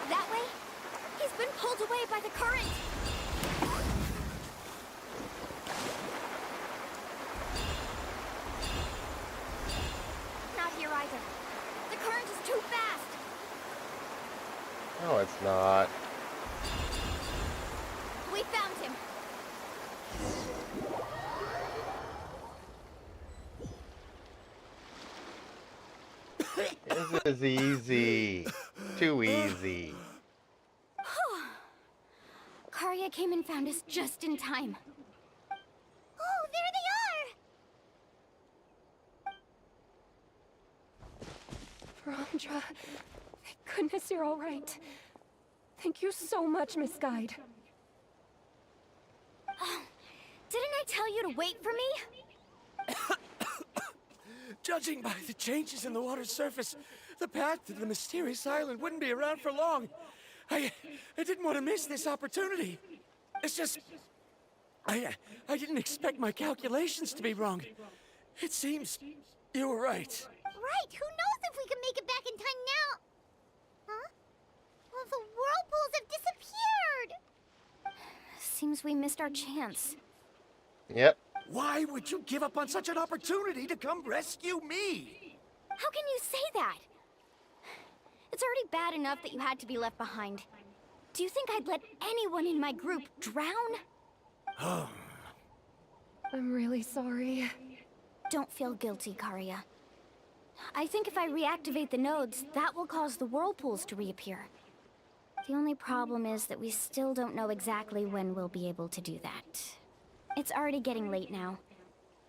That way? He's been pulled away by the current. Not here either. The current is too fast. No, it's not. We found him. This is easy. Too easy. Karya came and found us just in time. Oh, there they Verandra, thank goodness you're all right. Thank you so much, Miss Guide. Didn't I tell you to wait for me? Judging by the changes in the water's surface, the path to the mysterious island wouldn't be around for long. I didn't want to miss this opportunity. It's just... I didn't expect my calculations to be wrong. It seems you were right. Right, who knows if we can make it back in time now? Huh? Well, the whirlpools have disappeared! Seems we missed our chance. Yep. Why would you give up on such an opportunity to come rescue me? How can you say that? It's already bad enough that you had to be left behind. Do you think I'd let anyone in my group drown? I'm really sorry. Don't feel guilty, Karia. I think if I reactivate the nodes, that will cause the whirlpools to reappear. The only problem is that we still don't know exactly when we'll be able to do that. It's already getting late now,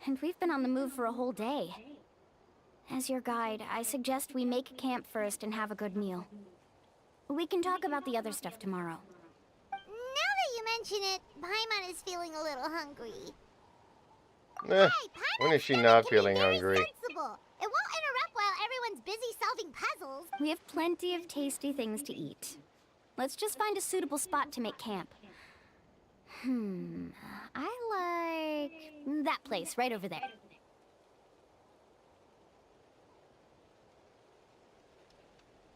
and we've been on the move for a whole day. As your guide, I suggest we make camp first and have a good meal. We can talk about the other stuff tomorrow. Now that you mention it, Paimon is feeling a little hungry. When is she not feeling hungry? Sensible. It won't interrupt while everyone's busy solving puzzles. We have plenty of tasty things to eat. Let's just find a suitable spot to make camp. I like that place right over there.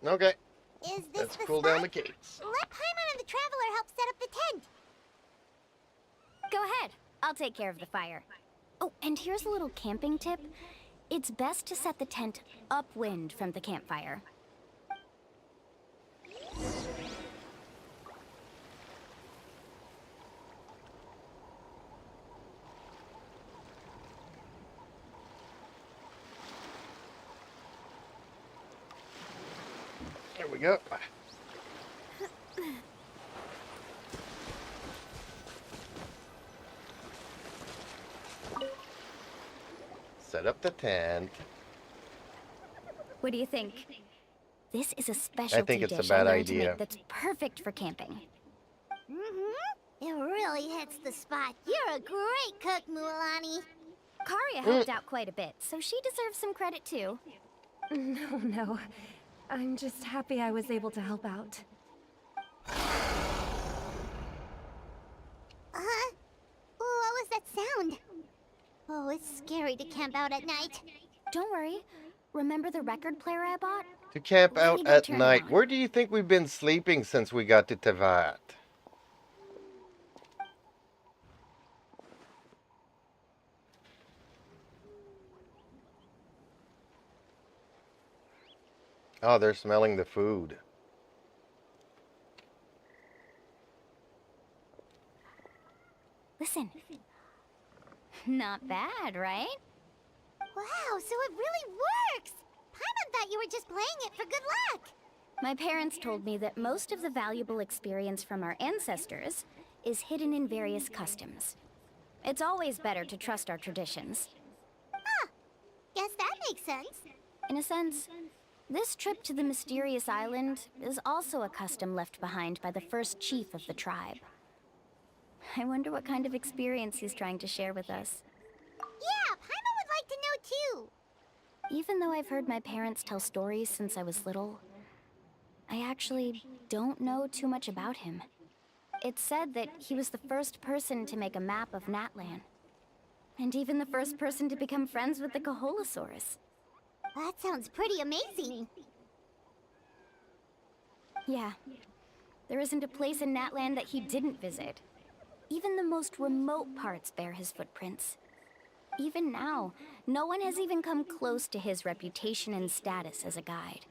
Okay. Is this Let's the cool spot? down the cakes. Let Paimon and the Traveler help set up the tent. Go ahead. I'll take care of the fire. Oh, and here's a little camping tip. It's best to set the tent upwind from the campfire. There we go. Set up the tent. What do you think? This is a specialty it's a dish bad I learned to idea. make that's perfect for camping. It really hits the spot. You're a great cook, Mualani. Karia helped out quite a bit, so she deserves some credit too. No. I'm just happy I was able to help out. What was that sound? Oh, it's scary to camp out at night. Don't worry. Remember the record player I bought? To camp Let me out go at turn it night. on. Where do you think we've been sleeping since we got to Tevat? Oh, they're smelling the food. Listen. Not bad, right? Wow, so it really works! Paimon thought you were just playing it for good luck. My parents told me that most of the valuable experience from our ancestors is hidden in various customs. It's always better to trust our traditions. Guess that makes sense. In a sense, this trip to the mysterious island is also a custom left behind by the first chief of the tribe. I wonder what kind of experience he's trying to share with us. Yeah, Paimon would like to know too. Even though I've heard my parents tell stories since I was little, I actually don't know too much about him. It's said that he was the first person to make a map of NATLAN, and even the first person to become friends with the Koholosaurus. That sounds pretty amazing. Yeah, there isn't a place in NATLAN that he didn't visit. Even the most remote parts bear his footprints. Even now, no one has even come close to his reputation and status as a guide.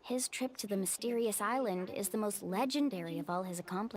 His trip to the mysterious island is the most legendary of all his accomplishments.